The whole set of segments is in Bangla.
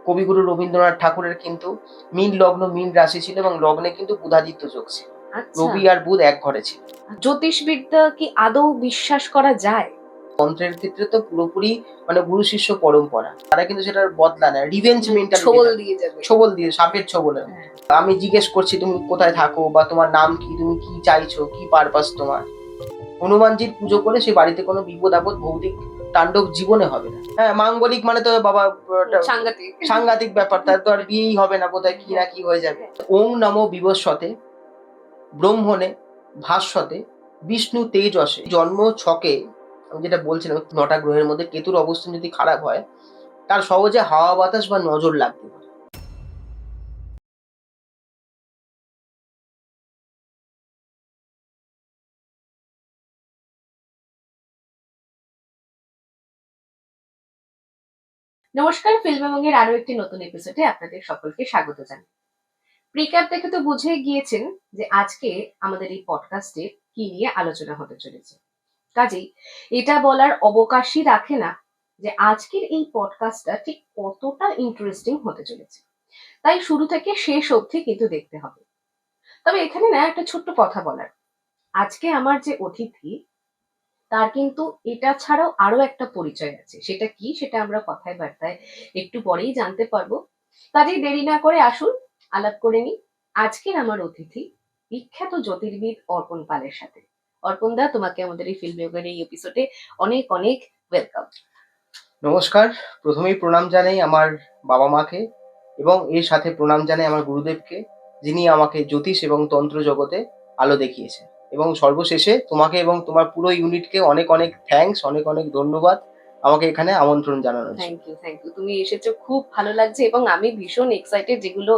কবিগুরু রবীন্দ্রনাথ ঠাকুরের কিন্তু মীন লগ্ন মীন রাশি ছিল এবং লগ্নে কিন্তু বুধাদিত্য যোগ ছিল। আচ্ছা, রবি আর বুধ এক ঘরে ছিল। জ্যোতিষবিদ্যা কি আদৌ বিশ্বাস করা যায়? তন্ত্রের ক্ষেত্রে তো পুরোপুরি মানে গুরু শিষ্য পরম্পরা। তারা কিন্তু সেটার বদলা নেয়। রিভেঞ্জ মেন্টালিটি ছোবল থাকে। দিয়ে যাবে। ছোবল দিয়ে সাপের ছোবলের মতো। হ্যাঁ। আমি জিজ্ঞেস করছি তুমি কোথায় থাকো বা তোমার নাম কি, তুমি কি চাইছো, কি পারপাস তোমার। হনুমানজির পুজো করে সে বাড়িতে কোনো বিপদ আপদ ভৌতিক তাণ্ডব জীবনে হবে না। হ্যাঁ, মাঙ্গলিক মানে তো বাবা ওটা সাংঘাতিক। সাংঘাতিক ব্যাপার, তার তো আর বিয়েই হবে না, বোধহয় কি না কি হয়ে যাবে। ওং নমো বিবস্বতে ব্রহ্মণে ভাস্বতে বিষ্ণু তেজসে। জন্ম ছকে আমি যেটা বলছিলাম ৯টা গ্রহের মধ্যে কেতুর অবস্থান যদি খারাপ হয়, তার সহজে হাওয়া বাতাস বা নজর লাগতে পারে। নমস্কার, ফিল্মবঙ্গের আরো একটি নতুন এপিসোডে আপনাদের সকলকে স্বাগত জানাই। প্রিক্যাপ দেখে তো বুঝে গিয়েছেন যে আজকে আমাদের এই পডকাস্টে কি নিয়ে আলোচনা হতে চলেছে। কাজেই এটা বলার অবকাশই রাখে না যে আজকের এই পডকাস্টটা ঠিক কতটা ইন্টারেস্টিং হতে চলেছে। তাই শুরু থেকে শেষ অবধি কিন্তু দেখতে হবে। তবে এখানে না একটা ছোট্ট কথা বলার, আজকে আমার যে অতিথি তার কিন্তু এটা ছাড়াও আরো একটা পরিচয় আছে। সেটা কি, সেটা আমরা কথায় বার্তায় একটু পরেই জানতে পারবো। কাজেই দেরি না করে আসুন আলাপ করে নিই আজকের আমার অতিথি বিখ্যাত জ্যোতির্বিদ অর্পণ পালের সাথে। অর্পণ দা, তোমাকে আমাদের এই ফিল্মবিওগের এই এপিসোডে অনেক অনেক ওয়েলকাম। নমস্কার। প্রথমেই প্রণাম জানাই আমার বাবা মাকে এবং এর সাথে প্রণাম জানাই আমার গুরুদেবকে, যিনি আমাকে জ্যোতিষ এবং তন্ত্র জগতে আলো দেখিয়েছেন। এবং সর্বশেষে তোমাকে এবং তোমার পুরো ইউনিটকে অনেক অনেক থ্যাঙ্কস, অনেক অনেক ধন্যবাদ আমাকে এখানে আমন্ত্রণ জানানোর জন্য। Thank you, thank you. তুমি এসেছো, খুব ভালো লাগছে এবং আমি ভীষণ এক্সাইটেড। যেগুলো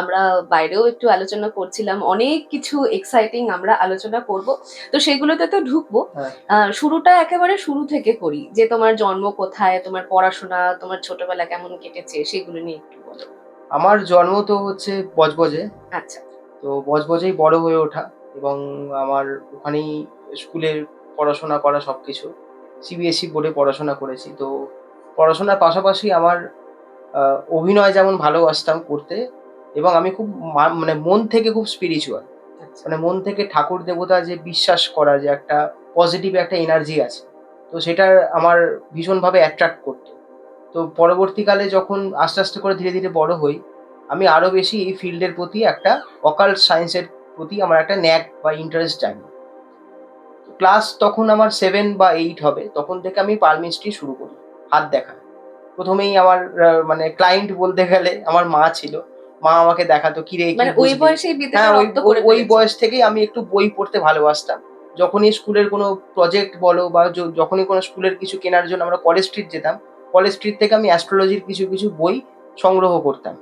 আমরা বাইরেও একটু আলোচনা করছিলাম, অনেক কিছু এক্সাইটিং আমরা আলোচনা করব, তো সেগুলোতে তো ঢুকবো। হ্যাঁ, শুরুটা একেবারে শুরু থেকে করি, যে তোমার জন্ম কোথায়, তোমার পড়াশোনা, তোমার ছোটবেলা কেমন কেটেছে সেগুলো নিয়ে একটু বলো। আমার জন্ম তো হচ্ছে বজবজে। আচ্ছা। তো বজবজেই বড় হয়ে ওঠা এবং আমার ওখানেই স্কুলের পড়াশোনা করা সবকিছু। সিবিএসই বোর্ডে পড়াশোনা করেছি। তো পড়াশোনার পাশাপাশি আমার অভিনয় যেমন ভালোবাসতাম করতে এবং আমি খুব মানে মন থেকে খুব স্পিরিচুয়াল। আচ্ছা। মানে মন থেকে ঠাকুর দেবতা যে বিশ্বাস করা যে একটা পজিটিভ একটা এনার্জি আছে। তো সেটা আমার ভীষণভাবে অ্যাট্রাক্ট করতো। তো পরবর্তীকালে যখন আস্তে, আস্তে করে ধীরে, ধীরে বড় হই, আমি আরো বেশি এই ফিল্ডের প্রতি একটা অকাল্ট সায়েন্স এর প্রতি আমার একটা ন্যাক বা ইন্টারেস্ট জাগে। ক্লাস তখন আমার 7 বা 8 হবে। তখন থেকে আমি পারমিস্ট্রি শুরু করি, হাত দেখা। ১ম এই আমার মানে ক্লায়েন্ট বলতে গেলে আমার মা ছিল। মা আমাকে দেখাতো, "কিরে কি মানে ওই বুঝলি?" বয়সেই বিদ্যেটা হ্যাঁ, ওই রপ্ত ওই করে ওই ফেলেছো। বয়স থেকেই আমি একটু বই পড়তে ভালোবাসতাম। যখনই স্কুলের কোনো প্রজেক্ট বলো বা যখনই কোনো স্কুলের কিছু কেনার জন্য আমরা কলেজ স্ট্রিট যেতাম, কলেজ স্ট্রিট থেকে আমি অ্যাস্ট্রোলজির কিছু, কিছু বই সংগ্রহ করতাম।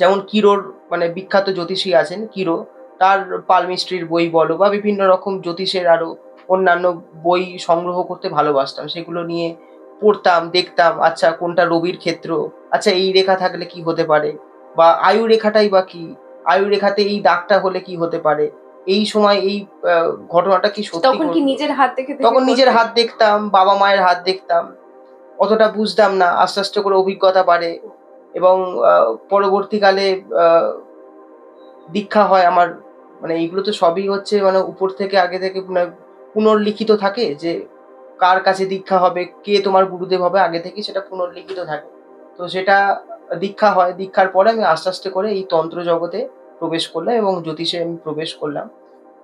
যেমন কিরোর মানে বিখ্যাত জ্যোতিষী আছেন কিরো, তার পালমিস্ট্রির বই বলো বা বিভিন্ন রকম জ্যোতিষের আরো অন্যান্য বই সংগ্রহ করতে ভালোবাসতাম। সেগুলো নিয়ে পড়তাম, দেখতাম আচ্ছা কোনটা রবির ক্ষেত্র, আচ্ছা এই রেখা থাকলে কি হতে পারে বা আয়ু রেখাটাই বা কি, আয়ু রেখাতে এই দাগটা হলে কি হতে পারে, এই সময় এই ঘটনাটা কি সত্যি তখন কি ঘটলো। নিজের হাত দেখে দেখে তখন নিজের করতে? হাত দেখতাম, বাবা মায়ের হাত দেখতাম, অতটা বুঝতাম না, আস্তে আস্তে করে অভিজ্ঞতা বাড়ে এবং পরবর্তীকালে দীক্ষা হয় আমার। মানে এইগুলো তো সবই হচ্ছে মানে উপর থেকে আগে থেকে মানে পুনর্লিখিত থাকে যে কার কাছে দীক্ষা হবে, কে তোমার গুরুদেব হবে, আগে থেকেই সেটা পুনর্লিখিত থাকে। তো সেটা দীক্ষা হয়। দীক্ষার পরে আমি আস্তে, আস্তে করে এই তন্ত্র জগতে প্রবেশ করলাম এবং জ্যোতিষে আমি প্রবেশ করলাম।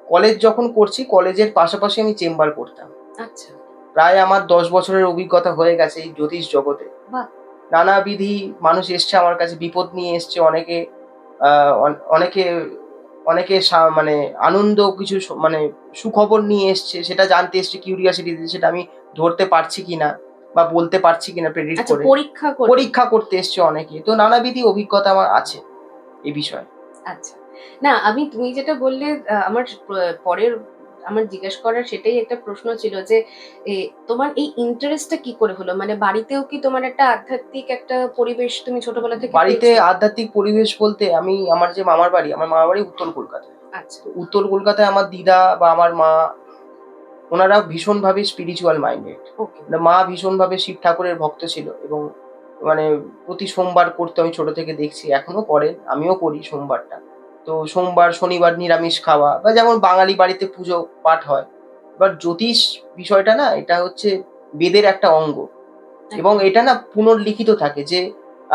কলেজ যখন করছি, কলেজের পাশাপাশি আমি চেম্বার করতাম। আচ্ছা। প্রায় আমার ১০ বছরের অভিজ্ঞতা হয়ে গেছে এই জ্যোতিষ জগতে। বাহ। নানাবিধি মানুষ এসছে আমার কাছে, বিপদ নিয়ে এসছে অনেকে। আ অনেকে অনেকে মানে আনন্দ কিছু মানে সুখবর নিয়ে এসছে, সেটা জানতে এসছে কিউরিওসিটিতে, সেটা আমি ধরতে পারছি কিনা বা বলতে পারছি কিনা প্রেডিক্ট আচ্ছা, করে। পরীক্ষা করে। পরীক্ষা করতে এসছে অনেকে। তো নানাবিধি অভিজ্ঞতা আমার আছে এই বিষয়ে। আচ্ছা। না, আমি তুমি যেটা বললে, আমার পরের আমার জিজ্ঞেস করার সেটাই একটা প্রশ্ন ছিল যে এ তোমার এই ইন্টারেস্টটা কি করে হলো? মানে বাড়িতেও কি তোমার একটা আধ্যাত্মিক একটা পরিবেশ তুমি ছোটবেলা থেকে বাড়িতে পেয়েছো? আধ্যাত্মিক পরিবেশ বলতে আমি আমার যে আমার মামার বাড়ি উত্তর কলকাতায়। আচ্ছা। তো উত্তর কলকাতায় আমার দিদা বা আমার মা ওনারা ভীষণভাবে স্পিরিচুয়াল মাইন্ডেড। ওকে। মানে মা ভীষণভাবে শিব ঠাকুরের ভক্ত ছিল এবং মানে প্রতি সোমবার করতে আমি ছোট থেকে দেখছি, এখনো করেন, আমিও করি সোমবারটা। তো সোমবার শনিবার নিরামিষ খাওয়া, বা যেমন বাঙালি বাড়িতে পুজো পাঠ হয়। এবার জ্যোতিষ বিষয়টা না, এটা হচ্ছে বেদের একটা অঙ্গ, এবং এটা না পুনর্লিখিত থাকে যে,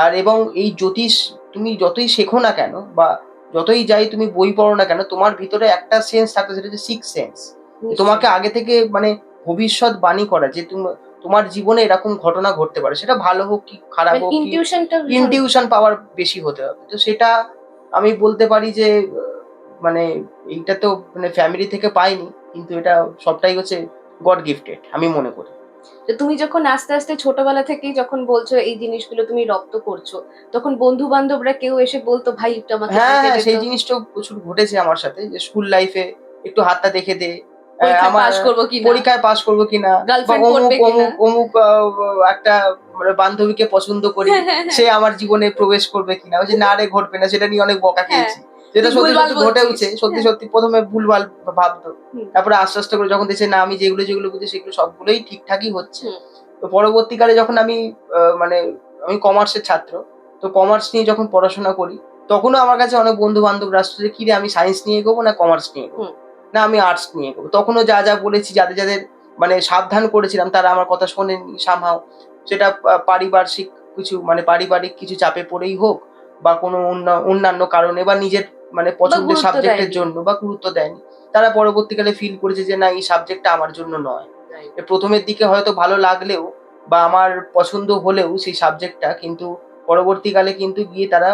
আর এবং এই জ্যোতিষ তুমি যতই শেখো না কেন, বা যতই যাই তুমি বই পড়ো না কেন, তোমার ভিতরে একটা সেন্স থাকে, সেটা হচ্ছে সিক্স সেন্স। তোমাকে আগে থেকে মানে ভবিষ্যৎ বাণী করা যে তোমার জীবনে এরকম ঘটনা ঘটতে পারে, সেটা ভালো হোক কি খারাপ মানে হোক, কি ইনটিউশনটা ইনটিউশন পাওয়ার বেশি হতে হবে। তো সেটা আমি বলতে পারি যে মানে এইটা তো মানে ফ্যামিলি থেকে পাইনি, কিন্তু এটা সবটাই হচ্ছে গড গিফটেড আমি মনে করি। তো তুমি যখন আস্তে আস্তে ছোটবেলা থেকেই যখন বলছো এই জিনিসগুলো তুমি রপ্ত করছো, তখন বন্ধু বান্ধবরা কেউ এসে বলতো ভাই একটু আমাকে হ্যাঁ, দেখে হ্যাঁ, দে সেই তো, জিনিসটাও প্রচুর ঘটেছে আমার সাথে, যে স্কুল লাইফে একটু হাতটা দেখে দে, পরীক্ষায় আমার পাশ করবো কিনা, পরীক্ষায় পাস করবো কিনা, বা গার্লফ্রেন্ড অমুক পড়বে কিনা। অমুক অমুক একটা মানে বান্ধবীকে পছন্দ করি, সে আমার জীবনে প্রবেশ করবে কিনা, ওই যে না রে ঘটবে না, সেটা নিয়ে অনেক বকা হ্যাঁ, খেয়েছি। যেটা তুই সত্যি ভুলভাল সত্যি বলছিস। ঘটেওছে, সত্যি হ্যাঁ, সত্যি প্রথমে ভুলভাল ভাবতো, হুম, তারপরে আস্তে আস্তে করে যখন দেখছে না আমি যেগুলো যেগুলো বুঝি সেগুলো সবগুলোই ঠিকঠাকই হচ্ছে। হুম, তো পরবর্তীকালে যখন আমি মানে আমি কমার্সের ছাত্র, তো কমার্স নিয়ে যখন পড়াশোনা করি, তখনও আমার কাছে অনেক বন্ধু বান্ধবরা আসতো যে কি রে আমি সায়েন্স নিয়ে এগোবো না কমার্স নিয়ে এগোবো, হুম, না আমি আর্টস নিয়ে এগোবো। তখনও যা যা বলেছি, যাদের যাদের মানে সাবধান করেছিলাম, তারা আমার কথা শোনেননি সামহাও। সেটা পারিপার্শ্বিক কিছু মানে পারিবারিক কিছু চাপে পড়েই হোক, বা কোনো অন্যান্য কারণে, বা নিজের মানে বা পছন্দের গুরুত্ব সাবজেক্টের দেয়নি। জন্য বা গুরুত্ব দেয়নি, তারা পরবর্তীকালে ফিল করেছে যে না এই সাবজেক্টটা আমার জন্য নয়। Right. প্রথমের দিকে হয়তো ভালো লাগলেও বা আমার পছন্দ হলেও সেই সাবজেক্টটা, কিন্তু পরবর্তীকালে কিন্তু গিয়ে তারা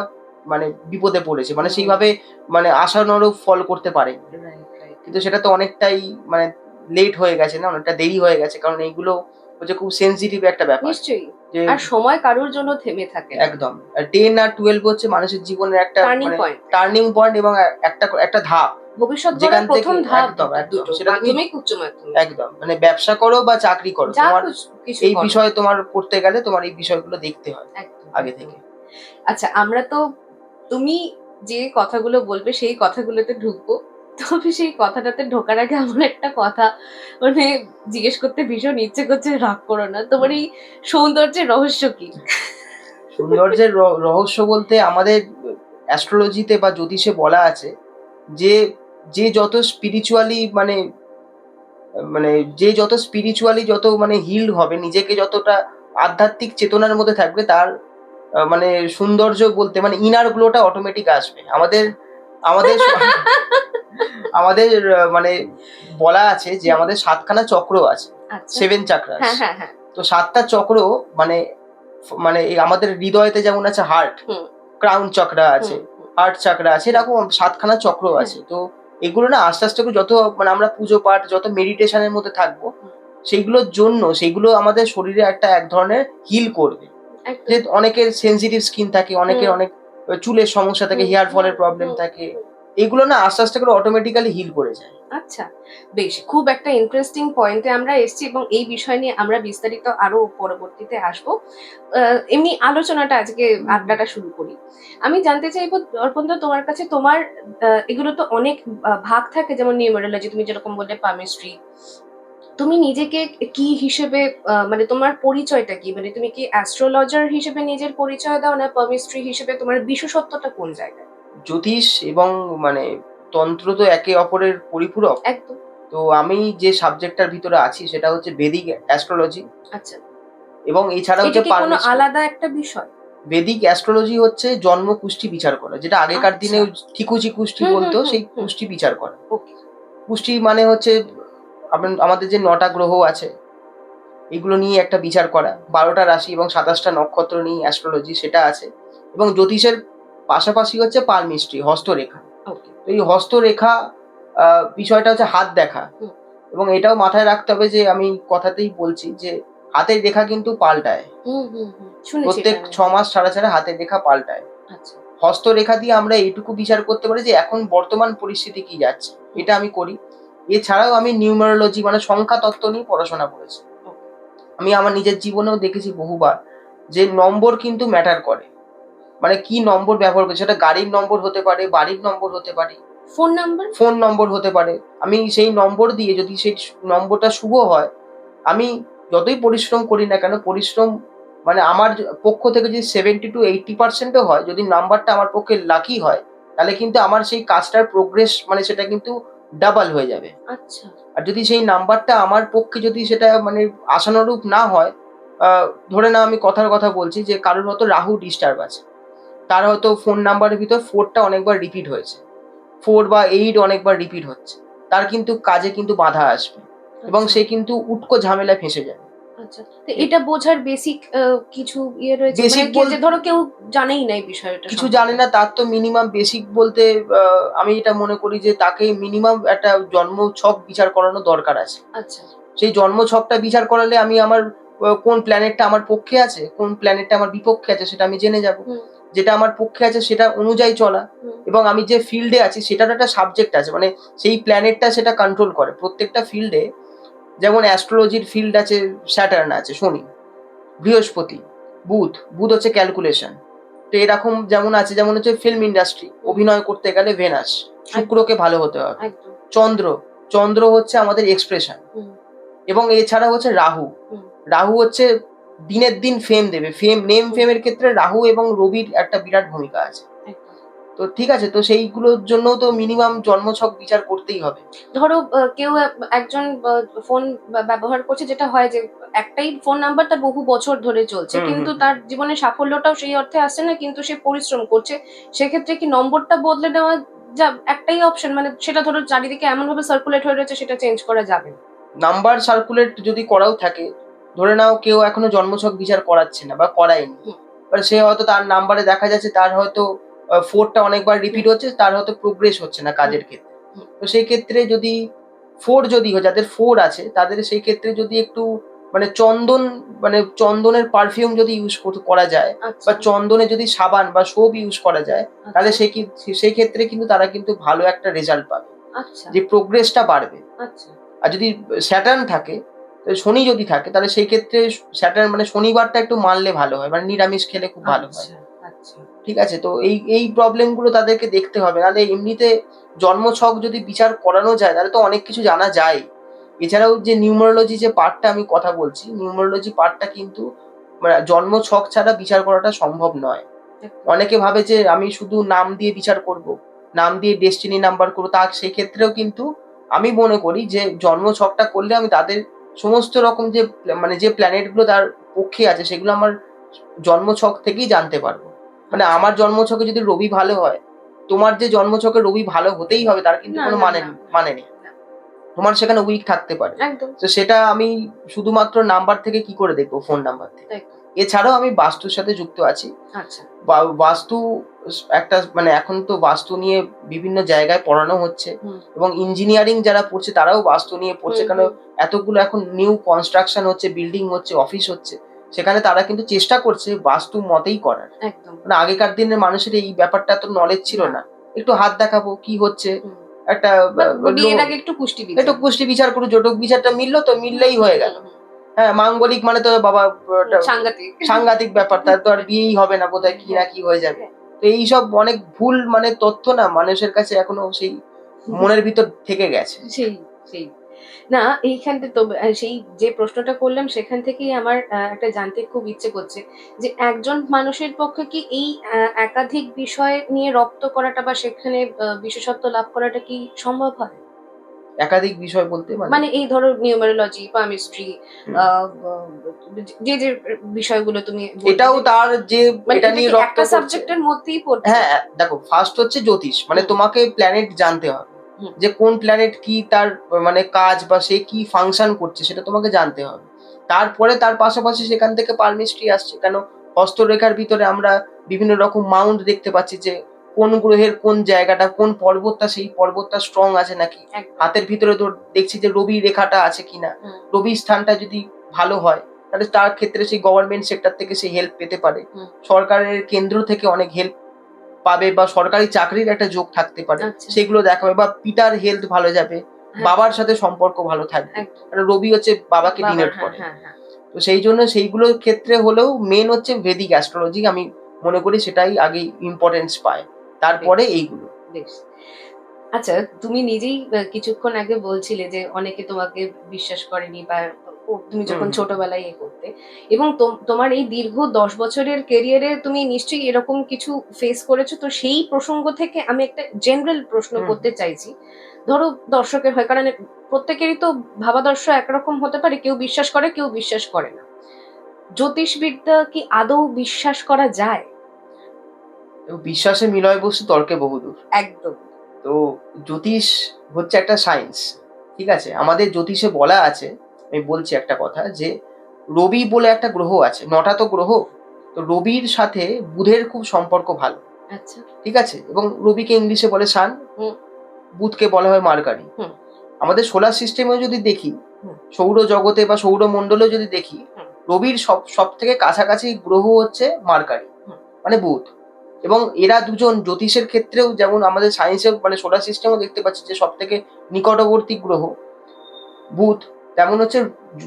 মানে বিপদে পড়েছে, মানে হুম, সেইভাবে মানে আশানুরূপ ফল করতে পারেনি। right, right. কিন্তু সেটা তো অনেকটাই মানে লেট হয়ে গেছে, না অনেকটা দেরি হয়ে গেছে, কারণ এইগুলো হচ্ছে খুব সেন্সিটিভ একটা ব্যাপার। নিশ্চয়ই। যে আর সময় কারোর জন্য থেমে থাকে না। একদম 10 আর 12 হচ্ছে মানুষের জীবনের একটা টার্নিং মানে পয়েন্ট। টার্নিং পয়েন্ট, এবং একটা একটা ধাপ, ভবিষ্যৎ যেখান গড়ার থেকে প্রথম ধাপ একদম একদম দুটো, সেটা তুমি মাধ্যমিক, উচ্চ মাধ্যমিক। একদম মানে ব্যবসা করো বা চাকরি করো, যা তোমার কিছু এই করো। বিষয়ে তোমার করতে গেলে তোমার এই বিষয়গুলো দেখতে হয় একদম, আগে একদম। থেকে। আচ্ছা, আমরা তো তুমি যে কথাগুলো বলবে সেই কথাগুলোতে ঢুকবো। তবে সেই কথাটাতে ঢোকার আগে আমার একটা কথা মানে জিজ্ঞেস করতে ভীষণ ইচ্ছে করছে, রাগ করো না। তোমার এই সৌন্দর্যের রহস্য কি? সৌন্দর্যের রহস্য বলতে আমাদের অ্যাস্ট্রোলজিতে বা জ্যোতিষে বলা আছে যে, যে যত স্পিরিচুয়ালি মানে মানে যে যত স্পিরিচুয়ালি যত মানে হিলড হবে, নিজেকে যতটা আধ্যাত্মিক চেতনার মধ্যে থাকবে, তার মানে সৌন্দর্য বলতে মানে ইনার গ্লোটা অটোমেটিক আসবে। আমাদের আমাদের আমাদের মানে বলা আছে যে হুম, আমাদের ৭ খানা চক্র আছে। আচ্ছা। 7 চাকরাস। হ্যাঁ, হ্যাঁ, হ্যাঁ। তো ৭ টা চক্র মানে মানে এই আমাদের হৃদয়তে যেমন আছে হার্ট, হুম, ক্রাউন চক্রা হুম, আছে, হুম, হার্ট চাকরা আছে, হুম। এরকম ৭ খানা চক্র হ্যাঁ, আছে। তো এগুলো না আস্তে, আস্তে করে যত মানে আমরা পুজো পাঠ যত মেডিটেশন এর মধ্যে থাকবো, হুম, সেইগুলোর জন্য সেইগুলো আমাদের শরীরে একটা এক ধরনের হিল করবে। যে একদম। অনেকের সেনসিটিভ স্কিন থাকে, অনেকের হুম, অনেক চুলের সমস্যা থাকে, হুম, হেয়ার হুম, ফলের প্রবলেম হুম, থাকে। হুম। এগুলো না আস্তে, আস্তে করে অটোমেটিক্যালি হিল করে যায়। আচ্ছা, বেশ, খুব একটা ইন্টারেস্টিং পয়েন্টে আমরা এসেছি এবং এই বিষয় নিয়ে আমরা বিস্তারিত আরো পরবর্তীতে আসবো। এমনি আলোচনাটা আজকে আড্ডাটা শুরু করি। আমি জানতে চাইবো অর্পণদা, তোমার কাছে তোমার এগুলো তো অনেক ভাগ থাকে, যেমন নিউমেরোলজি তুমি যেরকম বললে, পামিস্ট্রি। তুমি নিজেকে কি হিসেবে মানে তোমার পরিচয়টা কি? মানে তুমি কি অ্যাস্ট্রোলজার হিসেবে নিজের পরিচয় দাও, না পামিস্ট্রি হিসেবে? তোমার বিশেষত্বটা কোন জায়গায়? জ্যোতিষ এবং মানে তন্ত্র তো একে অপরের পরিপূরক। একদম। তো আমি যে সাবজেক্টটার ভিতরে আছি সেটা হচ্ছে বেদিক অ্যাস্ট্রোলজি, আচ্ছা। এবং এছাড়া এটা হচ্ছে কি কোনো পারমিস্ট্রি। আলাদা একটা বিষয়? বেদিক অ্যাস্ট্রোলজি হচ্ছে জন্ম কুষ্টি বিচার করা, যেটা আগেকার আচ্ছা। দিনেও ঠিকুজি কুষ্টি হুম, হুম, বলতো, হুম, সেই হুম। কুষ্টি বিচার করা। ওকে। কুষ্টি মানে হচ্ছে আমাদের যে ৯ টা গ্রহ আছে, এগুলো নিয়ে একটা বিচার করা। ১২ টা রাশি এবং ২৭ টা নক্ষত্র নিয়ে অ্যাস্ট্রোলজি সেটা আছে। এবং জ্যোতিষের পাশাপাশি হচ্ছে পারমিস্ট্রি, হস্তরেখা। ওকে। তো এই হস্তরেখা আ বিষয়টা হচ্ছে হাত দেখা। হুম, এবং এটাও মাথায় রাখতে হবে যে আমি কথাতেই বলছি যে হাতের রেখা কিন্তু পাল্টায়। হুম, হুম, হুম। শুনেছি এটা প্রত্যেক আমি। ৬ মাস ছাড়া, ছাড়া হাতের রেখা পাল্টায়। আচ্ছা। হস্তরেখা দিয়ে আমরা এইটুকু বিচার করতে পারি যে এখন বর্তমান পরিস্থিতি কি যাচ্ছে। হুম, এটা আমি করি। এছাড়াও আমি নিউমেরোলজি মানে সংখ্যা তত্ত্ব নিয়ে পড়াশোনা করেছি। ওকে। আমি আমার নিজের জীবনেও দেখেছি বহুবার যে নম্বর কিন্তু ম্যাটার করে। মানে কি নম্বর ব্যবহার করছি, সেটা গাড়ির নম্বর হতে পারে, বাড়ির নম্বর হতে পারে, ফোন নাম্বার? ফোন নম্বর হতে পারে। আমি সেই নম্বর দিয়ে যদি সেই নম্বরটা শুভ হয়, আমি যতই পরিশ্রম করি না কেন, পরিশ্রম মানে আমার পক্ষ থেকে যদি 70-80% হয়, যদি নাম্বারটা আমার পক্ষে লাকি হয়, তাহলে কিন্তু আমার সেই কাজটার প্রোগ্রেস মানে সেটা কিন্তু ডাবল হয়ে যাবে। আচ্ছা। আর যদি সেই নাম্বারটা আমার পক্ষে যদি সেটা মানে আশানুরূপ না হয়, ধরে নাও আমি কথার কথা বলছি যে কারোর হয়তো রাহু ডিস্টার্ব আছে। তার হয়তো ফোন নাম্বারের ভিতর 4 টা অনেকবার রিপিট হয়েছে। 4 বা 8 অনেকবার রিপিট হচ্ছে। তার কিন্তু কাজে কিন্তু বাধা আসবে এবং আচ্ছা, সে কিন্তু উটকো ঝামেলায় ফেঁসে যাবে। আচ্ছা। তো এটা বোঝার বেসিক কিছু ইয়ে রয়েছে? মানে বেসিক কি যে ধরো কেউ জানেই না এই বিষয়টা কিছু জানে সম্পর্কে। না, তার তো মিনিমাম বেসিক বলতে আমি এটা মনে করি যে তাকে মিনিমাম একটা জন্ম ছক বিচার করানো দরকার আছে। আচ্ছা। সেই জন্ম ছকটা বিচার করালে আমি আমার কোন প্ল্যানেটটা আমার পক্ষে আছে, কোন প্ল্যানেটটা আমার বিপক্ষে আছে সেটা আমি জেনে যাব। হুম, যেটা আমার পক্ষে আছে সেটা অনুযায়ী চলা হুম। এবং আমি যে ফিল্ডে আছি সেটার একটা সাবজেক্ট আছে। মানে সেই প্ল্যানেটটা সেটা কন্ট্রোল করে। প্রত্যেকটা ফিল্ডে যেমন অ্যাস্ট্রোলজির ফিল্ড আছে, স্যাটার্ন আছে, শনি, বৃহস্পতি, বুধ হচ্ছে ক্যালকুলেশন। তো এরকম যেমন আছে, যেমন হচ্ছে ফিল্ম ইন্ডাস্ট্রি, হুম। অভিনয় করতে গেলে ভেনাস, একদম, শুক্রকে ভালো হতে হবে। একদম। চন্দ্র, চন্দ্র হচ্ছে আমাদের এক্সপ্রেশন হুম, এবং এছাড়া হচ্ছে রাহু। হুম, রাহু হচ্ছে দিনের দিন ফেম দেবে। নেম হুম। ফেমের ক্ষেত্রে রাহু এবং রবির একটা বিরাট ভূমিকা আছে। একদম। তো ঠিক আছে, তো সেইগুলোর জন্য তো মিনিমাম জন্মছক বিচার করতেই হবে। ধরো কেউ একজন ফোন ব্যবহার করছে, যেটা হয় যে একটাই ফোন নাম্বার তার বহু বছর ধরে চলছে। হুম, কিন্তু হুম, হুম। তার জীবনে সাফল্যটাও সেই অর্থে আসছে না, কিন্তু সে পরিশ্রম করছে। সেক্ষেত্রে কি নম্বরটা বদলে নেওয়া একটাই অপশন, মানে সেটা ধরো চারিদিকে এমনভাবে সার্কুলেট হয়ে রয়েছে সেটা চেঞ্জ করা যাবে না? নাম্বার সার্কুলেট যদি করাও থাকে, ধরে নাও কেউ এখনো জন্মছক বিচার করাচ্ছে না বা করায়নি। হুম, এবার সে হয়তো তার নাম্বারে দেখা যাচ্ছে তার হয়তো 4 টা অনেকবার হুম, রিপিট হচ্ছে, তার হয়তো প্রোগ্রেস হচ্ছে না হুম, কাজের ক্ষেত্রে। হুম। তো সেই ক্ষেত্রে যদি 4 যদি হয়, যাদের 4 আছে তাদের সেই ক্ষেত্রে যদি একটু মানে চন্দনের পারফিউম যদি ইউজ করা যায় বা আচ্ছা, চন্দনের যদি সাবান বা সোপ ইউজ করা যায়, তাহলে আচ্ছা, সেই ক্ষেত্রে কিন্তু তারা কিন্তু ভালো একটা রেজাল্ট পাবে। আচ্ছা, যে প্রোগ্রেসটা বাড়বে। আচ্ছা, আর যদি স্যাটার্ন থাকে, শনি যদি থাকে, তাহলে সেই ক্ষেত্রে স্যাটার্ন মানে শনিবারটা একটু মানলে ভালো হয়। মানে নিরামিষ খেলে খুব ভালো হয়। আচ্ছা, আচ্ছা। ঠিক আছে? তো এই প্রবলেম গুলো তাদেরকে দেখতে হবে। নাহলে এমনিতে জন্মছক যদি বিচার করানো যায় তাহলে তো অনেক কিছু জানা যায়। এছাড়াও যে নিউমারোলজি যে পার্টটা আমি কথা বলছি, নিউমারোলজি পার্টটা কিন্তু মানে জন্মছক ছাড়া বিচার করাটা সম্ভব নয়। একদম। অনেকে ভাবে যে আমি শুধু নাম দিয়ে বিচার করব। নাম দিয়ে ডেস্টিনি নাম্বার করব। সেক্ষেত্রেও কিন্তু আমি মনে করি যে জন্মছকটা করলে আমি তাদের সমস্ত রকম যে মানে যে প্ল্যানেট গুলো তার পক্ষে আছে সেগুলো আমার জন্মছক থেকেই জানতে পারবো। মানে আচ্ছা। আমার জন্মছকে যদি রবি ভালো হয়, তোমার যে জন্মছকে রবি ভালো হতেই হবে তার কিন্তু না, কোনো না, না, না, মানে নেই। না। তোমার সেখানে উইক থাকতে পারে। একদম। তো সেটা আমি শুধুমাত্র নাম্বার থেকে কি করে দেখবো? ফোন নাম্বার থেকে। তাই তো। এছাড়াও আমি বাস্তুর সাথে যুক্ত আছি। আচ্ছা। বাস্তু একটা মানে এখন তো বাস্তু নিয়ে বিভিন্ন জায়গায় পড়ানো হচ্ছে হুম, এবং ইঞ্জিনিয়ারিং যারা পড়ছে তারাও বাস্তু নিয়ে পড়ছে। হুম, কারণ হুম। এতগুলো এখন নিউ কনস্ট্রাকশন হচ্ছে, বিল্ডিং হচ্ছে, অফিস হচ্ছে। সেখানে তারা কিন্তু চেষ্টা করছে বাস্তু মতেই করার। একদম। মানে আগেকার দিনের মানুষের এই ব্যাপারটা এত নলেজ ছিল না। না। একটু হাত দেখাবো কি হচ্ছে, হুম। একটা বা আ লো বিয়ের আগে একটু পুষ্টি একটু বিচার। পুষ্টি বিচার করুন, জটক বিচারটা মিলল তো হুম, মিললেই হুম, হয়ে গেল। হুম, হুম। হ্যাঁ, মাঙ্গলিক মানে তো বাবা ওটা সাংঘাতিক। সাংঘাতিক ব্যাপার। তার তো আর বিয়েই হবে না বোধহয়, কি না হ্যাঁ, কি হয়ে যাবে। হ্যাঁ। তো এইসব অনেক ভুল মানে তথ্য না মানুষের কাছে এখনো সেই মনের ভিতর থেকে গেছে। সেই, সেই। না, এইখানটা তো সেই যে প্রশ্নটা করলাম সেখান থেকেই আমার একটা জানতে খুব ইচ্ছে করছে যে একজন মানুষের পক্ষে কি এই একাধিক বিষয় নিয়ে রপ্ত করাটা বা সেখানে বিশেষত্ব লাভ করাটা কি সম্ভব হয়? একাধিক বিষয় বলতে মানে মানে এই ধরো নিউমেরোলজি, পামিস্ট্রি, হুম। আ ব যে বিষয়গুলো তুমি বললে এটাও যে তার যে মানে এটা এটা নিয়ে কি রপ্ত একটা করছে। সাবজেক্টের মধ্যেই পড়ছে? হ্যাঁ, দেখো ফার্স্ট হচ্ছে জ্যোতিষ। মানে হুম, তোমাকে প্ল্যানেট জানতে হবে। হুম, যে কোন প্ল্যানেট কি তার মানে কাজ বা সে কি ফাংশন করছে সেটা তোমাকে জানতে হবে। তারপরে তার পাশাপাশি সেখান থেকে পারমিস্ট্রি আসছে। কেন হস্তরেখার ভিতরে আমরা বিভিন্ন রকম মাউন্ট দেখতে পাচ্ছি যে কোন গ্রহের কোন জায়গাটা, কোন পর্বতটা সেই পর্বতটা স্ট্রং আছে নাকি। একদম। হাতের ভিতরে দেখছি যে রবি রেখাটা আছে কিনা। হুম, রবির স্থানটা যদি ভালো হয় তাহলে তার ক্ষেত্রে সেই গভর্নমেন্ট সেক্টর থেকে সে হেল্প পেতে পারে। হুম। সরকারের কেন্দ্র থেকে অনেক হেল্প পাবে বা সরকারি চাকরির একটা যোগ থাকতে পারে। আচ্ছা। সেগুলো দেখাবে বা পিতার হেলথ ভালো যাবে। হ্যাঁ, বাবার সাথে সম্পর্ক ভালো থাকবে। একদম। কারণ রবি হচ্ছে বাবাকে বাবার ডিনোট হ্যাঁ, করে। হ্যাঁ, হ্যাঁ। তো সেই জন্য সেইগুলোর ক্ষেত্রে হলেও মেইন হচ্ছে ভেদিক অ্যাস্ট্রোলজি, আমি মনে করি সেটাই আগে ইম্পোর্টেন্স পায়। তারপরে বেশ, এইগুলো। বেশ। আচ্ছা, তুমি নিজেই কিছুক্ষণ আগে বলছিলে যে অনেকে তোমাকে বিশ্বাস করেনি বা তুমি হুম, যখন হুম, ছোটবেলায় করতে। সাথে। এবং তোমার এই দীর্ঘ 10 বছরের ক্যারিয়ারে তুমি নিশ্চয়ই এরকম কিছু ফেস করেছো। তো সেই প্রসঙ্গ থেকে আমি একটা জেনারেল প্রশ্ন হুম। করতে চাইছি। ধরো দর্শকের হয়, কারণ প্রত্যেকেরই তো ভাবাদর্শ একরকম হতে পারে, কেউ বিশ্বাস করে কেউ বিশ্বাস করে না। জ্যোতিষবিদ্যা কি আদৌ বিশ্বাস করা যায়? এবং বিশ্বাসে মিলয় বস্তু তর্কে বহুদূর। একদম। তো জ্যোতিষ হচ্ছে একটা সায়েন্স, ঠিক আছে? আমাদের জ্যোতিষে বলা আছে, আমি বলছি একটা কথা, যে রবি বলে একটা গ্রহ আছে, 9টা তো গ্রহ। তো রবির সাথে বুধের খুব সম্পর্ক ভালো, আচ্ছা। ঠিক আছে? এবং রবিকে ইংলিশে বলে সান, হুম। বুধকে বলা হয় মার্কারি। হুম। আমাদের সোলার সিস্টেমেও যদি দেখি, হুম। সৌরজগতে বা সৌরমণ্ডলেও যদি দেখি, হুম। রবির সব থেকে কাছাকাছি গ্রহ হচ্ছে মার্কারি, হুম। মানে বুধ। এবং এরা দুজন জ্যোতিষের ক্ষেত্রেও, যেমন আমাদের সায়েন্সেও মানে সোলার সিস্টেমও দেখতে পাচ্ছি যে সব থেকে নিকটবর্তী গ্রহ বুধ, তেমন হচ্ছে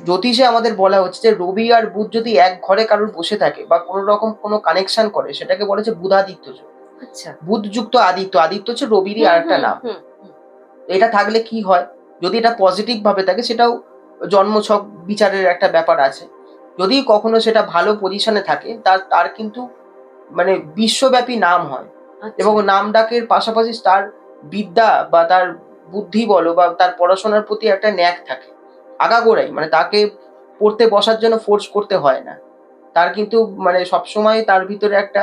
জ্যোতিষে আমাদের বলা হচ্ছে যে রবি আর বুধ যদি এক ঘরে কারোর বসে থাকে বা কোনো রকম কোনো কানেকশন করে, সেটাকে বলে যে বুধাদিত্য যোগ। আচ্ছা। বুধ যুক্ত আদিত্য, আদিত্য হচ্ছে রবিরই হুম। আর একটা হুম। নাম। হুম। হুম। এটা থাকলে কি হয়, যদি এটা পজিটিভ ভাবে থাকে, সেটাও জন্মছক বিচারের একটা ব্যাপার আছে। যদি কখনো সেটা ভালো পজিশনে থাকে, তার তার কিন্তু মানে বিশ্বব্যাপী নাম হয়। আচ্ছা। এবং নাম ডাকের পাশাপাশি তার বিদ্যা বা তার বুদ্ধি বলো বা তার পড়াশোনার প্রতি একটা ন্যাক থাকে আগাগোড়াই, মানে তাকে পড়তে বসার জন্য ফোর্স করতে হয় না। তার কিন্তু মানে সবসময় তার ভিতরে একটা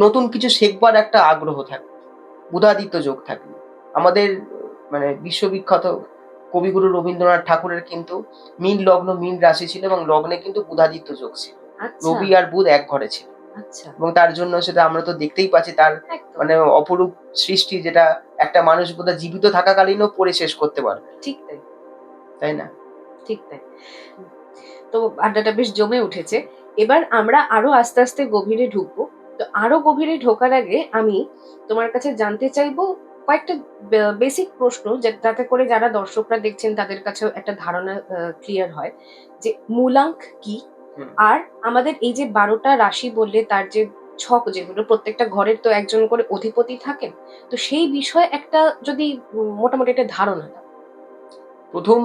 নতুন কিছু শেখবার একটা আগ্রহ থাকে, বুধাদিত্য যোগ থাকে। আমাদের মানে বিশ্ববিখ্যাত কবিগুরু রবীন্দ্রনাথ ঠাকুরের কিন্তু মীন লগ্ন মীন রাশি ছিল এবং লগ্নে কিন্তু বুধাদিত্য যোগ ছিল। আচ্ছা। রবি আর বুধ এক ঘরে ছিল আচ্ছা। এবং তার জন্য সেটা আমরা তো দেখতেই পাচ্ছি, তার একদম। মানে অপরূপ সৃষ্টি, যেটা একটা মানুষ বোধহয় জীবিত থাকাকালীনও পড়ে শেষ করতে পারবে, ঠিক তাই। তাই না? ঠিক তাই। তো আড্ডাটা বেশ জমে উঠেছে। এবার আমরা আরো আস্তে আস্তে গভীরে ঢুকবো। তো আরো গভীরে ঢোকার আগে আমি তোমার কাছে জানতে চাইবো কয়েকটা বেসিক প্রশ্ন, যাতে করে যারা দর্শকরা দেখছেন তাদের কাছেও একটা ধারণা ক্লিয়ার হয় যে মূলাঙ্ক কি। হুম। আর আমাদের এই যে 12টা রাশি বললে, তার যে ছক, যেগুলো প্রত্যেকটা ঘরের তো একজন করে অধিপতি থাকেন। তো সেই বিষয়ে একটা যদি মোটামুটি একটা ধারণা দাও। প্রথম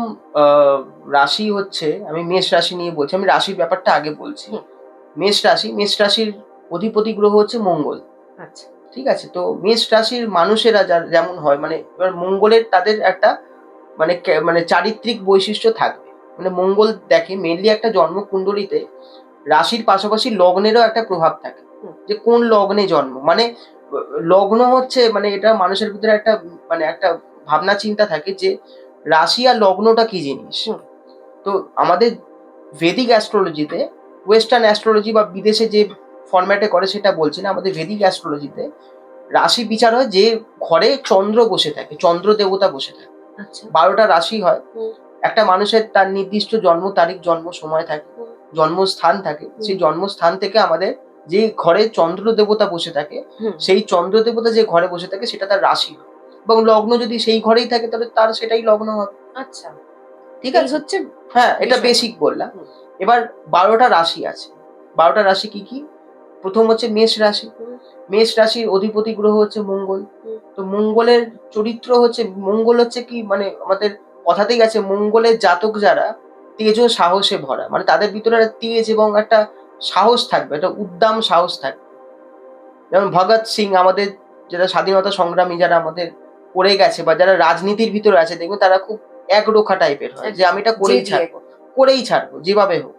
রাশি হচ্ছে, আমি মেষ রাশি নিয়ে বলছি, আমি রাশির ব্যাপারটা আগে বলছি। হুম। মেষ রাশির অধিপতি গ্রহ হচ্ছে মঙ্গল, আচ্ছা। ঠিক আছে? তো মেষ রাশির মানুষেরা যেমন হয়, মানে এবার মঙ্গলের তাদের একটা মানে মানে চারিত্রিক বৈশিষ্ট্য থাকবে। মানে মঙ্গল দেখে মেনলি একটা জন্মকুণ্ডলিতে রাশির পাশাপাশি লগ্নেরও একটা প্রভাব থাকে, হুম। যে কোন লগ্নে জন্ম, মানে লগ্ন হচ্ছে মানে এটা মানুষের ভিতরে একটা মানে একটা ভাবনা চিন্তা থাকে যে রাশি আর লগ্নটা কি জিনিস। হুম। তো আমাদের ভেদিক অ্যাস্ট্রোলজিতে, ওয়েস্টার্ন অ্যাস্ট্রোলজি বা বিদেশে যে ফরম্যাটে করে সেটা বলছি না, আমাদের ভেদিক অ্যাস্ট্রোলজিতে রাশি বিচার হয় যে ঘরে চন্দ্র বসে থাকে, চন্দ্র দেবতা বসে থাকে। আচ্ছা। 12টা রাশি হয়, হুম। একটা মানুষের তার নির্দিষ্ট জন্ম তারিখ, জন্ম সময় থাকে, হুম। জন্মস্থান থাকে। সেই জন্মস্থান থেকে আমাদের যে ঘরে চন্দ্র দেবতা বসে থাকে, হুম। সেই চন্দ্র দেবতা যে ঘরে বসে থাকে সেটা তার রাশি হয়। এবং লগ্ন যদি সেই ঘরেই থাকে তাহলে তার সেটাই লগ্ন হবে, আচ্ছা। ঠিক এই আছে? হচ্ছে হ্যাঁ, এটা বিষয়। বেসিক বললাম। হুম। এবার 12টা রাশি আছে। 12টা রাশি কি কি? প্রথম হচ্ছে মেষ রাশি। হুম। মেষ রাশির অধিপতি গ্রহ হচ্ছে মঙ্গল। হুম। তো মঙ্গলের চরিত্র হচ্ছে, মঙ্গল হচ্ছে কি মানে আমাদের কথাতেই আছে, মঙ্গলের জাতক যারা তেজ ও সাহসে ভরা, মানে তাদের ভিতরে একটা তেজ এবং একটা সাহস থাকবে, একটা উদ্দাম সাহস থাকবে। যেমন ভগৎ সিং, আমাদের যারা স্বাধীনতা সংগ্রামী, যারা আমাদের পড়ে গেছে বা যারা রাজনীতির ভিতরে আছে, দেখবে তারা খুব একরোখা টাইপের হয়, যে একদম। আমি এটা যে করেই দিয়ে ছাড়বো, করেই ছাড়বো যেভাবে হোক।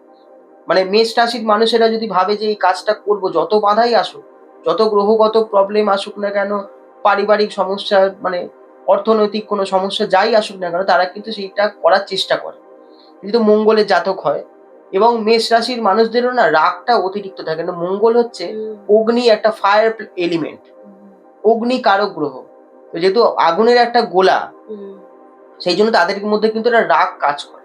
মানে মেষ রাশির মানুষেরা যদি ভাবে যে এই কাজটা করব, যত বাধাই আসুক, যত গ্রহগত প্রবলেম আসুক না কেন, পারিবারিক সমস্যা, মানে অর্থনৈতিক কোনো সমস্যা যাই আসুক না কেন, তারা কিন্তু সেইটা করার চেষ্টা করে। কিন্তু মঙ্গলের জাতক হয়। এবং মেষ রাশির মানুষদেরও না রাগটা অতিরিক্ত থাকে না। মঙ্গল হচ্ছে অগ্নি, একটা ফায়ার এলিমেন্ট, অগ্নি কারক গ্রহ। তো যেহেতু আগুনের একটা গোলা, সেই জন্য তাদের মধ্যে কিন্তু একটা রাগ কাজ করে।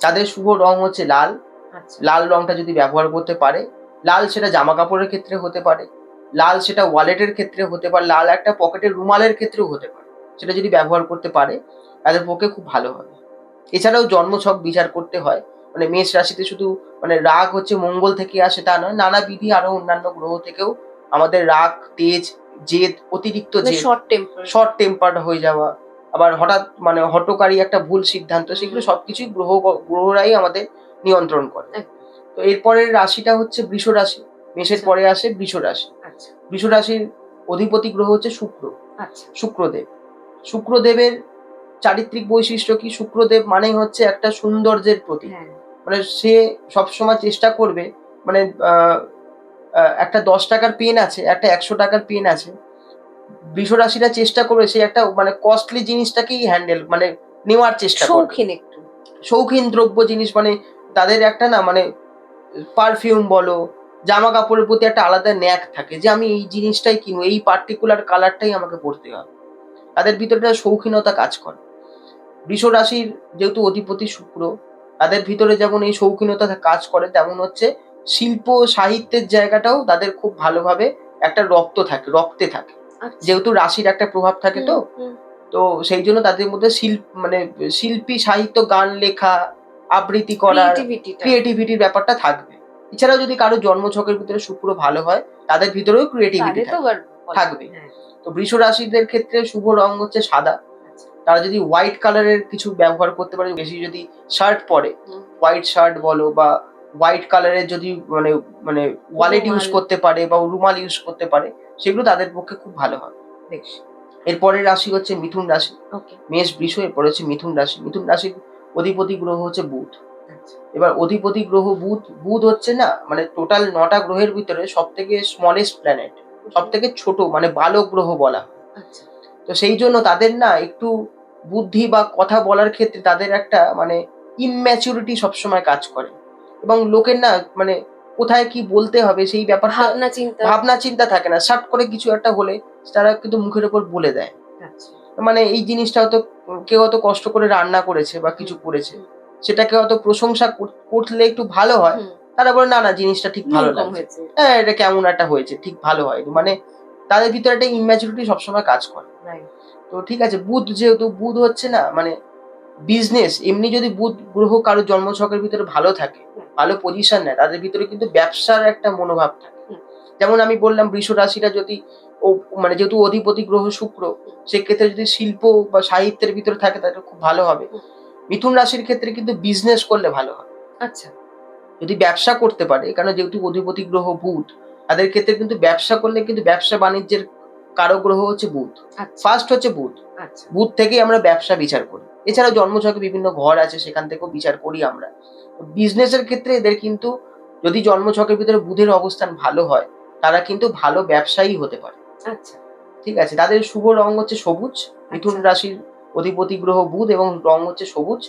তাদের শুভ রং হচ্ছে লাল। আচ্ছা। লাল রংটা যদি ব্যবহার করতে পারে, লাল সেটা জামা কাপড়ের ক্ষেত্রে হতে পারে, লাল সেটা ওয়ালেটের ক্ষেত্রে হতে পারে, লাল একটা পকেটের রুমালের ক্ষেত্রেও হতে পারে। সেটা যদি ব্যবহার করতে পারে তাদের পক্ষে খুব ভালো হবে। এছাড়াও জন্মছক বিচার করতে হয়। মানে মেষ রাশিতে শুধু মানে রাগ হচ্ছে মঙ্গল থেকে আসে তা নয়, নানাবিধি আরো অন্যান্য গ্রহ থেকেও আমাদের রাগ, তেজ, জেদ, অতিরিক্ত জেদ, শর্ট টেম্পার। শর্ট টেম্পারড হয়ে যাওয়া, আবার হঠাৎ মানে হঠকারী একটা ভুল সিদ্ধান্ত, সেগুলো সবকিছুই গ্রহরাই আমাদের নিয়ন্ত্রণ করে। তো এরপরের রাশিটা হচ্ছে বৃষ রাশি, মেষের আচ্ছা। পরে আসে বৃষ রাশি। আচ্ছা বৃষ রাশির অধিপতি গ্রহ হচ্ছে শুক্র, আচ্ছা শুক্রদেব। শুক্রদেবের চারিত্রিক বৈশিষ্ট্য কি? শুক্রদেব মানেই হচ্ছে একটা সৌন্দর্যের প্রতীক। হ্যাঁ মানে সে সবসময় চেষ্টা করবে, মানে একটা 10 টাকার পেন আছে, একটা 100 টাকার পেন আছে, বৃষ রাশিরা চেষ্টা করবে সে একটা মানে কস্টলি জিনিসটাকেই হ্যান্ডেল মানে নেওয়ার চেষ্টা করবে। শৌখিন একটু। শৌখিন দ্রব্য জিনিস মানে তাদের একটা না মানে পারফিউম বলো, জামা কাপড়ের প্রতি একটা আলাদা ন্যাক থাকে যে আমি এই জিনিসটাই কিনবো, এই পার্টিকুলার কালারটাই আমাকে পরতে হবে। তাদের ভিতরে একটা শৌখিনতা কাজ করে। বৃষ রাশির যেহেতু অধিপতি শুক্র, তাদের ভিতরে যেমন এই শৌখিনতা কাজ করে, তেমন হচ্ছে শিল্প সাহিত্যের জায়গাটাও তাদের খুব ভালোভাবে একটা রক্তে থাকে। আচ্ছা যেহেতু রাশির একটা প্রভাব থাকে তো, হুম, তো সেই জন্য তাদের মধ্যে মানে শিল্পী সাহিত্য, গান লেখা, আবৃত্তি করার ক্রিয়েটিভিটিটা ক্রিয়েটিভিটির ব্যাপারটা থাকবে। এছাড়াও যদি কারো জন্মছকের ভিতরে শুক্র ভালো হয়, তাদের ভিতরেও ক্রিয়েটিভিটি তাহলে তো থাকবে। থাকবে। হ্যাঁ তো বৃষ রাশিদের ক্ষেত্রে শুভ রং হচ্ছে সাদা। আচ্ছা তারা যদি হোয়াইট কালারের কিছু ব্যবহার করতে পারে, বেশি যদি শার্ট পরে, হুম, হোয়াইট শার্ট বলো বা হোয়াইট কালারের যদি মানে মানে ওয়ালেট ইউজ রুমাল। করতে পারে বা রুমাল ইউজ করতে পারে, সেগুলো তাদের পক্ষে খুব ভালো হবে। বেশ এরপরের রাশি হচ্ছে মিথুন রাশি। ওকে মেষ বৃষ, এরপরে হচ্ছে মিথুন রাশি। মিথুন রাশির অধিপতি গ্রহ হচ্ছে বুধ। আচ্ছা এবার অধিপতি গ্রহ বুধ, বুধ হচ্ছে না মানে টোটাল 9টা গ্রহের ভিতরে সবথেকে স্মলেস্ট প্ল্যানেট, সবথেকে ছোট মানে বালক গ্রহ বলা হয়। আচ্ছা তো সেই জন্য তাদের না একটু বুদ্ধি বা কথা বলার ক্ষেত্রে তাদের একটা মানে ইম্যাচুরিটি সবসময় কাজ করে, এবং লোকের না মানে কোথায় কি বলতে হবে সেই ব্যাপারটা ভাবনা চিন্তা ভাবনা চিন্তা থাকে না, সাট করে কিছু একটা হলে তারা কিন্তু মুখের উপর বলে দেয়। আচ্ছা মানে এই জিনিসটা হয়তো কেউ হয়তো কষ্ট করে রান্না করেছে বা কিছু হুম, করেছে, হুম, সেটাকে হয়তো প্রশংসা করলে একটু ভালো হয়, হুম, তারা বলে না না জিনিসটা ঠিক ভালো নুরকম লাগছে, হয়েছে হ্যাঁ এটা কেমন একটা হয়েছে, ঠিক ভালো হয়নি, মানে তাদের ভিতরে একটা ইম্যাচুরিটি সবসময় কাজ করে। রাইট তো ঠিক আছে, বুধ যেহেতু বুধ হচ্ছে না মানে বিজনেস, এমনি যদি বুধ গ্রহ কারো জন্মছকের ভিতরে ভালো থাকে, হুম, ভালো পজিশন নেয়, তাদের ভিতরে কিন্তু ব্যবসার একটা মনোভাব থাকে। হুম, যেমন আমি বললাম বৃষ রাশিটা যদি ও মানে যেহেতু অধিপতি গ্রহ শুক্র, সেক্ষেত্রে যদি শিল্প বা সাহিত্যের ভিতরে থাকে তাহলে খুব ভালো হবে। হুম, মিথুন রাশির ক্ষেত্রে কিন্তু বিজনেস করলে ভালো হবে, আচ্ছা যদি ব্যবসা করতে পারে, কারণ যেহেতু অধিপতি গ্রহ বুধ, তাদের ক্ষেত্রে কিন্তু ব্যবসা করলে কিন্তু ব্যবসা বাণিজ্যের কারক গ্রহ হচ্ছে বুধ। আচ্ছা ফার্স্ট হচ্ছে বুধ, আচ্ছা বুধ থেকেই আমরা ব্যবসা বিচার করি। এছাড়াও Okay. জন্মছকে বিভিন্ন ঘর আছে, সেখান থেকেও বিচার করি আমরা। বিজনেসের ক্ষেত্রে এদের কিন্তু যদি জন্মছকের ভিতরে বুধের অবস্থান ভালো হয়, তারা কিন্তু ভালো ব্যবসায়ী হতে পারে। আচ্ছা ঠিক আছে? তাদের শুভ রং হচ্ছে সবুজ। মিথুন আচ্ছা রাশির অধিপতি গ্রহ বুধ এবং রং হচ্ছে সবুজ।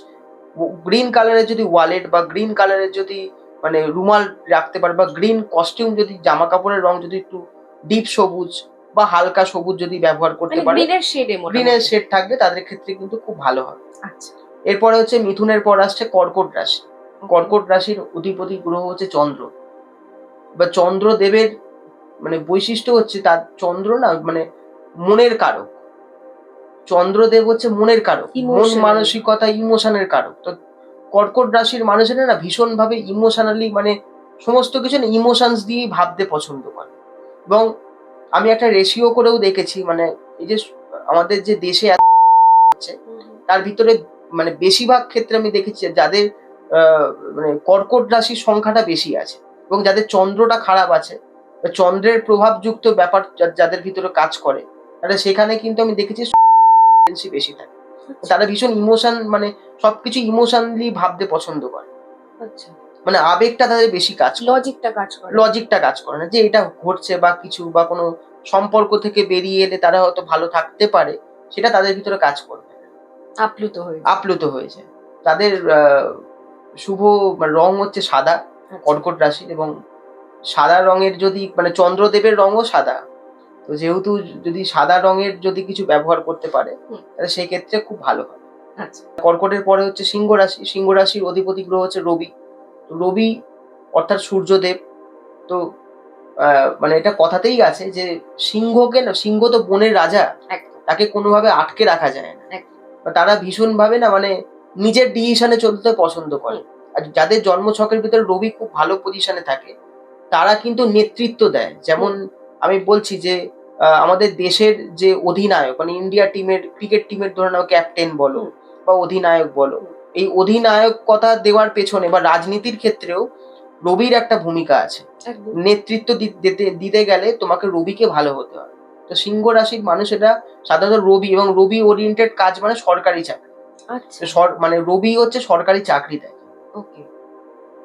গ্রিন কালারের যদি ওয়ালেট বা গ্রিন কালারের যদি মানে রুমাল রাখতে পারে, বা গ্রিন কস্টিউম যদি জামা কাপড়ের রং যদি একটু ডিপ সবুজ বা হালকা সবুজ যদি ব্যবহার করতে মানে পারে, গ্রিনের শেডে গ্রিনের মোটামুটি শেড থাকবে, তাদের ক্ষেত্রে কিন্তু খুব ভালো হবে। আচ্ছা এরপরে হচ্ছে মিথুনের পর আসছে কর্কট রাশি। Okay. কর্কট রাশির অধিপতি গ্রহ হচ্ছে চন্দ্র। বা চন্দ্রদেবের মানে বৈশিষ্ট্য হচ্ছে তার চন্দ্র না মানে মনের কারক। চন্দ্রদেব হচ্ছে মনের কারক, মন Emotional. মানসিকতা ইমোশনের কারক। তো কর্কট রাশির মানুষেরা না ভীষণভাবে ইমোশনালি মানে সমস্ত কিছু না ইমোশনস দিয়েই ভাবতে পছন্দ করে। এবং আমি একটা রেশিও করেও দেখেছি, মানে এই যে আমাদের যে দেশে আছে হুম, হুম। তার ভিতরে মানে বেশিরভাগ ক্ষেত্রে আমি দেখেছি যাদের মানে কর্কট রাশির সংখ্যাটা বেশি আছে, এবং যাদের চন্দ্রটা খারাপ আছে বা চন্দ্রের প্রভাবযুক্ত ব্যাপার যাদের ভিতরে কাজ করে, তাহলে সেখানে কিন্তু আমি দেখেছি বেশি থাকে। আচ্ছা তারা ভীষণ ইমোশন মানে সবকিছু ইমোশনালি ভাবতে পছন্দ করে। আচ্ছা মানে আবেগটা তাদের বেশি কাজ করে, লজিকটা কাজ করে লজিকটা কাজ করে না যে এটা ঘটছে বা কিছু বা কোনো সম্পর্ক থেকে বেরিয়ে এলে তারা হয়তো ভালো থাকতে পারে, সেটা তাদের ভিতরে কাজ করবে না। আপ্লুত হয়ে যায়। আপ্লুত হয়েছে। তাদের শুভ রং হচ্ছে সাদা, আচ্ছা কর্কট রাশির, এবং সাদা রঙের যদি মানে চন্দ্রদেবের রঙও সাদা। তো যেহেতু যদি সাদা রঙের যদি কিছু ব্যবহার করতে পারে, হুম, তাহলে সেক্ষেত্রে খুব ভালো হয়। আচ্ছা কর্কটের পরে হচ্ছে সিংহ রাশি। সিংহ রাশির অধিপতি গ্রহ হচ্ছে রবি। তো রবি অর্থাৎ সূর্যদেব। তো মানে এটা কথাতেই আছে যে সিংহকে না, সিংহ তো বনের রাজা, একদম তাকে কোনোভাবে আটকে রাখা যায় না। একদম তারা ভীষণভাবে না মানে নিজের ডিসিশনে চলতে পছন্দ করে। হুম, আর যাদের জন্মছকের ভিতরে রবি খুব ভালো পজিশনে থাকে, তারা কিন্তু নেতৃত্ব দেয়। যেমন হুম, আমি বলছি যে আমাদের দেশের যে অধিনায়ক মানে ইন্ডিয়া টিমের ক্রিকেট টিমের ধরে নাও ক্যাপ্টেন বলো হুম, বা অধিনায়ক বলো, হুম, এই অধিনায়কতা দেওয়ার পেছনে বা রাজনীতির ক্ষেত্রেও রবির একটা ভূমিকা আছে। একদম। নেতৃত্ব দিতে গেলে তোমাকে রবিকে ভালো হতে হবে। তো সিংহ রাশির মানুষেরা সাধারণত রবি এবং রবি ওরিয়েন্টেড কাজ মানে সরকারি চাকরি। আচ্ছা। মানে রবি হচ্ছে সরকারি চাকরি দেয়। ওকে।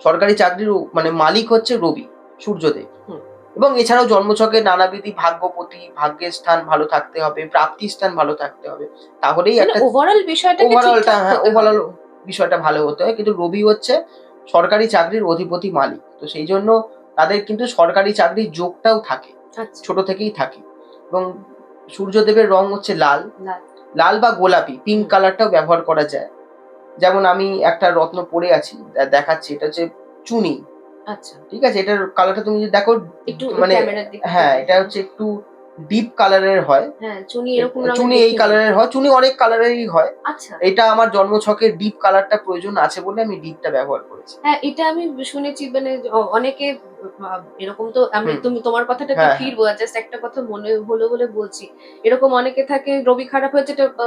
সরকারি চাকরির মানে মালিক হচ্ছে রবি, সূর্যদেব। হুম। এবং এছাড়াও জন্মছকে নানাবিধি ভাগ্যপতি, ভাগ্যের স্থান ভালো থাকতে হবে, প্রাপ্তির স্থান ভালো থাকতে হবে। তাহলেই মানে একটা ওভারঅল বিষয়টাকে ওভারঅলটা, ঠিকঠাক হ্যাঁ, হতে ওভারঅল হবে। বিষয়টা ভালো হতে হয়। কিন্তু রবি হচ্ছে সরকারি চাকরির অধিপতি মালিক। তো সেই জন্য তাদের কিন্তু সরকারি চাকরির যোগটাও থাকে, আচ্ছা। ছোট থেকেই থাকে। এবং সূর্যদেবের রং হচ্ছে লাল, লাল। লাল বা গোলাপি, পিঙ্ক হুম। কালারটাও ব্যবহার করা যায়। যেমন আমি একটা রত্ন পরে আছি, দেখাচ্ছি। এটা হচ্ছে চুনি। আচ্ছা। ঠিক আছে? এটার কালারটা তুমি যদি দেখো, একটু মানে ক্যামেরার দিকে একটু হ্যাঁ, এটা দেখিয়ে। হচ্ছে একটু ডিপ কালারের হয়। হ্যাঁ, চুনি এরকম রঙের চুনি এই দেখিনি। কালারের হয়, চুনি অনেক কালারেরই হয়। আচ্ছা। এটা আমার জন্মছকে ডিপ কালারটা প্রয়োজন আছে বলে আমি ডিপটা ব্যবহার করেছি। হ্যাঁ, এটা আমি শুনেছি মানে অনেকে এরকম তো আমি হুম, তুমি তোমার কথাটাতে হ্যাঁ, হ্যাঁ। ফিরবো। জাস্ট একটা কথা মনে হলো বলে বলছি। এরকম অনেকে থাকে রবি খারাপ হয়েছে এটা না,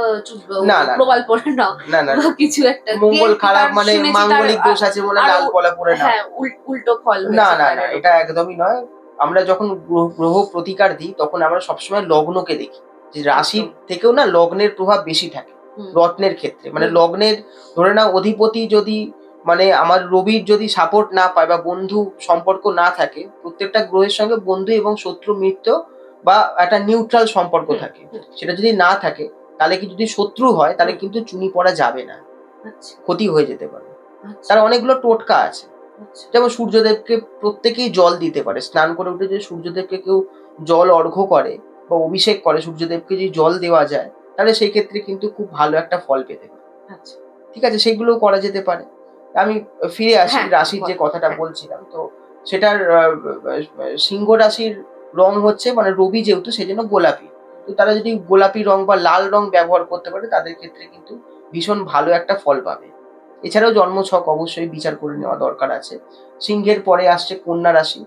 না, না, প্রবাল পড়ে নাও না, না, বা কিছু একটা দিয়ে মঙ্গল খারাপ তার মানে শুনেছি তার মাঙ্গলিক দোষ আছে বলে আরো লাল পলা পরে নাও। হ্যাঁ, উল্টো ফল না, হয়েছে না, তার না, এটা এরকম। একদমই নয়। আমরা যখন গ্রহ প্রতিকার দিই তখন আমরা সবসময় লগ্নকে দেখি। যে রাশির একদম। থেকেও না লগ্নের প্রভাব বেশি থাকে হুম, রত্নের ক্ষেত্রে। মানে হুম, লগ্নের ধরে নাও অধিপতি যদি, মানে আমার রবির যদি সাপোর্ট না পায় বা বন্ধু সম্পর্ক না থাকে, প্রত্যেকটা গ্রহের সঙ্গে বন্ধু এবং শত্রু মিত্র বা একটা নিউট্রাল সম্পর্ক হুম, থাকে। হুম, সেটা যদি না থাকে তাহলে কি, যদি শত্রু হয় তাহলে হুম। কিন্তু চুনি পড়া যাবে না। আচ্ছা, ক্ষতি হয়ে যেতে পারে। আচ্ছা, তার অনেকগুলো টোটকা আছে। আচ্ছা। যেমন সূর্যদেবকে প্রত্যেকেই জল দিতে পারে। স্নান করে উঠে যদি সূর্যদেবকে কেউ জল অর্ঘ্য করে বা অভিষেক করে, সূর্যদেবকে যদি জল দেওয়া যায়, তাহলে সেই ক্ষেত্রে কিন্তু খুব ভালো একটা ফল পেতে পারে। আচ্ছা। ঠিক আছে? সেগুলোও করা যেতে পারে। আমি ফিরে আসি হ্যাঁ, হ্যাঁ, রাশির যে বলো। কথাটা হ্যাঁ। বলছিলাম। তো সেটার সিংহ রাশির রং হচ্ছে, মানে রবি যেহেতু সেজন্য গোলাপি। তো তারা যদি গোলাপি রং বা লাল রং ব্যবহার করতে পারে তাদের ক্ষেত্রে কিন্তু ভীষণ ভালো একটা ফল পাবে। এছাড়াও জন্মছক অবশ্যই বিচার করে নেওয়া দরকার আছে। সিংহের পরে আসছে কন্যা রাশি।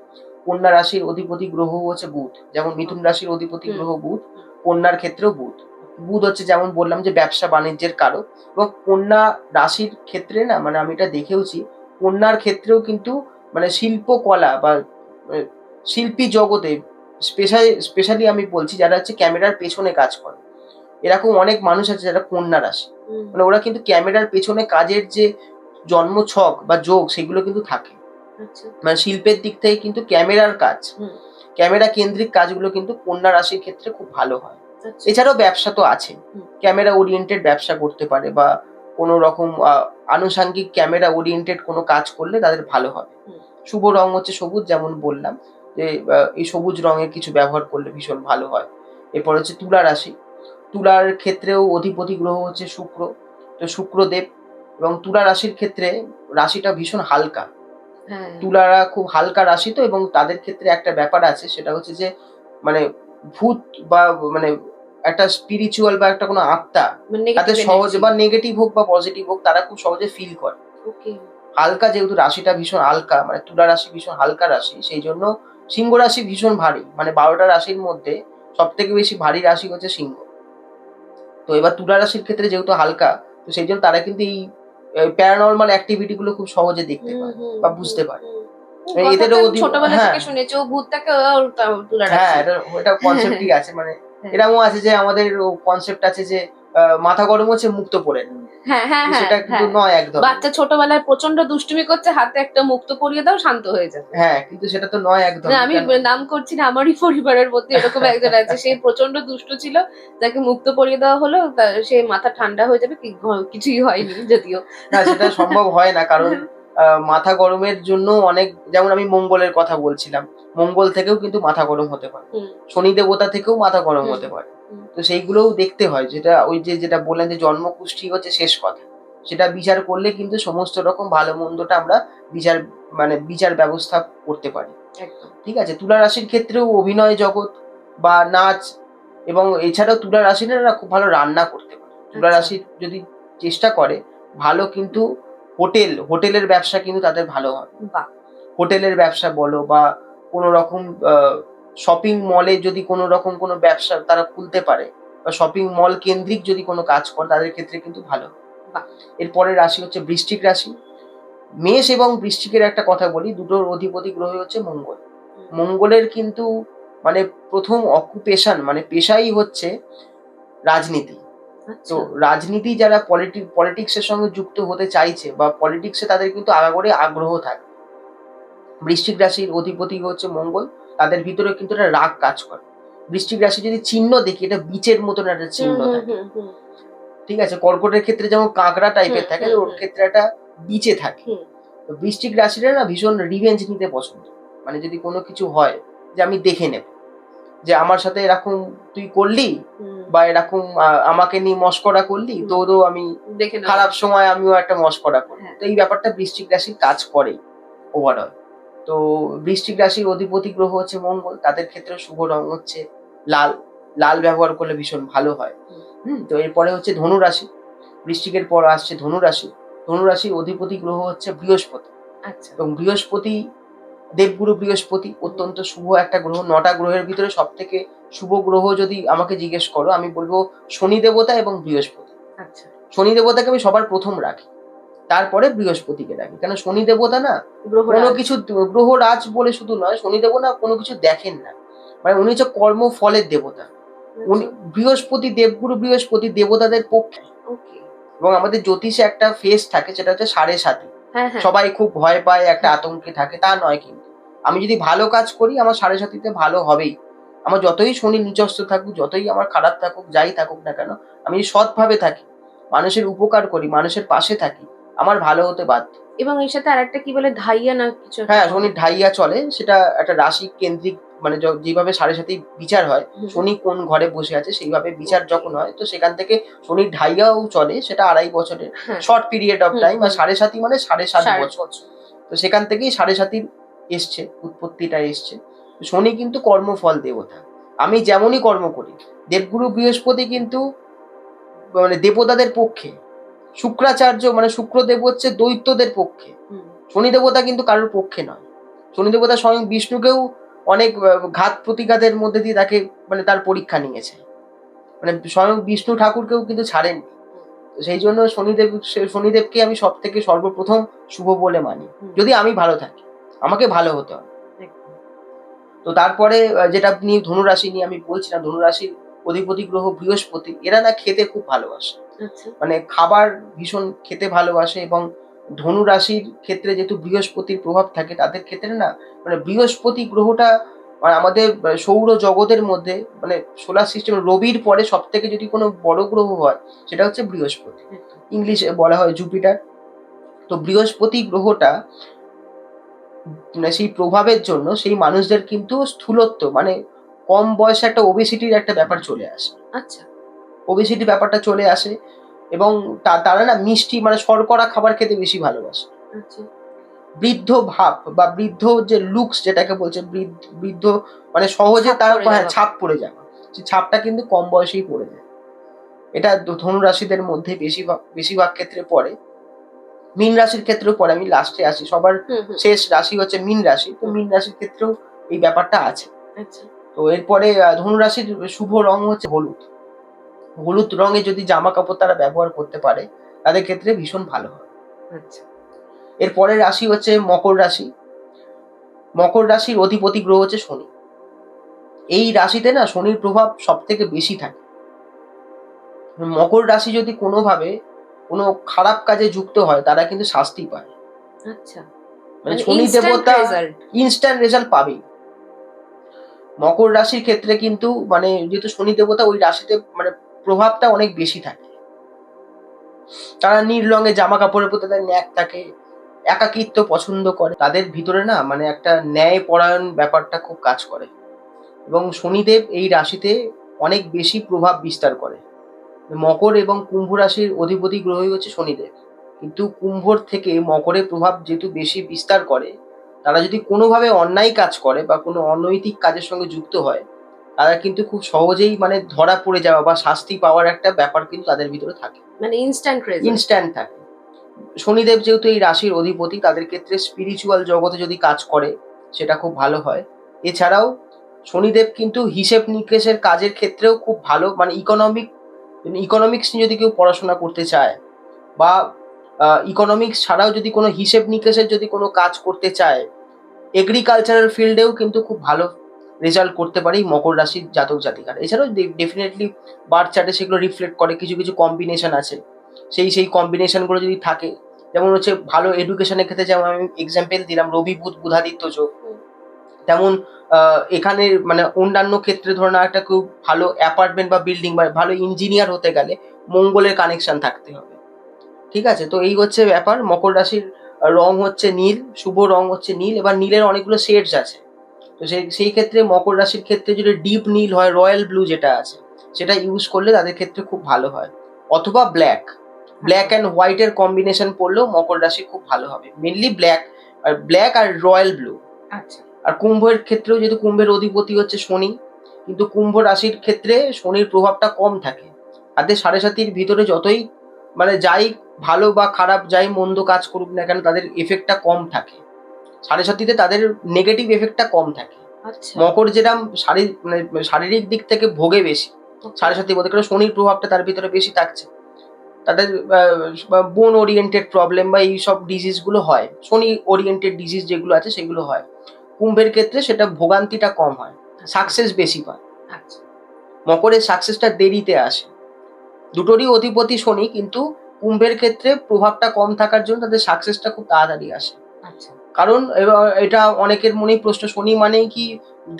কন্যা রাশির অধিপতি গ্রহ হচ্ছে বুধ। যেমন মিথুন ওকে। রাশির অধিপতি হুম, গ্রহ বুধ, হুম। কন্যার ক্ষেত্রেও বুধ। বুধ হচ্ছে যেমন বললাম যে ব্যবসা-বাণিজ্যের কারক। এবং কন্যা রাশির ক্ষেত্রে না, মানে আমি এটা দেখেওছি, কন্যার ক্ষেত্রেও কিন্তু মানে শিল্পকলা বা এ শিল্পী জগতে স্পেশালি আমি বলছি যারা হচ্ছে ক্যামেরার পেছনে কাজ করে। এরকম অনেক মানুষ আছে যারা কন্যা রাশি। হুম, মানে ওরা কিন্তু ক্যামেরার পেছনে কাজের যে জন্মছক বা যোগ সেগুলো কিন্তু থাকে। আচ্ছা। মানে শিল্পের দিক থেকে কিন্তু ক্যামেরার কাজ, হুম, ক্যামেরা কেন্দ্রিক কাজগুলো কিন্তু কন্যা রাশির ক্ষেত্রে খুব ভালো হয়। আচ্ছা। এছাড়াও ব্যবসা তো আছেই। হুম, ক্যামেরা ওরিয়েন্টেড ব্যবসা করতে পারে বা কোনো রকম আনুষঙ্গিক ক্যামেরা ওরিয়েন্টেড কোনো কাজ করলে তাদের ভালো হবে। হুম। শুভ রং হচ্ছে সবুজ, যেমন বললাম যে এই সবুজ রঙের কিছু ব্যবহার করলে ভীষণ ভালো হয়। এরপর হচ্ছে তুলা রাশি। তুলার ক্ষেত্রেও অধিপতি গ্রহ হচ্ছে শুক্র। তো শুক্রদেব, এবং তুলা রাশির ক্ষেত্রে রাশিটা ভীষণ হালকা। হ্যাঁ, তুলারা খুব হালকা রাশি তো, এবং তাদের ক্ষেত্রে একটা ব্যাপার আছে, সেটা হচ্ছে যে মানে ভূত বা মানে একটা স্পিরিচুয়াল বা একটা কোনো আত্মা মানে তাদের নেগেটিভ সহজে, এনার্জি। বা নেগেটিভ হোক বা পজিটিভ হোক, তারা খুব সহজে ফিল করে। ওকে। হালকা, যেহেতু রাশিটা ভীষণ হালকা, মানে তুলা রাশি ভীষণ হালকা রাশি, সেই জন্য সিংহ রাশি ভীষণ ভারী। মানে ১২ টা রাশির মধ্যে সবথেকে বেশি ভারী রাশি হচ্ছে সিংহ। তো এবার তুলা রাশির ক্ষেত্রে যেহেতু হালকা, তো সেইজন্য তারা কিন্তু এই প্যারানরমাল অ্যাক্টিভিটি গুলো খুব সহজে দেখতে হুম, পারে হুম, বা হুম, বুঝতে পারে। হুম। এই কথাটা এদেরও আমি ছোটবেলা হ্যাঁ, থেকে শুনেছি। ও ভূতটাকে তুলা হ্যাঁ, রাশি। এটা কনসেপ্টই আছে। মানে হ্যাঁ। এরকমও আছে যে আমাদের কনসেপ্ট আছে যে মাথা গরম হচ্ছে মুক্তো পড়ে না। হ্যাঁ, হ্যাঁ, তো হ্যাঁ, সেটা কিন্তু হ্যাঁ। নয় একদমই। বাচ্চা ছোটবেলায় প্রচন্ড দুষ্টুমি করছে, হাতে একটা মুক্তো পরিয়ে দাও শান্ত হয়ে যাবে। হ্যাঁ, কিন্তু সেটা তো নয় না একদমই। আমি কেন? নাম করছি না, আমারই পরিবারের মধ্যে এরকম একজন আছে। সে প্রচন্ড দুষ্টু ছিল। তাকে মুক্তো পরিয়ে দেওয়া হলো। সে মাথা ঠান্ডা হয়ে যাবে। কিছুই হয়নি যদিও। না, সেটা সম্ভব হয় না। কারণ মাথা গরমের জন্য অনেক, যেমন আমি মঙ্গলের কথা বলছিলাম। মঙ্গল থেকেও কিন্তু মাথা গরম হতে পারে। হুম, শনি দেবতা থেকেও মাথা গরম হুম, হতে পারে। হুম। তো সেইগুলোও দেখতে হয়। যেটা ওই যে যেটা বললেন যে জন্মকুষ্ঠি হচ্ছে শেষ কথা। সেটা বিচার করলে কিন্তু সমস্ত রকম ভালো মন্দটা আমরা বিচার, মানে বিচার ব্যবস্থা করতে পারি। একদম। ঠিক আছে? তুলা রাশির ক্ষেত্রেও অভিনয় জগৎ বা নাচ, এবং এছাড়াও তুলা রাশিরা না খুব ভালো রান্না করতে পারে। তুলা আচ্ছা, রাশি যদি চেষ্টা করে, ভালো কিন্তু হোটেলের ব্যবসা কিন্তু তাদের ভালো হয়। বাহ! হোটেলের ব্যবসা বলো বা কোনো রকম আ শপিং মলে যদি কোনো রকম কোনো ব্যবসা তারা খুলতে পারে বা শপিং মল কেন্দ্রিক যদি কোনো কাজ করে, তাদের ক্ষেত্রে কিন্তু ভালো হয়। বাহ! এর পরের রাশি হচ্ছে বৃশ্চিক রাশি। মেষ এবং বৃশ্চিকের একটা কথা বলি, দুটোর অধিপতি গ্রহ হচ্ছে মঙ্গল। মঙ্গলের কিন্তু মানে প্রথম অকুপেশন মানে পেশাই হচ্ছে রাজনীতি। তো আচ্ছা। রাজনীতি যারা পলিটিক্সের সঙ্গে যুক্ত হতে চাইছে বা পলিটিক্সে তাদের কিন্তু আগাগোড়ে আগ্রহ থাকে। বৃশ্চিক রাশির অধিপতি হচ্ছে মঙ্গল, তাদের ভিতরে কিন্তু একটা রাগ কাজ করে। বৃশ্চিক রাশি যদি চিহ্ন দেখি, এটা বিচের মতন একটা চিহ্ন থাকে, ঠিক আছে? কর্কটের ক্ষেত্রে যেমন কাঁকড়া টাইপের থাকে, ওর ক্ষেত্রে একটা বিচে থাকে। তো বৃশ্চিক রাশিরা না ভীষণ রিভেঞ্জ নিতে পছন্দ, মানে যদি কোনো কিছু হয় যে আমি দেখে নেব, যে আমার সাথে এরকম তুই করলি বা এরকম আমাকে নিয়ে মস্করা করলি, তোরও আমি দেখে নেবো। খারাপ সময় আমিও একটা মস্করা করি। হ্যাঁ। তো এই ব্যাপারটা বৃশ্চিক রাশির কাজ করে ওভারঅল। তো বৃশ্চিক রাশির অধিপতি গ্রহ হচ্ছে মঙ্গল, তাদের ক্ষেত্রে শুভ রং হচ্ছে লাল। লাল ব্যবহার করলে ভীষণ ভালো হয়। তো এরপরে হচ্ছে ধনু রাশি। বৃশ্চিকের পর আসছে ধনু রাশি। ধনু রাশির অধিপতি গ্রহ হচ্ছে বৃহস্পতি। আচ্ছা। এবং বৃহস্পতি, দেবগুরু বৃহস্পতি অত্যন্ত শুভ একটা গ্রহ। ৯টা গ্রহের ভিতরে সব থেকে শুভ গ্রহ যদি আমাকে জিজ্ঞেস করো, আমি বলবো শনি দেবতা এবং বৃহস্পতি। আচ্ছা। শনি দেবতাকে আমি সবার প্রথম রাখি, তারপরে বৃহস্পতিকে রাখি। কেন শনি দেবতা না কোনো গ্রহরাজ। কিছু, গ্রহরাজ বলে শুধু নয়, শনি দেবতা কোনো কিছু দেখেন না, মানে উনি হচ্ছে কর্মফলের দেবতা। উনি বৃহস্পতি, দেবগুরু বৃহস্পতি দেবতাদের পক্ষে। ওকে। এবং আমাদের জ্যোতিষে একটা ফেস থাকে, সেটা হচ্ছে 7.5। হ্যাঁ, হ্যাঁ। সবাই খুব ভয় পায়, একটা আতঙ্কে থাকে, তা নয় কিন্তু। আমি যদি ভালো কাজ করি, আমার 7.5-তে ভালো হবেই। আমার যতই শনি নিচস্থ থাকুক, যতই আমার খারাপ থাকুক, যাই থাকুক না কেন, আমি যদি সৎভাবে থাকি, মানুষের উপকার করি, মানুষের পাশে থাকি, আমার ভালো হতে বাধ্য। এবং এর সাথে আরেকটা কি বলে ধাইয়া না কিছু একটা হ্যাঁ, বলে? শনির ঢাইয়া চলে, সেটা একটা রাশি কেন্দ্রিক, মানে যেভাবে 7.5 বিচার হয়, শনি কোন ঘরে বসে আছে সেইভাবে বিচার যখন হয়, তো সেখান থেকে শনির ঢাইয়াও চলে, সেটা 2.5 বছরের হ্যাঁ। Short period of time. আর 7.5 মানে 7.5 বছর। তো সেখান থেকেই 7.5 এসছে, উৎপত্তিটা এসছে। তো শনি কিন্তু কর্মফল দেবতা। আমি যেমনই কর্ম করি, দেবগুরু বৃহস্পতি কিন্তু মানে দেবতাদের পক্ষে, শুক্রাচার্য মানে শুক্রদেব হচ্ছে দৈত্যদের পক্ষে, শনি দেবতা কিন্তু কারোর পক্ষে নয়। শনি দেবতা স্বয়ং বিষ্ণুকেও অনেক ঘাত প্রতিঘাতের মধ্যে দিয়ে তাকে মানে তার পরীক্ষা নিয়েছে, মানে স্বয়ং বিষ্ণু ঠাকুরকেও কিন্তু ছাড়েননি। তো সেই জন্য শনিদেবকে আমি সব থেকে সর্বপ্রথম শুভ বলে মানি, যদি আমি ভালো থাকি, আমাকে ভালো হতে হবে। তো তারপরে যেটা আপনি ধনুরাশি নিয়ে আমি বলছিলাম, ধনুরাশির অধিপতি গ্রহ বৃহস্পতি, এরা না খেতে খুব ভালোবাসে, মানে খাবার ভীষণ খেতে ভালোবাসে। এবং ধনু রাশির ক্ষেত্রে যেহেতু বৃহস্পতির প্রভাব থাকে, তাদের ক্ষেত্রে না মানে বৃহস্পতি গ্রহটা মানে আমাদের সৌর জগতের মধ্যে, মানে সোলার সিস্টেম রবির পরে সব থেকে যদি কোনো বড় গ্রহ হয়, সেটা হচ্ছে বৃহস্পতি। ইংলিশে বলা হয় জুপিটার। তো বৃহস্পতি গ্রহটা মানে সেই প্রভাবের জন্য সেই মানুষদের কিন্তু স্থূলত্ব, মানে কম বয়সে একটা ওবেসিটির একটা ব্যাপার চলে আসে। আচ্ছা। ওবেসিটি ব্যাপারটা চলে আসে এবং তারা না মিষ্টি মানে শর্করা খাবার খেতে বেশি ভালোবাসে। আচ্ছা। বৃদ্ধ ভাব বা বৃদ্ধ যে লুকস যেটাকে বলছে, বৃদ্ধ মানে সহজে তার ছাপ পড়ে যাওয়া, সেই ছাপটা কিন্তু কম বয়সেই পড়ে যায়। এটা ধনু রাশিদের মধ্যে বেশিরভাগ ক্ষেত্রে পড়ে। মীন রাশির ক্ষেত্রেও পড়ে। আমি লাস্টে আসি, সবার শেষ রাশি হচ্ছে মীন রাশি। তো মীন রাশির ক্ষেত্রেও এই ব্যাপারটা আছে। তো এরপরে ধনু রাশির শুভ রং হচ্ছে হলুদ। হলুদ রঙে যদি জামা কাপড় তারা ব্যবহার করতে পারে, তাদের ক্ষেত্রে ভীষণ ভালো হয়। আচ্ছা। এর পরের রাশি হচ্ছে মকর রাশি। মকর রাশির অধিপতি গ্রহ হচ্ছে শনি। এই রাশিতে না শনির প্রভাব সব থেকে বেশি থাকে। মকর রাশি যদি কোনোভাবে কোনো খারাপ কাজে যুক্ত হয়, তারা কিন্তু শাস্তি পায়। আচ্ছা। মানে শনি দেবতা ইনস্ট্যান্ট রেজাল্ট পাবেই। মকর রাশির ক্ষেত্রে কিন্তু মানে যেহেতু শনি দেবতা ওই রাশিতে, মানে প্রভাবটা অনেক বেশি থাকে। তারা নীল রঙের জামা কাপড়ের প্রতি তাদের ন্যাক থাকে, একাকিত্ব পছন্দ করে, তাদের ভিতরে না মানে একটা ন্যায় পরায়ণ ব্যাপারটা খুব কাজ করে। এবং শনিদেব এই রাশিতে অনেক বেশি প্রভাব বিস্তার করে। মকর এবং কুম্ভ রাশির অধিপতি গ্রহই হচ্ছে শনিদেব, কিন্তু কুম্ভর থেকে মকরের প্রভাব যেহেতু বেশি বিস্তার করে, তারা যদি কোনোভাবে অন্যায় কাজ করে বা কোনো অনৈতিক কাজের সঙ্গে যুক্ত হয়, তারা কিন্তু খুব সহজেই মানে ধরা পড়ে যাওয়া বা শাস্তি পাওয়ার একটা ব্যাপার কিন্তু তাদের ভিতরে থাকে, মানে ইনস্ট্যান্ট থাকে। শনিদেব যেহেতু এই রাশির অধিপতি, তাদের ক্ষেত্রে স্পিরিচুয়াল জগতে যদি কাজ করে, সেটা খুব ভালো হয়। এছাড়াও শনিদেব কিন্তু হিসেব নিকেশের কাজের ক্ষেত্রেও খুব ভালো, মানে ইকোনমিক্স নিয়ে যদি কেউ পড়াশোনা করতে চায় বা ইকোনমিক্স ছাড়াও যদি কোনো হিসেব নিকেশের যদি কোনো কাজ করতে চায়, এগ্রিকালচারাল ফিল্ডেও কিন্তু খুব ভালো রেজাল্ট করতে পারে এই মকর রাশির জাতক জাতিকারা। এছাড়াও ডেফিনেটলি বার্থ চার্টে সেগুলো রিফ্লেক্ট করে, কিছু কিছু কম্বিনেশন আছে, সেই কম্বিনেশনগুলো যদি থাকে, যেমন হচ্ছে ভালো এডুকেশনের ক্ষেত্রে, যেমন আমি এক্সাম্পল দিলাম রবি বুধ বুধাদিত্য যোগ, তেমন এখানে মানে অন্যান্য ক্ষেত্রে ধরুন একটা খুব ভালো অ্যাপার্টমেন্ট বা বিল্ডিং বা ভালো ইঞ্জিনিয়ার হতে গেলে মঙ্গলের কানেকশন থাকতে হবে। ঠিক আছে, তো এই হচ্ছে ব্যাপার। মকর রাশির রং হচ্ছে নীল, শুভ রং হচ্ছে নীল। এবার নীলের অনেকগুলো শেডস আছে, তো সেই ক্ষেত্রে মকর রাশির ক্ষেত্রে যদি ডিপ নীল হয়, রয়্যাল ব্লু যেটা আছে, সেটা ইউজ করলে তাদের ক্ষেত্রে খুব ভালো হয়। অথবা ব্ল্যাক অ্যান্ড হোয়াইটের কম্বিনেশন পড়লেও মকর রাশি খুব ভালো হবে। মেনলি ব্ল্যাক আর রয়্যাল ব্লু। আচ্ছা। আর কুম্ভের ক্ষেত্রেও, যেহেতু কুম্ভের অধিপতি হচ্ছে শনি, কিন্তু কুম্ভ রাশির ক্ষেত্রে শনির প্রভাবটা কম থাকে। তাদের সাড়ে সাতির ভিতরে যতই মানে যাই ভালো বা খারাপ, যাই মন্দ কাজ করুক না কেন, তাদের এফেক্টটা কম থাকে। সাড়ে সাতিতে তাদের নেগেটিভ এফেক্টটা কম থাকে। আচ্ছা। মকর যেরকম মানে শারীরিক দিক থেকে ভোগে বেশি, সাড়ে সাতি বলতে গেলে শনির প্রভাবটা তার ভিতরে বেশি থাকছে। তাদের বোন ওরিয়েন্টেড প্রবলেম বা এই সব ডিজিজগুলো হয়, শনি ওরিয়েন্টেড ডিজিজ যেগুলো আছে সেগুলো হয়। কুম্ভের ক্ষেত্রে সেটা ভোগান্তিটা কম হয়, সাকসেস বেশি পায়। আচ্ছা। মকরের সাকসেসটা দেরিতে আসে। দুটোরই অধিপতি শনি, কিন্তু কুম্ভের ক্ষেত্রে প্রভাবটা কম থাকার জন্য তাদের সাকসেসটা খুব তাড়াতাড়ি আসে। আচ্ছা। কারণ এবার এটা অনেকের মনেই প্রশ্ন, শনি মানেই কি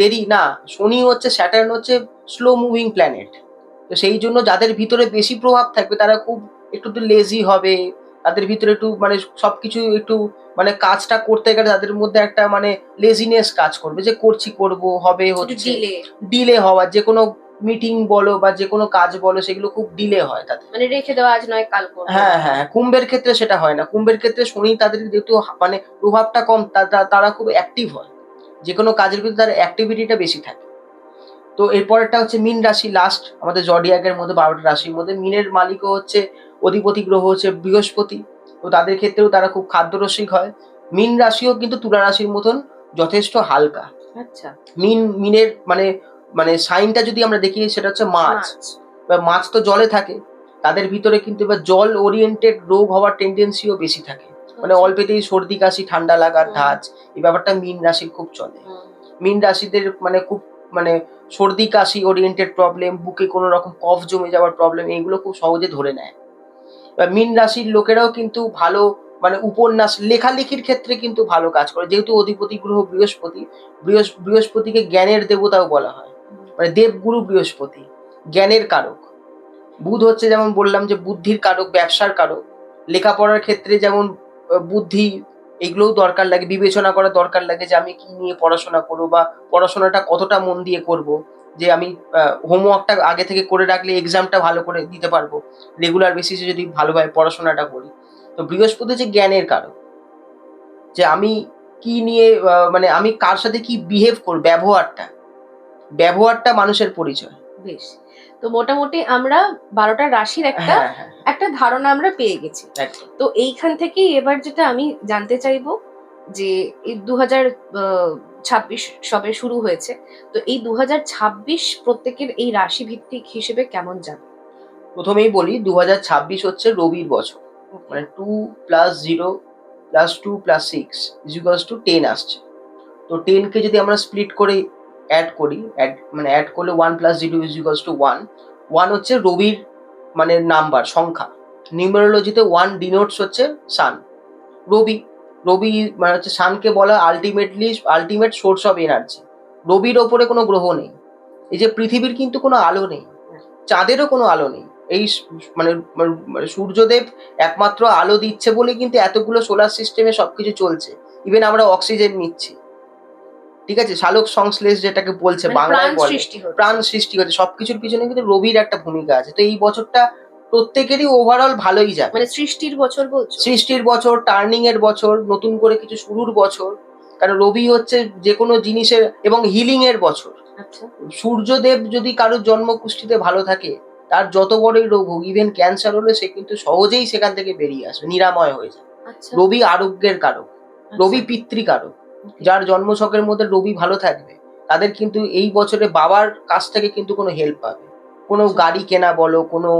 দেরি? না, শনি হচ্ছে, স্যাটার্ন হচ্ছে স্লো মুভিং প্ল্যানেট। তো সেই জন্য যাদের ভিতরে বেশি প্রভাব থাকবে তারা খুব একটু তো লেজি হবে, তাদের ভিতরে একটু মানে সবকিছু একটু মানে কাজটা করতে গেলে তাদের মধ্যে একটা মানে লেজিনেস কাজ করবে, যে করব হবে হচ্ছে, ডিলে। ডিলে হওয়া, যে কোনো মিটিং বলো বা যে কোনো কাজ বলো সেগুলো খুব ডিলে হয় তাদের। মানে রেখে দেওয়া, আজ নয় কাল করবো। হ্যাঁ, হ্যাঁ, কুম্ভের ক্ষেত্রে সেটা হয় না। কুম্ভের ক্ষেত্রে শনি তাদের যেহেতু মানে প্রভাবটা কম, তারা খুব অ্যাক্টিভ হয়। যেকোনো কাজের ভিতরে তার অ্যাক্টিভিটিটা বেশি থাকে। তো এরপরেরটা হচ্ছে মীন রাশি, লাস্ট আমাদের জডিয়াকের মধ্যে 12টা রাশির মধ্যে মীনের মালিকও হচ্ছে, অধিপতি গ্রহ হচ্ছে বৃহস্পতি। তো তাদের ক্ষেত্রেও তারা খুব খাদ্যরসিক হয়। মীন রাশিও কিন্তু তুলা রাশির মতন যথেষ্ট হালকা। আচ্ছা। মিনের মানে মানে সাইনটা যদি আমরা দেখি সেটা হচ্ছে মাছ। এবার মাছ তো জলে থাকে, তাদের ভিতরে কিন্তু এবার জল ওরিয়েন্টেড রোগ হওয়ার টেন্ডেন্সিও বেশি থাকে। মানে আচ্ছা। অল্পেতেই সর্দি কাশি ঠান্ডা লাগার হুম। ধাঁচ, এই ব্যাপারটা মীন রাশির খুব চলে। মীন রাশিদের মানে খুব মানে সর্দি কাশি ওরিয়েন্টেড প্রবলেম, বুকে কোনো রকম কফ জমে যাওয়ার প্রবলেম, এইগুলো খুব সহজে ধরে নেয়। এবার মীন রাশির লোকেরাও কিন্তু ভালো মানে উপন্যাস লেখালেখির ক্ষেত্রে কিন্তু ভালো কাজ করে, যেহেতু অধিপতি গ্রহ বৃহস্পতি। বৃহস্পতিকে জ্ঞানের দেবতাও বলা হয়, মানে দেবগুরু বৃহস্পতি, জ্ঞানের কারক। বুধ হচ্ছে যেমন বললাম যে বুদ্ধির কারক, ব্যবসার কারক। লেখাপড়ার ক্ষেত্রে যেমন বুদ্ধি, এগুলোও দরকার লাগে, বিবেচনা করা দরকার লাগে যে আমি কি নিয়ে পড়াশোনা করবো বা পড়াশোনাটা কতটা মন দিয়ে করব, যে আমি হোমওয়ার্কটা আগে থেকে করে রাখলে এক্সামটা ভালো করে দিতে পারবো রেগুলার বেসিসে যদি ভালোভাবে পড়াশোনাটা করি। তো বৃহস্পতি যে জ্ঞানের কারক, যে আমি কি নিয়ে মানে আমি কার সাথে কি বিহেভ করব, ব্যবহারটা মানুষের পরিচয়। বেশ। তো মোটামুটি আমরা 12টা রাশির একটা হ্যাঁ, হ্যাঁ, একটা ধারণা আমরা পেয়ে গেছি। একদম। তো এইখান থেকেই এবার যেটা আমি জানতে চাইবো যে এই 2026 সবে শুরু হয়েছে। তো এই 2026 প্রত্যেকের এই রাশি ভিত্তিক হিসেবে কেমন যাবে? প্রথমেই বলি 2026 হচ্ছে রবির বছর। মানে 2 + 0 + 2 + 6 = 10 আসছে। তো 10 কে যদি আমরা স্প্লিট করে অ্যাড করি, অ্যাড করলে 1 + 0 = 1। 1 হচ্ছে রবির মানে নাম্বার, সংখ্যা। নিউমেরোলজিতে 1 ডিনোটস হচ্ছে সান। রবি, রবি মানে হচ্ছে সানকে বলা আল্টিমেট সোর্স অফ এনার্জি। রবির ওপরে কোনো গ্রহ নেই। এই যে পৃথিবীর কিন্তু কোনো আলো নেই, চাঁদেরও কোনো আলো নেই। এই মানে মানে সূর্যদেব একমাত্র আলো দিচ্ছে বলে কিন্তু এতগুলো সোলার সিস্টেমে সবকিছু চলছে। ইভেন আমরা অক্সিজেন নিচ্ছি। ঠিক আছে? সালোক সংশ্লেষ যেটাকে বলছে মানে বাংলায় প্রাণ বলে। সৃষ্টি হচ্ছে। প্রাণ সৃষ্টি হচ্ছে। সবকিছুর পিছনে কিন্তু রবির একটা ভূমিকা আছে। তো এই বছরটা প্রত্যেকেরই ওভারঅল ভালোই যাবে। মানে সৃষ্টির বছর বলছো? সৃষ্টির বছর, টার্নিং এর বছর, নতুন করে কিছু শুরুর বছর। কারণ রবি হচ্ছে যেকোনো জিনিসের এবং হিলিং এর বছর। আচ্ছা। সূর্যদেব যদি কারোর জন্মকুষ্ঠিতে ভালো থাকে, তার যত বড়ই রোগ হোক, ইভেন ক্যান্সার হলে সে কিন্তু সহজেই সেখান থেকে বেরিয়ে আসবে, নিরাময় হয়ে যাবে। আচ্ছা। রবি আরোগ্যের কারক, রবি আচ্ছা। পিতৃকারক। Okay. যার জন্মছকের মধ্যে রবি ভালো থাকবে, তাদের কিন্তু এই বছরে বাবার কাছ থেকে কিন্তু কোনো হেল্প পাবে। কোনো আচ্ছা। গাড়ি কেনা বলো, কোনো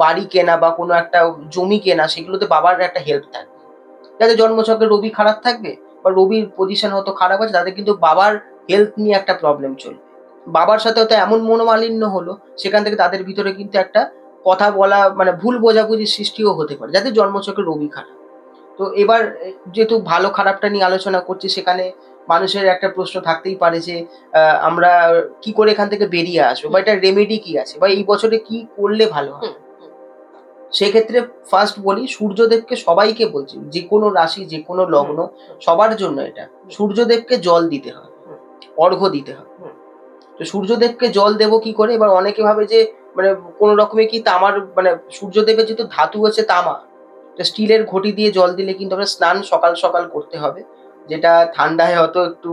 বাড়ি কেনা বা কোনো একটা জমি কেনা, সেগুলোতে বাবার একটা হেল্প থাকবে। যাদের জন্মছকে রবি খারাপ থাকবে বা রবির পজিশন হয়তো খারাপ আছে, তাদের কিন্তু বাবার হেলথ নিয়ে একটা প্রবলেম চলবে। বাবার সাথে হয়তো এমন মনোমালিন্য হলো, সেখান থেকে তাদের ভিতরে কিন্তু একটা কথা বলা মানে ভুল বোঝাবুঝির সৃষ্টিও হতে পারে, যাদের জন্মছকে রবি খারাপ। তো এবার যেহেতু ভালো খারাপটা নিয়ে আলোচনা করছি, সেখানে মানুষের একটা প্রশ্ন থাকতেই পারে যে আমরা কি করে এখান থেকে বেরিয়ে আসবো, বা এটার রেমেডি কি আছে, বা এই বছরে কি করলে ভালো হয়। হুম, হুম, সেক্ষেত্রে ফার্স্ট বলি, সূর্যদেবকে সবাইকে বলছি, যে কোনো রাশি, যে কোনো লগ্ন, সবার জন্য এটা সূর্যদেবকে জল দিতে হয়, হুম, অর্ঘ্য দিতে হয়। হুম। তো সূর্যদেবকে জল দেবো কি করে? এবার অনেকে ভাবে যে মানে কোনো রকমে কি তামার মানে সূর্যদেবের যেহেতু ধাতু হচ্ছে তামা, তো স্টিলের ঘটি দিয়ে জল দিলে কিন্তু আমরা স্নান সকাল সকাল করতে হবে, যেটা ঠান্ডায় হয়তো একটু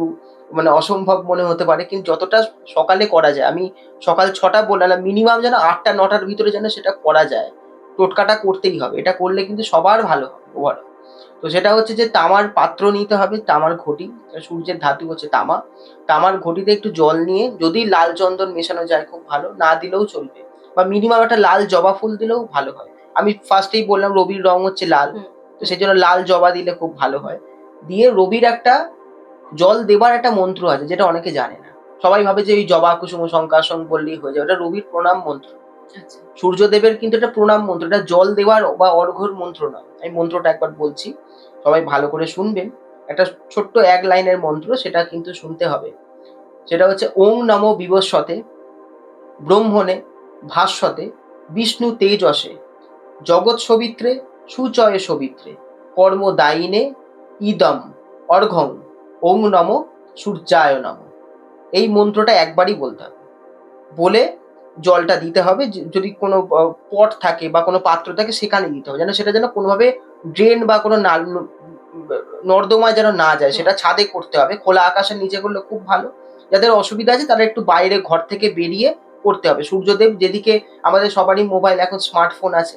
মানে অসম্ভব মনে হতে পারে, কিন্তু যতটা সকালে করা যায়, আমি সকাল 6টা বললাম না, মিনিমাম যেন 8টা 9টার ভিতরে যেন সেটা করা যায়। টোটকাটা করতেই হবে, এটা করলে কিন্তু সবার ভালো হবে ওভারঅল। তো সেটা হচ্ছে যে তামার পাত্র নিতে হবে, তামার ঘটি, সূর্যের ধাতু হচ্ছে তামা। তামার ঘটিতে একটু জল নিয়ে, যদি লাল চন্দন মেশানো যায় খুব ভালো, না দিলেও চলবে, বা মিনিমাম একটা লাল জবা ফুল দিলেও ভালো হয়। আমি ফার্স্টেই বললাম রবির রং হচ্ছে লাল, হুম, তো সেই জন্য লাল জবা দিলে খুব ভালো হয়। দিয়ে রবির একটা জল দেবার একটা মন্ত্র আছে, যেটা অনেকে জানে না। সবাই ভাবে যে ওই জবা কুসুম শঙ্কাসন বললেই হয়ে যাবে, ওটা রবির প্রণাম মন্ত্র। আচ্ছা। সূর্যদেবের কিন্তু এটা প্রণাম মন্ত্র, এটা জল দেওয়ার বা অর্ঘ্যর মন্ত্র নয়। আমি মন্ত্রটা একবার বলছি, সবাই ভালো করে শুনবেন। একটা ছোট্ট 1 লাইনের মন্ত্র, সেটা কিন্তু শুনতে হবে। সেটা হচ্ছে ওং নমো বিবস্বতে ব্রহ্মণে ভাস্বতে বিষ্ণু তেজসে জগৎ সবিত্রে সুচয়ে সবিত্রে কর্মদায়িনে ইদম অর্ঘং ওং নমো সূর্যায় নমঃ। এই মন্ত্রটা একবারই বলতে হবে। বলে জলটা দিতে হবে। যদি কোনো পট থাকে বা কোনো পাত্র থাকে, সেখানে দিতে হবে, যেন সেটা যেন কোনোভাবে ড্রেন বা কোনো নর্দমায় যেন না যায়। হুম। সেটা ছাদে করতে হবে, খোলা আকাশের নিচে করলে খুব ভালো। যাদের অসুবিধা আছে তারা একটু বাইরে ঘর থেকে বেরিয়ে করতে হবে। সূর্যদেব যেদিকে, আমাদের সবারই মোবাইল এখন স্মার্টফোন আছে,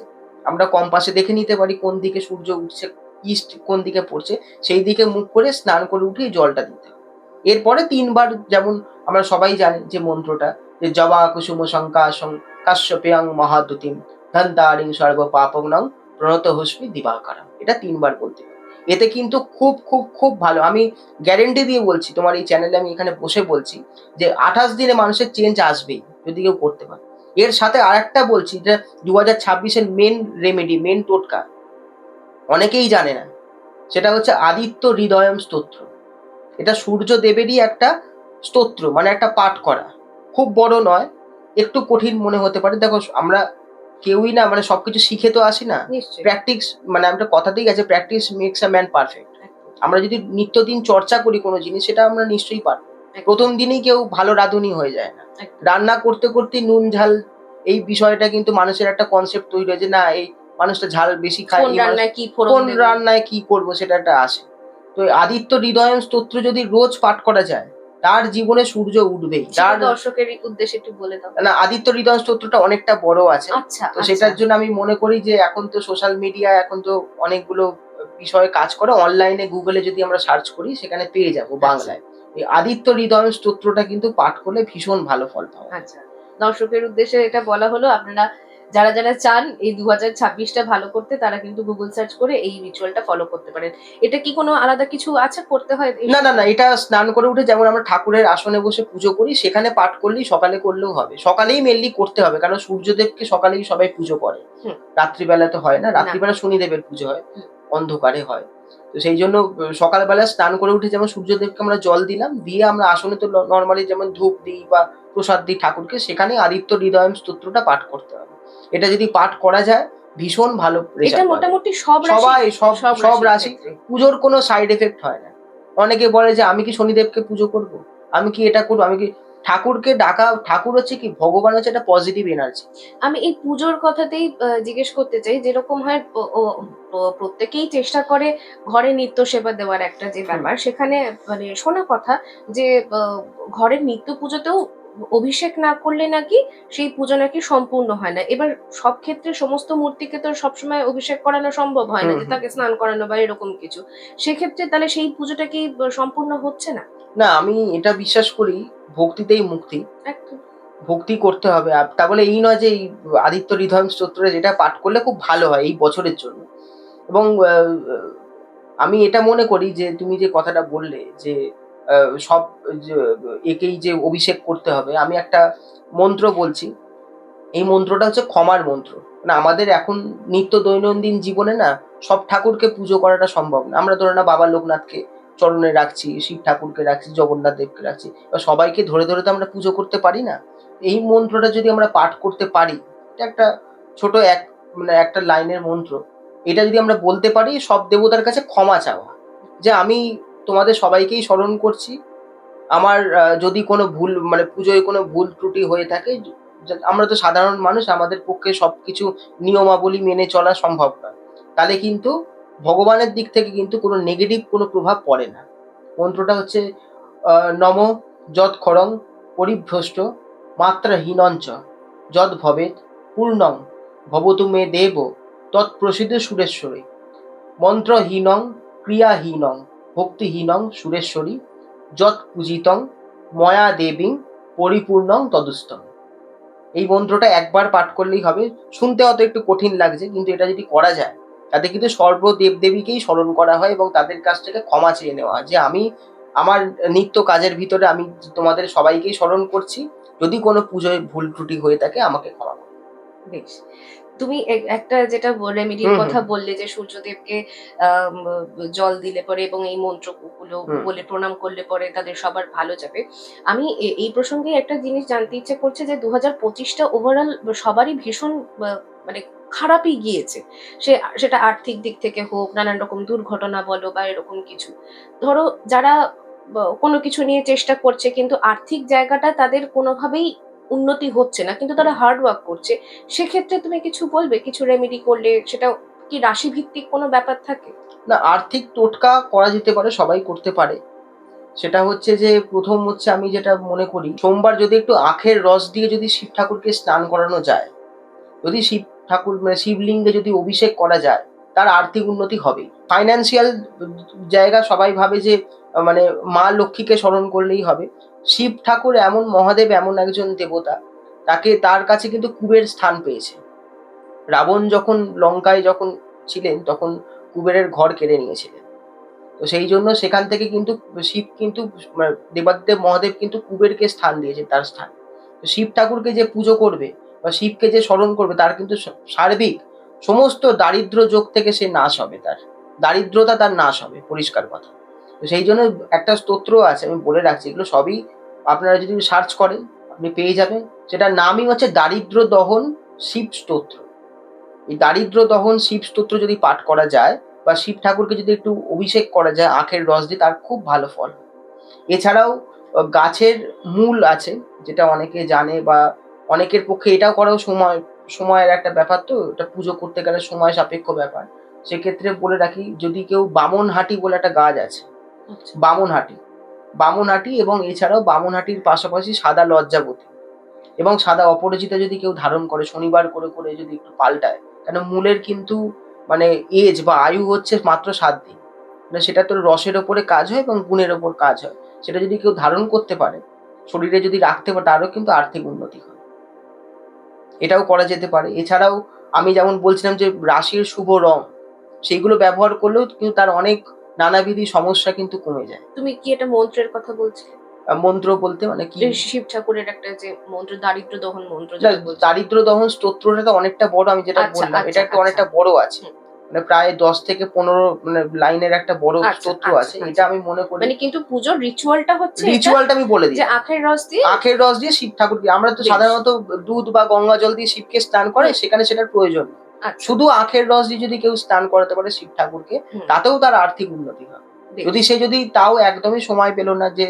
আমরা কম্পাসে দেখে নিতে পারি কোন দিকে সূর্য উঠছে, ইস্ট কোন দিকে পড়ছে, সেই দিকে মুখ করে স্নান করে উঠেই জলটা দিতে হবে। এরপরে ৩ বার, যেমন আমরা সবাই জানি যে মন্ত্রটা, যে জবা কুসুম শঙ্কাশং কাশ্যপেয়ং মহাদ্যুতিম ধন্তারিং সর্ব পাপগ্নং প্রণত হুস্মি দিবাকরম। এটা ৩ বার বলতে হবে। এতে কিন্তু খুব খুব খুব ভালো, আমি গ্যারেন্টি দিয়ে বলছি, তোমার এই চ্যানেলে আমি এখানে বসে বলছি যে ২৮ দিনে মানুষের চেঞ্জ আসবেই, যদি কেউ করতে পারে। এর সাথে আরেকটা বলছি, যে ২০২৬ এর মেন রেমেডি, মেন টোটকা অনেকেই জানে না, সেটা হচ্ছে আদিত্য হৃদয়ম স্তোত্র। এটা সূর্যদেবেরই একটা স্তোত্র, মানে একটা পাঠ করা। খুব বড় নয়, একটু কঠিন মনে হতে পারে। দেখো, আমরা কেউই না মানে সবকিছু শিখে তো আসি না। নিশ্চয়ই। প্র্যাকটিস, মানে একটা কথাতেই আছে, practice makes a man perfect. একদম, আমরা যদি নিত্যদিন চর্চা করি কোনো জিনিস, সেটা আমরা নিশ্চয়ই পারবো। একদম, প্রথম দিনেই কেউ ভালো রাঁধুনি হয়ে যায় না। একদম। রান্না করতে করতে নুন ঝাল, এই বিষয়টা কিন্তু মানুষের একটা কনসেপ্ট তৈরি হয়েছে, না এই মানুষটা ঝাল বেশি খায়, কোন এই মানুষ রান্নায় কি ফোড়ন কোন দেবো? রান্নায় কি করবো, সেটা একটা আসে। তো এই আদিত্য হৃদয়ম স্তোত্র যদি রোজ পাঠ করা যায়, তার জীবনে সূর্য উঠবেই। সেটা তার দর্শকের উদ্দেশ্যে একটু বলে দাও। না, আদিত্য হৃদয় স্তোত্রটা অনেকটা বড় আছে। আচ্ছা, তো আচ্ছা। সেটার জন্য আমি মনে করি যে এখন তো সোশ্যাল মিডিয়া, এখন তো অনেকগুলো বিষয়ে কাজ করে। অনলাইনে গুগলে যদি আমরা সার্চ করি, সেখানে পেয়ে যাবো আচ্ছা, বাংলায়। এই আদিত্য হৃদয় স্তোত্রটা কিন্তু পাঠ করলে ভীষণ ভালো ফল পাওয়া যায়। আচ্ছা। দর্শকের উদ্দেশ্যে এটা বলা হলো, আপনারা যারা, যারা চান এই ২০২৬ টা ভালো করতে, তারা কিন্তু গুগল সার্চ করে এই রিচুয়ালটা ফলো করতে পারেন। এটা কি কোনো আলাদা কিছু আছে করতে হয় এর না, না, সাথে? না, এটা স্নান করে উঠে যেমন আমরা ঠাকুরের আসনে বসে পুজো করি, সেখানে পাঠ করলেই, সকালে করলেও হবে। সকালেই মেইনলি করতে হবে, কারণ সূর্যদেবকে সকালেই সবাই পুজো করে। হুম, রাত্রিবেলা তো হয় না, না। রাত্রিবেলা শনিদেবের পুজো হয়, হুম, অন্ধকারে হয়। তো সেই জন্য সকালবেলা স্নান করে উঠে যেমন সূর্যদেবকে আমরা জল দিলাম, দিয়ে আমরা আসনে তো নরমালি যেমন ধূপ দিই বা প্রসাদ দিই ঠাকুরকে, সেখানে আদিত্য হৃদয়ম স্তোত্রটা পাঠ করতে হবে। এটা যদি পাঠ করা যায়, ভীষণ ভালো এটা রেজাল্ট পাবে। মোটামুটি সব রাশি, সবাই, সব সব সব রাশির রাশি। ক্ষেত্রে। পুজোর কোনো সাইড এফেক্ট হয় না। অনেকে বলে যে আমি কি শনিদেবকে পুজো করব? আমি কি এটা করব? আমি কি ঠাকুরকে ডাকা, ঠাকুর হচ্ছে কি, ভগবান হচ্ছে একটা পজিটিভ এনার্জি। আমি এই পুজোর কথাতেই জিজ্ঞেস করতে চাই, যেরকম হয় ও ও প্রত্যেকেই চেষ্টা করে ঘরে নিত্য সেবা দেওয়ার একটা যে হুম, ব্যাপার, সেখানে মানে শোনা কথা যে আ ঘরের নিত্য পুজোতেও অভিষেক না করলে নাকি সেই পুজো নাকি সম্পূর্ণ হয় না। এবার সব ক্ষেত্রে সমস্ত মূর্তিকে তো সবসময় অভিষেক করানো সম্ভব হয় না, হুম, যে হুম। তাকে স্নান করানো বা এরকম কিছু। সেক্ষেত্রে তাহলে সেই পুজোটা কি সম্পূর্ণ হচ্ছে না? না, আমি এটা বিশ্বাস করি, ভক্তিতেই মুক্তি। একদম। ভক্তি করতে হবে। তা বলে এই নয় যে এই আদিত্য হৃদয়ম স্তোত্রে যেটা পাঠ করলে খুব ভালো হয় এই বছরের জন্য। এবং আমি এটা মনে করি যে তুমি যে কথাটা বললে যে সব যে একেই যে অভিষেক করতে হবে। আমি একটা মন্ত্র বলছি। এই মন্ত্রটা হচ্ছে ক্ষমার মন্ত্র। মানে আমাদের এখন নিত্য দৈনন্দিন জীবনে না সব ঠাকুরকে পুজো করাটা সম্ভব না। আমরা ধরে নাও বাবা লোকনাথকে চরণে রাখছি, শিব ঠাকুরকে রাখছি, জগন্নাথ দেবকে রাখছি। এবার সবাইকে ধরে, ধরে তো আমরা পুজো করতে পারি না। এই মন্ত্রটা যদি আমরা পাঠ করতে পারি, এটা একটা ছোট মানে একটা লাইনের মন্ত্র। এটা যদি আমরা বলতে পারি সব দেবতার কাছে ক্ষমা চাওয়া। যে আমি তোমাদের সবাইকেই স্মরণ করছি। আমার যদি কোনো ভুল মানে পুজোয় কোনো ভুল ত্রুটি হয়ে থাকে, আমরা তো সাধারণ মানুষ, আমাদের পক্ষে সবকিছু নিয়মাবলী মেনে চলা সম্ভব নয়। তাহলে কিন্তু ভগবানের দিক থেকে কিন্তু কোনো নেগেটিভ কোনো প্রভাব পড়ে না। মন্ত্রটা হচ্ছে নম যৎ খড়ং পরিভ্রষ্ট মাত্রাহীনঞ্চ যৎ ভবেৎ পূর্ণং ভবতু মে দেব তৎপ্রসিদ্ধ সুরেশ্বরী মন্ত্রহীনং ক্রিয়াহীনং ভক্তিহীনং সুরেশ্বরী যৎ পূজিতং ময়া দেবীং পরিপূর্ণং তদুস্তং। এই মন্ত্রটা একবার পাঠ করলেই হবে। শুনতে হয়তো একটু কঠিন লাগছে, কিন্তু এটা যদি করা যায় তাতে কিন্তু সর্ব দেবদেবীকেই স্মরণ করা হয় এবং তাদের কাছ থেকে ক্ষমা চেয়ে নেওয়া হয় যে আমি আমার নিত্য কাজের ভিতরে আমি তোমাদের সবাইকেই স্মরণ করছি। যদি কোনো পুজোয় ভুল ত্রুটি হয়ে থাকে আমাকে ক্ষমা করো। বেশ। তুমি একটা যেটা রেমেডির হুম, কথা হুম, বললে যে সূর্যদেবকে আম জল দিলে পরে এবং এই মন্ত্রগুলো হুম, বলে প্রণাম করলে পরে তাদের সবার ভালো যাবে। আমি এই প্রসঙ্গে একটা জিনিস জানতে ইচ্ছে করছে যে ২০২৫ টা ওভারঅল সবারই ভীষণ আ মানে খারাপই গিয়েছে। সেটা আর্থিক দিক থেকে হোক, নানান রকম দুর্ঘটনা বলো বা এরকম কিছু। ধরো যারা কোনো কিছু নিয়ে চেষ্টা করছে কিন্তু আর্থিক জায়গাটা তাদের কোনোভাবেই উন্নতি হচ্ছে না। কিন্তু তারা হুম। হার্ড ওয়ার্ক করছে। সেক্ষেত্রে তুমি কিছু বলবে? কিছু রেমেডি করলে সেটা কি রাশিভিত্তিক কোনো ব্যাপার থাকে? না, আর্থিক টোটকা করা যেতে পারে, সবাই করতে পারে। সেটা হচ্ছে যে ১ম হচ্ছে আমি যেটা মনে করি, সোমবার যদি একটু আখের রস দিয়ে যদি শিব ঠাকুরকে স্নান করানো যায়, যদি শিব ঠাকুর মানে শিবলিঙ্গে যদি অভিষেক করা যায়, তার আর্থিক উন্নতি হবেই। ফাইন্যান্সিয়াল জায়গা সবাই ভাবে যে মানে মা লক্ষ্মীকে স্মরণ করলেই হবে। শিব ঠাকুর এমন মহাদেব, এমন একজন দেবতা, তার কাছে কিন্তু কুবের স্থান পেয়েছে। রাবণ যখন লঙ্কায় যখন ছিলেন তখন কুবেরের ঘর কেড়ে নিয়েছিলেন। তো সেই জন্য সেখান থেকে কিন্তু শিব কিন্তু দেবাদিদেব মহাদেব কিন্তু কুবেরকে স্থান দিয়েছেন তার স্থান। তো শিব ঠাকুরকে যে পুজো করবে বা শিবকে যে স্মরণ করবে তার কিন্তু সার্বিক সমস্ত দারিদ্র যোগ থেকে সে নাশ হবে, তার দারিদ্রতা তার নাশ হবে, পরিষ্কার কথা। তো সেই জন্য একটা স্তোত্র আছে, আমি বলে রাখছি, এগুলো সবই আপনারা যদি সার্চ করেন আপনি পেয়ে যাবেন। সেটার নামই হচ্ছে দারিদ্র দহন শিব স্তোত্র। এই দারিদ্র দহন শিব স্তোত্র যদি পাঠ করা যায় বা শিব ঠাকুরকে যদি একটু অভিষেক করা যায় আখের রস দিয়ে, তার খুব ভালো ফল। এছাড়াও গাছের মূল আছে, যেটা অনেকে জানে বা অনেকের পক্ষে এটাও করাও সময়ের একটা ব্যাপার, তো এটা পুজো করতে গেলে সময় সাপেক্ষ ব্যাপার। সেক্ষেত্রে বলে রাখি, যদি কেউ বামনহাটি বলে একটা গাছ আছে, আচ্ছা। বামনহাটি, বামনহাটি এবং এছাড়াও বামনহাটির পাশাপাশি সাদা লজ্জাবতী এবং সাদা অপরাজিতা যদি কেউ ধারণ করে শনিবার করে করে যদি একটু পাল্টায়, কেন মূলের কিন্তু মানে এজ বা আয়ু হচ্ছে মাত্র ৭ দিন। মানে সেটা তোর রসের ওপরে কাজ হয় এবং গুণের ওপর কাজ হয়। সেটা যদি কেউ ধারণ করতে পারে, শরীরে যদি রাখতে পারে, তারও কিন্তু আর্থিক উন্নতি হয়। এটাও করা যেতে পারে। এছাড়াও আমি যেমন বলছিলাম যে রাশির শুভ রং, সেইগুলো ব্যবহার করলেও কিন্তু তার অনেক নানাবিধি সমস্যা কিন্তু কমে যায়। তুমি কি এটা মন্ত্রের কথা বলছিলে? মন্ত্র বলতে মানে কি? যে শিব ঠাকুরের একটা যে মন্ত্র দারিদ্র দহন মন্ত্র না, যেটা বলছিলে। দারিদ্র দহন স্তোত্রটা তো অনেকটা বড়, আমি যেটা আচ্ছা, বললাম এটা আচ্ছা, একটু আচ্ছা। অনেকটা বড় আছে। হুম। মানে প্রায় ১০ থেকে ১৫ মানে লাইনের একটা বড় আচ্ছা, স্তোত্র আচ্ছা, আছে। এটা আচ্ছা। আমি মনে করি মানে কিন্তু পুজোর রিচুয়ালটা হচ্ছে এটা রিচুয়ালটা আমি বলে যে দিলাম। আখের রস দিয়ে আখের রস দিয়ে শিব ঠাকুরকে, আমরা তো বেশ। সাধারণত দুধ বা গঙ্গা জল দিয়ে শিবকে স্নান করে, হুম, সেখানে সেটার প্রয়োজন নেই। আচ্ছা। শুধু আখের রস দিয়ে যদি কেউ স্নান করাতে পারে শিব ঠাকুরকে, হুম, তাতেও তার আর্থিক উন্নতি হবে। বেশ। যদি তাও একদমই সময় পেল না, যে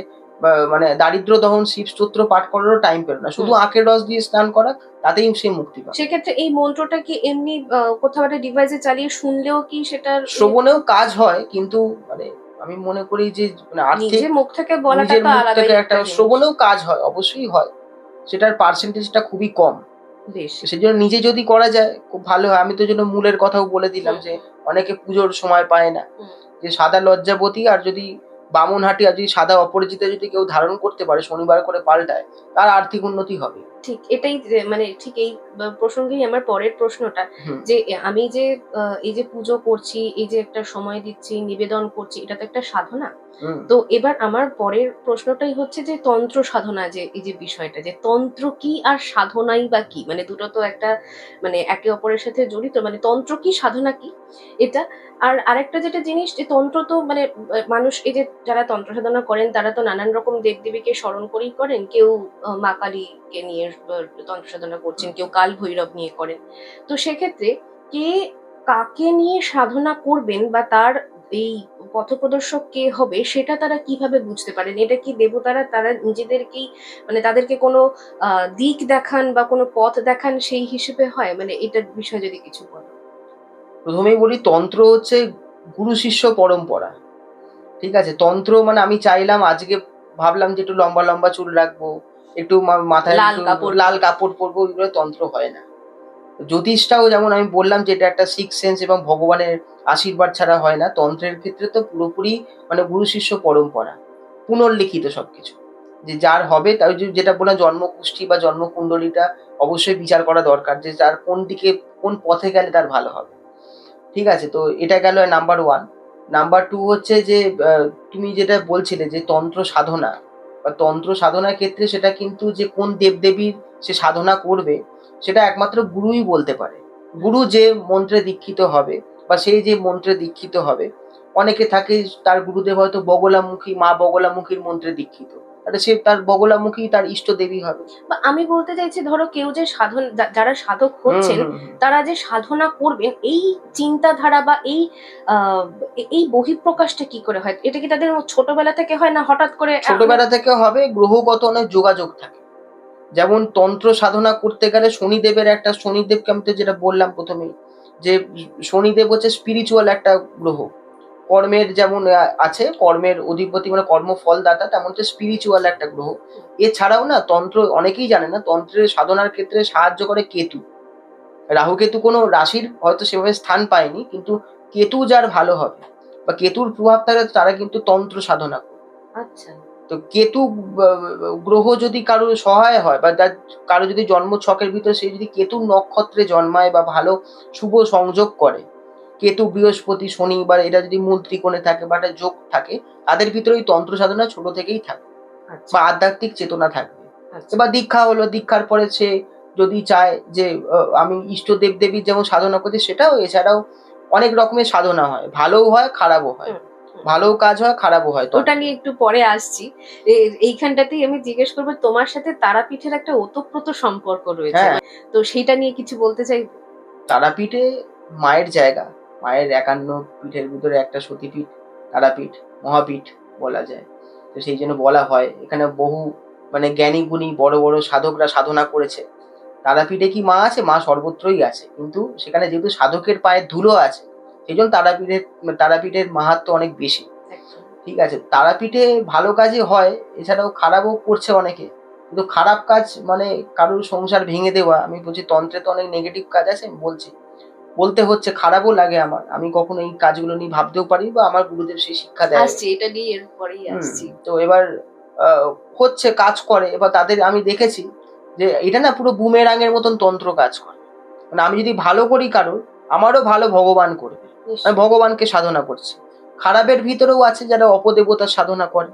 মানে দারিদ্র দহন শিব স্তোত্র পাঠ করারও টাইম পেল না, শুধু হুম। আখের রস দিয়ে স্নান করা, তাতেই সে মুক্তি পাবে। সেক্ষেত্রে এই মন্ত্রটা কি এমনি কোথাও একটা ডিভাইসে চালিয়ে শুনলেও কি সেটার শ্রবণেও কাজ হয়, কিন্তু মানে আমি মনে করি যে মানে আর্থিক নিজে মুখ থেকে বলাটা নিজের তো মুখ আলাদাই থেকে একটা একটা জিনিস। শ্রবণেও কাজ হয়, অবশ্যই হয়। সেটার পার্সেন্টেজটা খুবই কম। বেশ। সেজন্য নিজে যদি করা যায় খুব ভালো হয়। আমি তো জন্য মূলের কথাও বলে দিলাম হুম, যে হুম, অনেকে পুজোর সময় পায় না। হুম। যে সাদা লজ্জাবতী আর যদি বামনহাটি আর যদি সাদা অপরাজিতা যদি কেউ ধারণ করতে পারে শনিবার করে পাল্টায়, তার আর্থিক উন্নতি হবে। ঠিক এটাই মানে ঠিক এই প্রসঙ্গেই আমার পরের প্রশ্নটা, হুম যে আমি যে এই যে পুজো করছি, এই যে একটা সময় দিচ্ছি, নিবেদন করছি, এটা তো একটা সাধনা। হুম তো এবার আমার পরের প্রশ্নটাই হচ্ছে যে তন্ত্র সাধনা, যে এই যে বিষয়টা, যে তন্ত্র কি আর সাধনাই বা কি, মানে দুটো তো একটা মানে একে অপরের সাথে জড়িত, মানে তন্ত্র কি সাধনা কি এটা। আর আরেকটা যেটা জিনিস, যে তন্ত্র তো মানে মানুষ এই যে যারা তন্ত্র সাধনা করেন তারা তো নানান রকম দেবদেবীকে স্মরণ করেই করেন। কেউ মা কালীকে নিয়ে তন্ত্র সাধনা করছেন, কেউ কাল ভৈরব নিয়ে করেন। তো সেক্ষেত্রে কে কাকে নিয়ে সাধনা করবেন বা তার এই পথপ্রদর্শক কে হবে সেটা তারা কিভাবে বুঝতে পারেন? এটা কি দেবতারা তারা নিজেদেরকেই মানে তাদেরকে কোনো দিক দেখান বা কোনো পথ দেখান সেই হিসেবে হয়? মানে এটার বিষয়ে যদি কিছু বলো। প্রথমেই বলি তন্ত্র হচ্ছে গুরু শিষ্য পরম্পরা। ঠিক আছে? তন্ত্র মানে আমি চাইলাম আজকে ভাবলাম যে একটু লম্বা, লম্বা চুল রাখবো, একটু মাথায় লাল একটু কাপড় লাল পরে। কাপড় পরবো, এগুলো তন্ত্র হয় না। জ্যোতিষটাও যেমন আমি বললাম যে এটা একটা সিক্স সেন্স এবং ভগবানের আশীর্বাদ ছাড়া হয় না। তন্ত্রের ক্ষেত্রে তো পুরোপুরি মানে গুরু শিষ্য পরম্পরা। পুনর্লিখিত সবকিছু। যে যার হবে তার ওই যে যেটা বললাম জন্মকুষ্ঠী বা জন্মকুণ্ডলীটা অবশ্যই বিচার করা দরকার যে তার কোন দিকে কোন পথে গেলে তার ভালো হবে। ঠিক আছে? তো এটা গেল নাম্বার 1। নাম্বার 2 হচ্ছে যে তুমি যেটা বলছিলে যে তন্ত্র সাধনা বা তন্ত্র সাধনার ক্ষেত্রে সেটা কিন্তু যে কোন দেবদেবীর সে সাধনা করবে সেটা একমাত্র গুরুই বলতে পারে। গুরু যে মন্ত্রে দীক্ষিত হবে বা সে যে মন্ত্রে দীক্ষিত হবে, অনেকে থাকে তার গুরুদেব হয়তো বগলামুখী, মা বগলামুখীর মন্ত্রে দীক্ষিত। তাহলে সে তার বগলামুখী তার ইষ্ট দেবী হবে। বা আমি বলতে চাইছি, ধরো কেউ যে যারা সাধক হুম, হচ্ছেন, হুম, হুম। তারা যে সাধনা করবেন এই চিন্তাধারা বা এই এই বহিঃপ্রকাশটা কি করে হয়? এটা কি তাদের ছোটবেলা থেকে হয়, না হঠাৎ করে অনেক ছোটবেলা থেকে হবে, গ্রহগত অনেক যোগাযোগ থাকে। যেমন তন্ত্র সাধনা করতে গেলে শনিদেবের একটা শনিদেবকে আমি তো যেটা বললাম প্রথমেই যে শনিদেব হচ্ছে স্পিরিচুয়াল একটা গ্রহ। কর্মের যেমন আছে কর্মের অধিপতি মানে কর্মফলদাতা তেমন হচ্ছে স্পিরিচুয়াল একটা গ্রহ। এছাড়াও না তন্ত্র অনেকেই জানে না তন্ত্রের সাধনার ক্ষেত্রে সাহায্য করে কেতু। রাহু কেতু কোনো রাশির হয়তো সেভাবে স্থান পায়নি কিন্তু কেতু যার ভালো হবে বা কেতুর প্রভাব থাকে তারা কিন্তু তন্ত্র সাধনা করে। আচ্ছা। তো কেতু গ্রহ যদি কারো সহায় হয় বা যার কারো যদি জন্ম ছকের ভিতরে সে যদি কেতুর নক্ষত্রে জন্মায় বা ভালো শুভ সংযোগ করে, কেতু বৃহস্পতি শনি বা এটা যদি মূল ত্রিকোণে থাকে বা একটা যোগ থাকে, তাদের ভিতরে ওই তন্ত্র সাধনা ছোট থেকেই থাকে আচ্ছা। বা আধ্যাত্মিক চেতনা থাকবে। আচ্ছা। এবার দীক্ষা হলো, দীক্ষার পরে সে যদি চায় যে আমি ইষ্ট দেবদেবীর যেমন সাধনা করছি সেটাও, এছাড়াও অনেক রকমের সাধনা হয়, ভালোও হয় খারাপও হয়, হুম, হুম। ভালোও কাজ হয় খারাপও হয় ওটা তন্ত্রে। নিয়ে একটু পরে আসছি। এইখানটাতেই আমি জিজ্ঞেস করবো, তোমার সাথে তারাপীঠের একটা ওতপ্রোত সম্পর্ক রয়েছে। হ্যাঁ, তো সেইটা নিয়ে কিছু বলতে চাইবে? তারাপীঠে মায়ের জায়গা। মায়ের ৫১ পীঠের ভিতরে একটা সতীপীঠ, তারাপীঠ, মহাপীঠ বলা যায়। তো সেই জন্য বলা হয় এখানে বহু মানে জ্ঞানী গুণী বড়, বড় সাধকরা সাধনা করেছে। তারাপীঠে কি মা আছে? মা সর্বত্রই আছে। কিন্তু সেখানে যেহেতু সাধকের পায়ের ধুলো আছে, সেজন্য তারাপীঠের মাহাত্ম্য অনেক বেশি। একদম। ঠিক আছে? তারাপীঠে ভালো কাজই হয়, এছাড়াও খারাপও করছে অনেকে। কিন্তু খারাপ কাজ মানে কারোর সংসার ভেঙে দেওয়া, আমি বলছি তন্ত্রে তো অনেক নেগেটিভ কাজ আছে আমি বলছি। বলতে হচ্ছে খারাপও লাগে আমার। আমি কখনো এই কাজগুলো নিয়ে ভাবতেও পারিনি বা আমার গুরুদেব সেই শিক্ষা দেয়। আসছি, এটা নিয়ে এরপরেই হুম, আসছি। তো এবার আ হচ্ছে কাজ করে। এবার তাদের আমি দেখেছি যে এটা না পুরো বুমেরাং এর মতন তন্ত্র কাজ করে। মানে আমি যদি ভালো করি কারোর, আমারও ভালো ভগবান করবে। আমি নিশ্চয়ই। ভগবানকে সাধনা করছি। খারাপের ভিতরেও আছে যারা অপদেবতার সাধনা করে,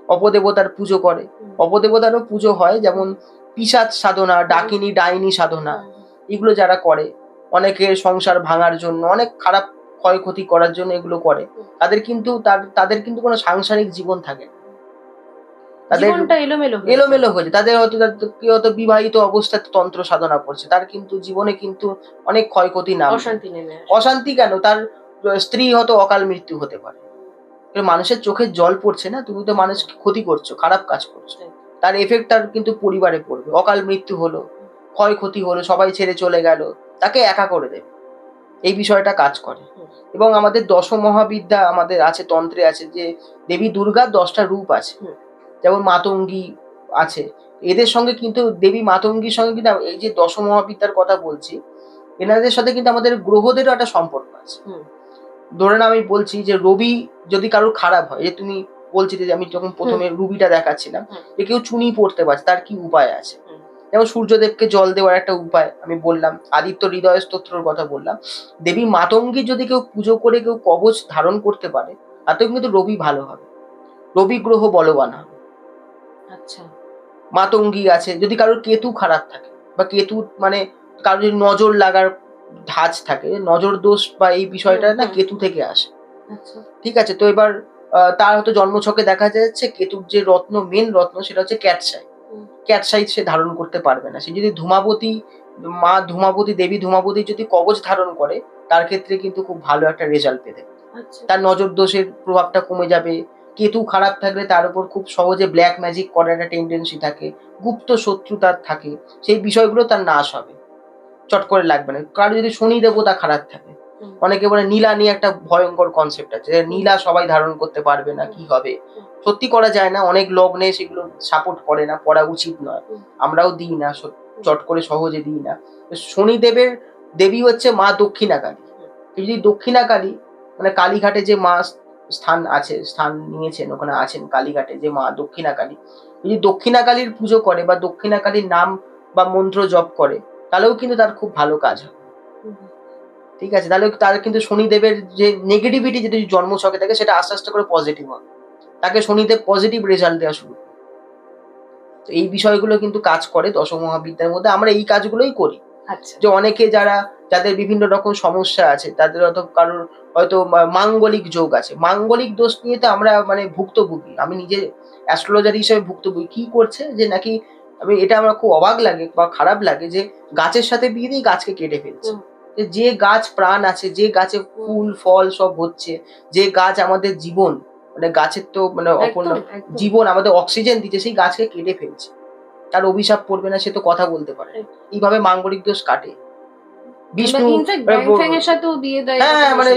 অপদেবতার পুজো করে। হুম, অপদেবতারও পুজো হয় যেমন হুম, পিশাচ সাধনা, হুম, ডাকিনী, ডাইনি সাধনা হুম, এগুলো যারা করে, অনেকের সংসার ভাঙার জন্য, অনেক খারাপ ক্ষয়ক্ষতি করার জন্য এগুলো করে। হুম। তাদের কিন্তু কোনো সাংসারিক জীবন থাকে না। তাদের জীবনটা এলোমেলো হয়ে যায়। এলোমেলো হয়েছে। কেউ হয়তো বিবাহিত অবস্থায় তন্ত্র সাধনা করছে। তার কিন্তু জীবনে কিন্তু অনেক ক্ষয়ক্ষতি নামবে। অশান্তি নেমে আসে। অশান্তি কেন? তার স্ত্রী হয়তো অকাল মৃত্যু হতে পারে। মানুষের চোখের জল পড়ছে না, তুমি তো মানুষকে ক্ষতি করছো, খারাপ কাজ করছো। একদম। তার এফেক্ট তার কিন্তু পরিবারে পড়বে। অকাল মৃত্যু হলো, ক্ষয়ক্ষতি হলো, সবাই ছেড়ে চলে গেল। তাকে একা করে দেবে। এই বিষয়টা কাজ করে। হুম, এবং আমাদের দশমহাবিদ্যা আমাদের আছে তন্ত্রে আছে যে দেবী দুর্গার ১০ টা রূপ আছে। হুম। যেমন মাতঙ্গী আছে। এদের সঙ্গে কিন্তু দেবী মাতঙ্গীর সঙ্গে কিন্তু এই যে দশমহাবিদ্যার কথা বলছি, এনাদের সাথে কিন্তু আমাদের গ্রহদেরও একটা সম্পর্ক আছে। হুম, ধরে নাও আমি বলছি যে রবি যদি কারোর খারাপ হয়, এই যে তুমি বলছিলে যে আমি যখন হুম, ১ম এ রুবিটা দেখাচ্ছিলাম, হুম, যে কেউ চুনি পড়তে পারছে, তার কি উপায় আছে? হুম। যেমন সূর্যদেবকে জল দেওয়ার একটা উপায় আমি বললাম, আদিত্য হৃদয় স্তোত্রর কথা বললাম। দেবী মাতঙ্গীর যদি কেউ পুজো করে কেউ কবচ ধারণ করতে পারে, তাতেও কিন্তু রবি ভালো হবে, রবি গ্রহ বলবান হবে। আচ্ছা। মাতঙ্গী আছে, যদি কারোর কেতু খারাপ থাকে বা কেতু মানে কারোর যদি নজর লাগার ধাঁচ থাকে, নজর দোষ বা এই বিষয়টা না কেতু থেকে আসে। আচ্ছা। ঠিক আছে, তো এবার তার হয়তো জন্মছকে দেখা যাচ্ছে কেতুর যে রত্ন, মেন রত্ন, সেটা হচ্ছে ক্যাটসাই। ক্যাটসাই সে ধারণ করতে পারবে না। সে যদি ধূমাবতী, মা ধূমাবতী, দেবী ধূমাবতী যদি কবচ ধারণ করে, তার ক্ষেত্রে কিন্তু খুব ভালো একটা রেজাল্ট পেতে। আচ্ছা। তার নজর দোষের প্রভাবটা কমে যাবে। কেতু খারাপ থাকলে তার উপর খুব সহজে ব্ল্যাক ম্যাজিক করার একটা টেন্ডেন্সি থাকে, গুপ্ত শত্রু তার থাকে, সেই বিষয়গুলো তার নাশ হবে, চট করে লাগবে না। কারো যদি শনি দেবতা খারাপ থাকে, অনেকে বলে নীলা নিয়ে একটা ভয়ঙ্কর কনসেপ্ট আছে, নীলা সবাই ধারণ করতে পারবে না, কি হবে। সত্যি করা যায় না, অনেক লগ্নে সেগুলো সাপোর্ট করে না, পড়া উচিত নয়, আমরাও দিই না, চট করে সহজে দিই না। শনিদেবের দেবী হচ্ছে মা দক্ষিণাকালী। যদি দক্ষিণাকালী মানে কালীঘাটে যে মা স্থান আছে, স্থান নিয়েছেন, ওখানে আছেন কালীঘাটে যে মা দক্ষিণাকালী, যদি দক্ষিণাকালীর পুজো করে বা দক্ষিণাকালীর নাম বা মন্ত্র জপ করে, তাহলেও কিন্তু তার খুব ভালো কাজ হবে। ঠিক আছে, তাহলে তার কিন্তু শনিদেবের যে নেগেটিভিটি যদি জন্মছকে থাকে, সেটা আস্তে আস্তে করে পজিটিভ হবে, তাকে শনিদেব পজিটিভ রেজাল্ট দেওয়া শুরু করে। তো এই বিষয়গুলো কিন্তু কাজ করে দশমহাবিদ্যার মধ্যে, আমরা এই কাজগুলোই করি। আচ্ছা। যে অনেকে যাদের বিভিন্ন রকম সমস্যা আছে, তাদের হয়তো কারোর হয়তো মাঙ্গলিক যোগ আছে, মাঙ্গলিক দোষ নিয়ে তো আমরা মানে ভুক্তভোগী, আমি নিজে অ্যাস্ট্রোলজার হিসেবে ভুক্তভোগী। কি করছে যে নাকি, আমি এটা আমার খুব অবাক লাগে বা খারাপ লাগে যে গাছের সাথে বিয়ে দিয়ে গাছকে কেটে ফেলছে। যে গাছ প্রাণ আছে, যে গাছে ফুল ফল সব হচ্ছে, যে গাছ আমাদের জীবন, মানে গাছের তো মানে অপূর্ণ জীবন, আমাদের অক্সিজেন দিচ্ছে, সেই গাছকে কেটে ফেলছে। তার অভিশাপ পড়বে না, সে তো কথা বলতে পারে। এইভাবে মাঙ্গলিক দোষ কাটে। বিষ্ণু এর সাথেও বিয়ে দেয়, হ্যাঁ, মানে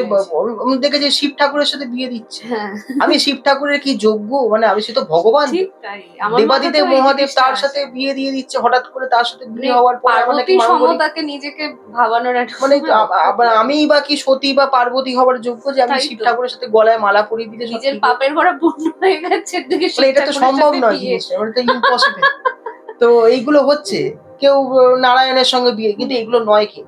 আমি দেখেছি শিব ঠাকুরের সাথে বিয়ে দিচ্ছে। আমি শিব ঠাকুরের কি যোগ্য, মানে আমি, সে তো ভগবান, দেবাদিদেব মহাদেব, তার সাথে বিয়ে দিয়ে দিচ্ছে হঠাৎ করে, তার সাথে বিয়ে হওয়ার পরে আমার নাকি মাঙ্গলিক, নিজেকে ভাবানোর মানে আমি বা কি সতী বা পার্বতী হওয়ার যোগ্য যে আমি শিব ঠাকুরের সাথে গলায় মালা পরিয়ে দিতে, নিজের পাপের ভরা পূর্ণ হয়ে গেছে, মানে এটা তো সম্ভব নয় জিনিসটা, মানে এটা ইম্পসিবল। তো এইগুলো হচ্ছে, কেউ নারায়ণের সঙ্গে বিয়ে, কিন্তু এগুলো নয়। কি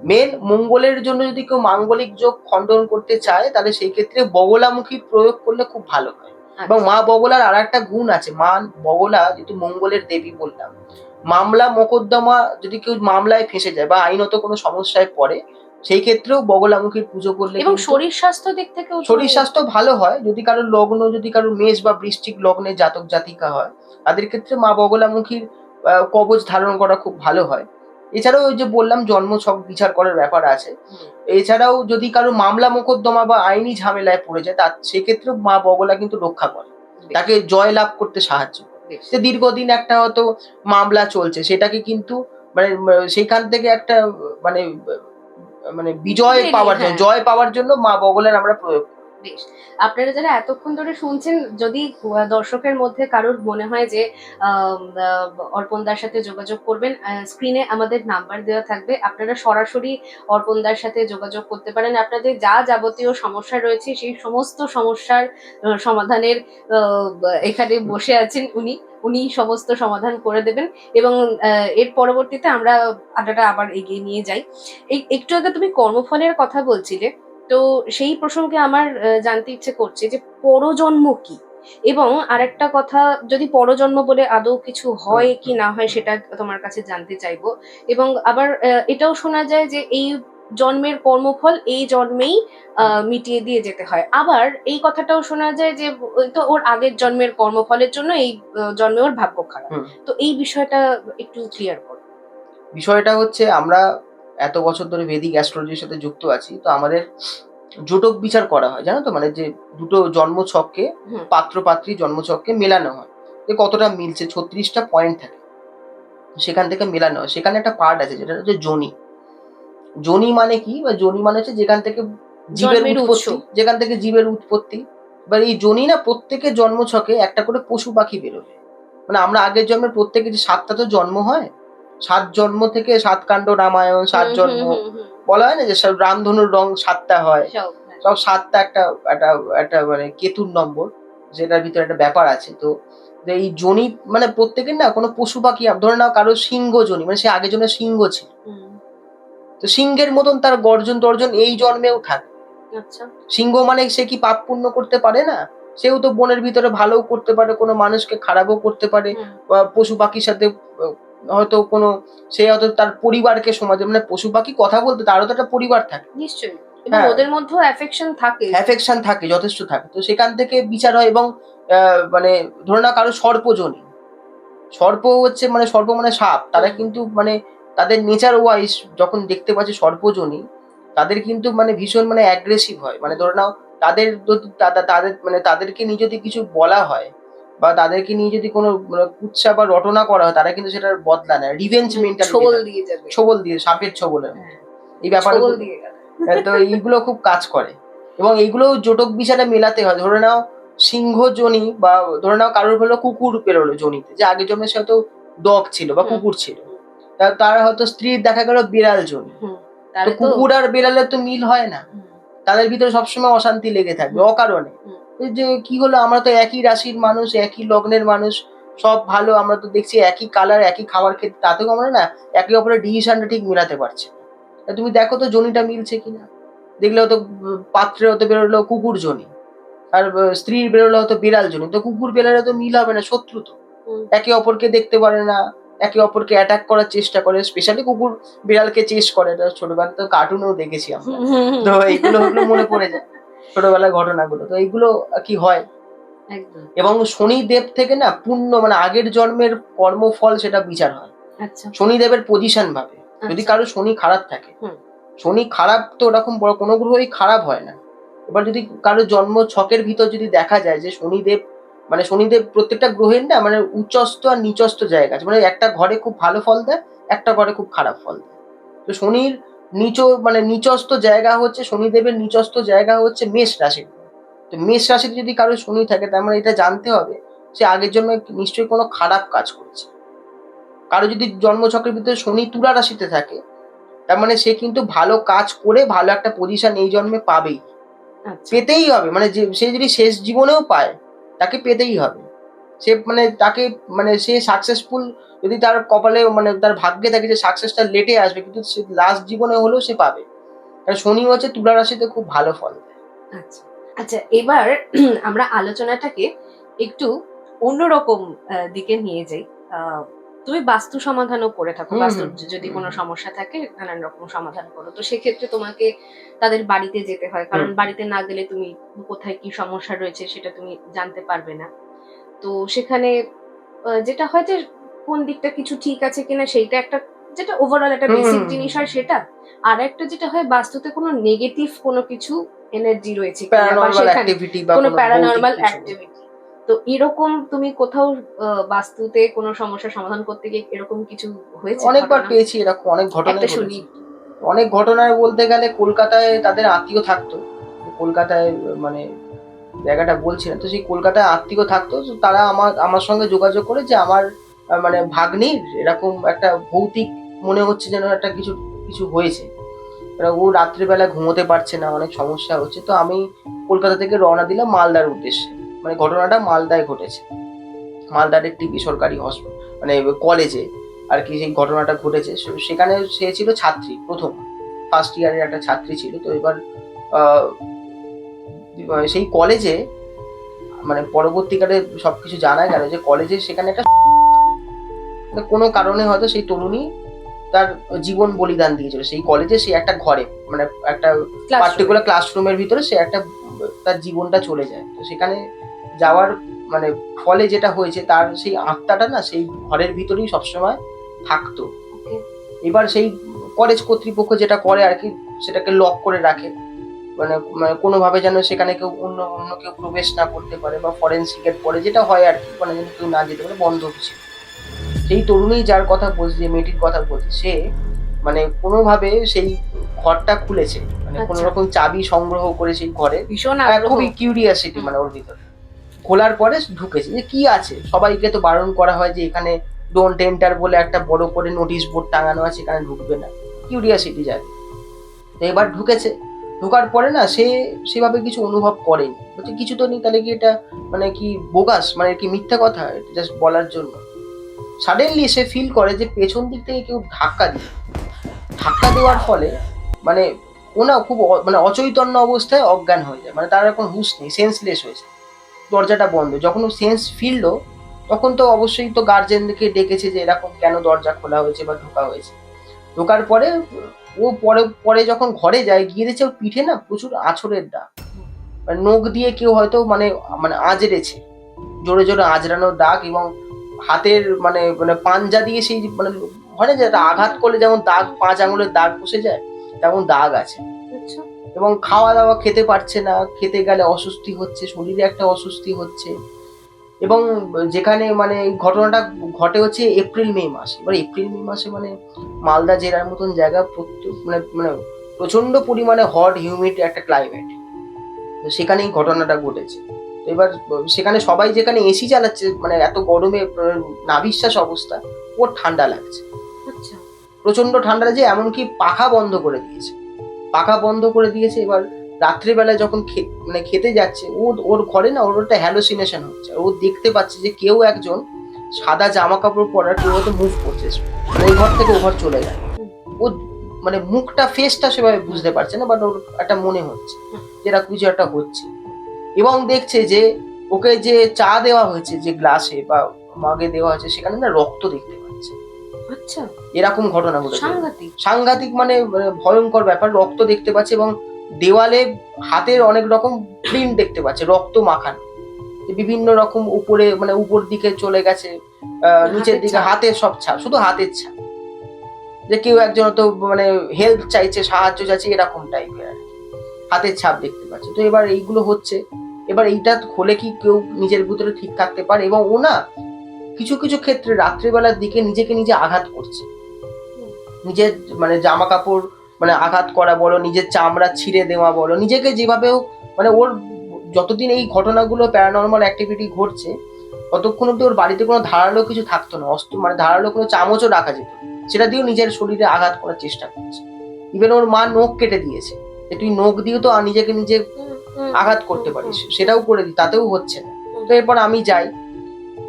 মেন মঙ্গলের জন্য যদি কেউ মাঙ্গলিক যোগ খণ্ডন করতে চায়, তাহলে সেই ক্ষেত্রে বগলামুখী প্রয়োগ করলে খুব ভালো হয়। এবং মা বগলার আর একটা গুণ আছে, মা বগলা যেহেতু মঙ্গলের দেবী বললাম, মামলা মোকদ্দমা যদি কেউ মামলায় ফেঁসে যায় বা আইনত কোনো সমস্যায় পড়ে, সেই ক্ষেত্রেও বগলামুখীর পুজো করলে এবং শরীর স্বাস্থ্য দিক থেকেও শরীর স্বাস্থ্য ভালো হয়। যদি কারোর লগ্ন, যদি কারোর মেষ বা বৃশ্চিক লগ্নে জাতক জাতিকা হয়, তাদের ক্ষেত্রে মা বগলামুখীর কবচ ধারণ করা খুব ভালো হয়। এছাড়াও ওই যে বললাম জন্মছক বিচার করার ব্যাপার আছে। এছাড়াও যদি কারো মামলা মোকদ্দমা বা আইনি ঝামেলায় পড়ে যায়, তার সেক্ষেত্রেও মা বগলা কিন্তু রক্ষা করে, তাকে জয় লাভ করতে সাহায্য করে। যে দীর্ঘদিন একটা হয়তো মামলা চলছে, সেটাকে কিন্তু মানে সেখান থেকে একটা মানে মানে বিজয় পাওয়ার জন্য, জয় পাওয়ার জন্য মা বগলার আমরা প্রয়োগ করি। বেশ, আপনারা যারা এতক্ষণ ধরে শুনছেন, যদি দর্শকের মধ্যে কারোর মনে হয় যে অর্পণদার সাথে যোগাযোগ করবেন, স্ক্রিনে আমাদের নাম্বার দেওয়া থাকবে, আপনারা সরাসরি অর্পণদার সাথে যোগাযোগ করতে পারেন। আপনাদের যা যাবতীয় সমস্যা রয়েছে, সেই সমস্ত সমস্যার সমাধানের এখানে বসে আছেন উনি সমস্ত সমাধান করে দেবেন। এবং এর পরবর্তীতে আমরা আড্ডাটা আবার এগিয়ে নিয়ে যাই। একটু আগে তুমি কর্মফলের কথা বলছিলে, তো সেই প্রসঙ্গে আমার জানতে ইচ্ছে করছে যে পরজন্ম কি, এবং আরেকটা কথা, যদি পরজন্ম বলে আদৌ কিছু হয় কি না হয় সেটা তোমার কাছে জানতে চাইবো। এবং আবার এটাও শোনা যায় যে এই জন্মের কর্মফল এই জন্মেই মিটিয়ে দিয়ে যেতে হয়। আবার এই কথাটাও শোনা যায় যে ওই তো ওর আগের জন্মের কর্মফলের জন্য এই জন্মে ওর ভাগ্য খারাপ। তো এই বিষয়টা একটু ক্লিয়ার করো। বিষয়টা হচ্ছে, আমরা এত বছর ধরে ভেদিক অ্যাস্ট্রোলজির সাথে যুক্ত আছি, তো আমাদের জোটক বিচার করা হয়, জানো তো, মানে যে দুটো জন্মছককে, পাত্র পাত্রী জন্মছককে মেলানো হয় যে কতটা মিলছে, 36টা পয়েন্ট থাকে, সেখান থেকে মেলানো হয়। সেখানে একটা পার্ট আছে যেটা হচ্ছে যোনি। যোনি মানে কি, বা যোনি মানে হচ্ছে যেখান থেকে জীবের উৎপত্তি, যেখান থেকে জীবের উৎপত্তি। এবার এই যোনি না, প্রত্যেকের জন্মছকে একটা করে পশু পাখি বেরোবে। মানে আমরা আগের জন্মের প্রত্যেকের যে 7টা তো জন্ম হয়, 7 জন্ম থেকে 7 কাণ্ড রামায়ণ, 7 জন্ম বলা হয় না, যে সব রামধনুর রং 7টা হয়, সব 7টা একটা একটা একটা মানে কেতুর নম্বর, যেটার ভিতরে একটা ব্যাপার আছে। তো যে এই জনি মানে প্রত্যেকের না কোনো পশু পাখি ধরে নাও কারো সিংহ জনি, মানে সে আগের জন্য সিংহ ছিল, তো সিংহের মতন তার গর্জন টর্জন এই জন্মেও থাকে। আচ্ছা। সিংহ মানে সে কি পাপ পুণ্য করতে পারে না? সেও তো বনের ভিতরে ভালোও করতে পারে, কোনো মানুষকে খারাপও করতে পারে, বা পশু পাখির সাথে হয়তো কোনো সে হয়তো তার পরিবারকে সমাজে, মানে পশু পাখি কথা বলতে তারও তো একটা পরিবার থাকে। নিশ্চয়ই, এবং হ্যাঁ, ওদের মধ্যেও অ্যাফেকশন থাকে। অ্যাফেকশন থাকে, যথেষ্ট থাকে। তো সেখান থেকে বিচার হয়। এবং মানে ধরে নাও কারো সর্পজনী, সর্প হচ্ছে মানে সর্প মানে সাপ, তারা কিন্তু মানে তাদের নেচার ওয়াইজ যখন দেখতে পাচ্ছে সর্পজনী, তাদের কিন্তু মানে ভীষণ মানে অ্যাগ্রেসিভ হয়। মানে ধরে নাও তাদের যদি তাদের মানে তাদেরকে নিয়ে যদি কিছু বলা হয় বা তাদেরকে নিয়ে যদি কোনো মানে কুৎসা বা রটনা করা হয়, তারা কিন্তু সেটার বদলা নেয়, রিভেঞ্জ মেন্টালিটি, ছোবল দিয়ে যাবে। ছোবল দিয়ে, সাপের ছোবলের মতো। হ্যাঁ, এই ছোবল ব্যাপারগুলো দিয়ে গেল। তো এইগুলো খুব কাজ করে। এবং এইগুলো জোটক বিচারে মেলাতে হয়। ধরে নাও সিংহ জনি, বা ধরে নাও কারোর হলো কুকুর বেরোলো জনিতে, যে আগের জন্মে সে হয়তো ডগ ছিল বা কুকুর ছিল, তার হয়তো স্ত্রীর দেখা গেল বিড়াল জনি। তো তাহলে তো কুকুর আর বিড়ালের তো মিল হয় না, তাদের ভিতরে সবসময় অশান্তি লেগে থাকবে অকারণে। এই যে কি হলো, আমরা তো একই রাশির মানুষ, একই লগ্নের মানুষ, সব ভালো, আমরা তো দেখছি একই কালার, একই খাবার খেতে, তাতেও আমরা না একে অপরের ডিসিশনটা ঠিক মেলাতে পারছি না। তা তুমি দেখো তো জনিটা মিলছে কিনা। দেখলে হয়তো পাত্রে হয়তো বেরোলো কুকুর জনি, আর স্ত্রীর বেরোলো হয়তো বিড়াল জনি, তো কুকুর বিড়ালে তো মিল হবে না, শত্রু তো। একে অপরকে দেখতে পারে না, একে অপরকে অ্যাটাক করার চেষ্টা করে, স্পেশালি কুকুর বিড়ালকে চেস করে। এটা ছোটবেলায় তো কার্টুনেও দেখেছি আমরা। তো এইগুলো হলো মনে পড়ে যায় ছোটবেলার ঘটনাগুলো। তো এইগুলো কি হয়। একদম। এবং শনিদেব থেকে না পুণ্য মানে আগের জন্মের কর্মফল সেটা বিচার হয়। আচ্ছা। শনিদেবের পজিশন ভাবে, যদি কারো শনি খারাপ থাকে, শনি খারাপ তো ওরকম বড় কোনো গ্রহই খারাপ হয় না। এবার যদি কারো জন্ম ছকের ভিতর যদি দেখা যায় যে শনিদেব, মানে শনিদেব প্রত্যেকটা গ্রহের না মানে উচ্চস্থ আর নিচস্থ জায়গা আছে, মানে একটা ঘরে খুব ভালো ফল দেয়, একটা ঘরে খুব খারাপ ফল দেয়। তো শনির মানে নিচস্থ জায়গা হচ্ছে, শনিদেবের নিচস্থ জায়গা হচ্ছে মেষ রাশি। তো মেষ রাশিতে যদি কারো শনি থাকে, তার মানে এটা জানতে হবে সে আগের জন্মে নিশ্চয়ই কোনো খারাপ কাজ করেছে। কারো যদি জন্মছকের ভিতরে শনি তুলা রাশিতে থাকে, তার মানে সে কিন্তু ভালো কাজ করে ভালো একটা পজিশন এই জন্মে পাবেই, পেতেই হবে। মানে যে সে যদি শেষ জীবনেও পায়, তাকে পেতেই হবে। সে মানে তাকে মানে সে সাকসেসফুল, যদি তার কপালে মানে তার ভাগ্যে থাকে যে সাকসেসটা লেটে আসবে, কিন্তু সে লাস্ট জীবনে হলেও সে পাবে। কারণ শনি হচ্ছে তুলা রাশিতে খুব ভালো ফল দেয়। আচ্ছা, আচ্ছা, এবার আমরা আলোচনাটাকে একটু অন্যরকম দিকে নিয়ে যাই। তুমি বাস্তু সমাধানও করে থাকো, বাস্তুর যদি কোনো সমস্যা থাকে নানান রকম সমাধান করো, তো সেক্ষেত্রে তোমাকে তাদের বাড়িতে যেতে হয়, কারণ বাড়িতে না গেলে তুমি কোথায় কি সমস্যা রয়েছে সেটা তুমি জানতে পারবে না। তো সেখানে যেটা হয় যে কোন দিকটা কিছু ঠিক আছে কিনা সেইটা একটা, যেটা ওভারঅল একটা বেসিক জিনিস হয় সেটা। আর একটা যেটা হয় বাস্তুতে কোনো নেগেটিভ কোনো কিছু এনার্জি রয়েছে কিনা, বা প্যারানর্মাল সেখানে অ্যাক্টিভিটি বা কোনো কোনো ভৌতিক প্যারানর্মাল কিছু। অ্যাক্টিভিটি। তো এরকম তুমি কোথাও বাস্তুতে কোনো সমস্যার সমাধান করতে গিয়ে এরকম কিছু হয়েছে অনেকবার ঘটনা? পেয়েছি এরকম, অনেক ঘটনাই একটা শুনি। ঘটেছে। অনেক ঘটনায় বলতে গেলে কলকাতায় তাদের আত্মীয় থাকতো। কলকাতায় মানে জায়গাটা বলছি না, তো সেই কলকাতায় আত্মীয় থাকতো, তো তারা আমার সঙ্গে যোগাযোগ করে যে আমার মানে ভাগ্নির এরকম একটা ভৌতিক মনে হচ্ছে যেন একটা কিছু কিছু হয়েছে। এবার ও রাত্রিবেলা ঘুমোতে পারছে না, অনেক সমস্যা হচ্ছে। তো আমি কলকাতা থেকে রওনা দিলাম মালদার উদ্দেশ্যে। মানে ঘটনাটা মালদায় ঘটেছে, মালদার একটি বেসরকারি মানে কলেজে আর কি সেই ঘটনাটা ঘটেছে। সেখানে সে ছিল ছাত্রী, প্রথম ফার্স্ট ইয়ারের একটা ছাত্রী ছিল। তো এবার আহ, সেই কলেজে মানে পরবর্তীকালে সবকিছু জানা গেল যে কলেজে সেখানে একটা কোনো কারণে হয়তো সেই তরুণী তার জীবন বলিদান দিয়েছিল সেই কলেজে। সে একটা ঘরে মানে একটা পার্টিকুলার ক্লাসরুমের ভিতরে সে একটা তার জীবনটা চলে যায়। তো সেখানে যাওয়ার মানে ফলে যেটা হয়েছে, তার সেই আত্মাটা না সেই ঘরের ভিতরেই সবসময় থাকতো। এবার সেই কলেজ কর্তৃপক্ষ যেটা করে আর কি, সেটাকে লক করে রাখে, মানে কোনোভাবে যেন সেখানে কেউ অন্য অন্য কেউ প্রবেশ না করতে পারে, বা ফরেনসিকের পরে যেটা হয় আর কি, মানে যেন কেউ না যেতে পারে, বন্ধ ছিল। সেই তরুণী যার কথা বলছি, যে মেয়েটির কথা বলছি, সে মানে কোনোভাবে সেই ঘরটা খুলেছে, মানে কোনো রকম চাবি সংগ্রহ করে সেই ঘরে, ভীষণ খুবই কিউরিয়াসিটি মানে ওর ভিতরে। খোলার পরে ঢুকেছে যে কি আছে, সবাইকে তো বারণ করা হয় যে এখানে ডোন্ট এন্টার বলে একটা বড় করে নোটিশ বোর্ড টাঙানো আছে, এখানে ঢুকবে না, কিউরিয়াসিটি যাবে। তো এবার ঢুকেছে, ঢোকার পরে না সে সেভাবে কিছু অনুভব করেনি, বলছে কিছু তো নেই, তাহলে কি এটা মানে কি বোগাস, মানে কি মিথ্যা কথা জাস্ট বলার জন্য। সাডেনলি সে ফিল করে যে পেছন দিক থেকে কেউ ধাক্কা দেওয়ার ফলে মানে ও না খুব মানে অচৈতন্য অবস্থায় অজ্ঞান হয়ে যায়, মানে তার এখন হুঁশ নেই, সেন্সলেস হয়েছে। দরজাটা বন্ধ, যখন ও সেন্স ফিরলো তখন তো অবশ্যই তো গার্জেনকে ডেকেছে যে এরকম কেন দরজা খোলা হয়েছে বা ঢোকা হয়েছে। ঢোকার পরে ও পরে পরে যখন ঘরে যায়, গিয়ে দেখছে ওর পিঠে না প্রচুর আঁচড়ের দাগ, মানে নখ দিয়ে কেউ হয়তো মানে মানে আঁচড়েছে, জোরে জোরে আঁচড়ানোর দাগ, এবং হাতের মানে মানে পাঞ্জা দিয়ে সেই মানে হয় না যে একটা আঘাত করলে যেমন দাগ, 5 আঙুলের দাগ বসে যায়, তেমন দাগ আছে। আচ্ছা। এবং খাওয়া দাওয়া খেতে পারছে না, খেতে গেলে অস্বস্তি হচ্ছে, শরীরে একটা অস্বস্তি হচ্ছে। এবং যেখানে মানে এই ঘটনাটা ঘটে হচ্ছে এপ্রিল মে মাসে। এবার এপ্রিল মে মাসে মানে মালদা জেলার মতন জায়গা মানে মানে প্রচন্ড পরিমাণে হট হিউমিড একটা ক্লাইমেট। তো সেখানেই ঘটনাটা ঘটেছে। তো এবার সেখানে সবাই যেখানে এসি চালাচ্ছে, মানে এত গরমে নাভিশ্বাস অবস্থা, ওর ঠান্ডা লাগছে, আচ্ছা। প্রচন্ড ঠান্ডা লাগছে, এমনকি পাখা বন্ধ করে দিয়েছে। পাখা বন্ধ করে দিয়েছে। এবার রাত্রিবেলায় যখন মানে খেতে যাচ্ছে, ওর ঘরে না ওর একটা হ্যালোসিনেশন হচ্ছে, ও দেখতে পাচ্ছে যে কেউ একজন সাদা জামা কাপড় পরা কেউ হয়তো মুভ করছে, মানে ওই ঘর থেকে ও ঘর চলে যায়। ও মানে মুখটা ফেসটা সেভাবে বুঝতে পারছে না, বাট ওর একটা মনে হচ্ছে যে এরকম কিছু একটা হচ্ছে। এবং দেখছে যে ওকে যে চা দেওয়া হয়েছে যে গ্লাসে বা মাগে দেওয়া হয়েছে, সেখানে না রক্ত দেখতে পাচ্ছে। আচ্ছা। এরকম ঘটনা ঘটেছে। সাংঘাতিক। সাংঘাতিক মানে ভয়ঙ্কর ব্যাপার, রক্ত দেখতে পাচ্ছে এবং দেওয়ালে হাতের অনেক রকম প্রিন্ট দেখতে পাচ্ছে, রক্ত মাখানো, যে বিভিন্ন রকম উপরে মানে উপর দিকে চলে গেছে, নিচের হাতের দিকে ছাপ। হাতের সব ছাপ, শুধু হাতের ছাপ, যে কেউ একজন তো মানে হেল্প চাইছে, সাহায্য চাইছে, এরকম টাইপের আর কি। হাতের ছাপ দেখতে পাচ্ছে। তো এবার এইগুলো হচ্ছে, এবার এইটা হলে কি কেউ নিজের ভিতরে ঠিক থাকতে পারে? এবং ও না কিছু কিছু ক্ষেত্রে রাত্রিবেলার দিকে নিজেকে নিজে আঘাত করছে, নিজের মানে জামা কাপড় মানে আঘাত করা বলো, নিজের চামড়া ছিঁড়ে দেওয়া বলো, নিজেকে যেভাবে হোক মানে ওর যতদিন এই ঘটনাগুলো প্যারানর্মাল অ্যাক্টিভিটি ঘটছে, ততক্ষণ অব্দি ওর বাড়িতে কোনো ধারালো কিছু থাকতো না, অস্ত্র মানে ধারালো কোনো চামচও রাখা যেত না। সেটা দিয়েও নিজের শরীরে আঘাত করার চেষ্টা করছে। ইভেন ওর মা নখ কেটে দিয়েছে, যে তুই নখ দিয়েও তো নিজেকে নিজে আঘাত করতে পারিস, সেটাও করে দি, তাতেও হচ্ছে না। তো এরপর আমি যাই।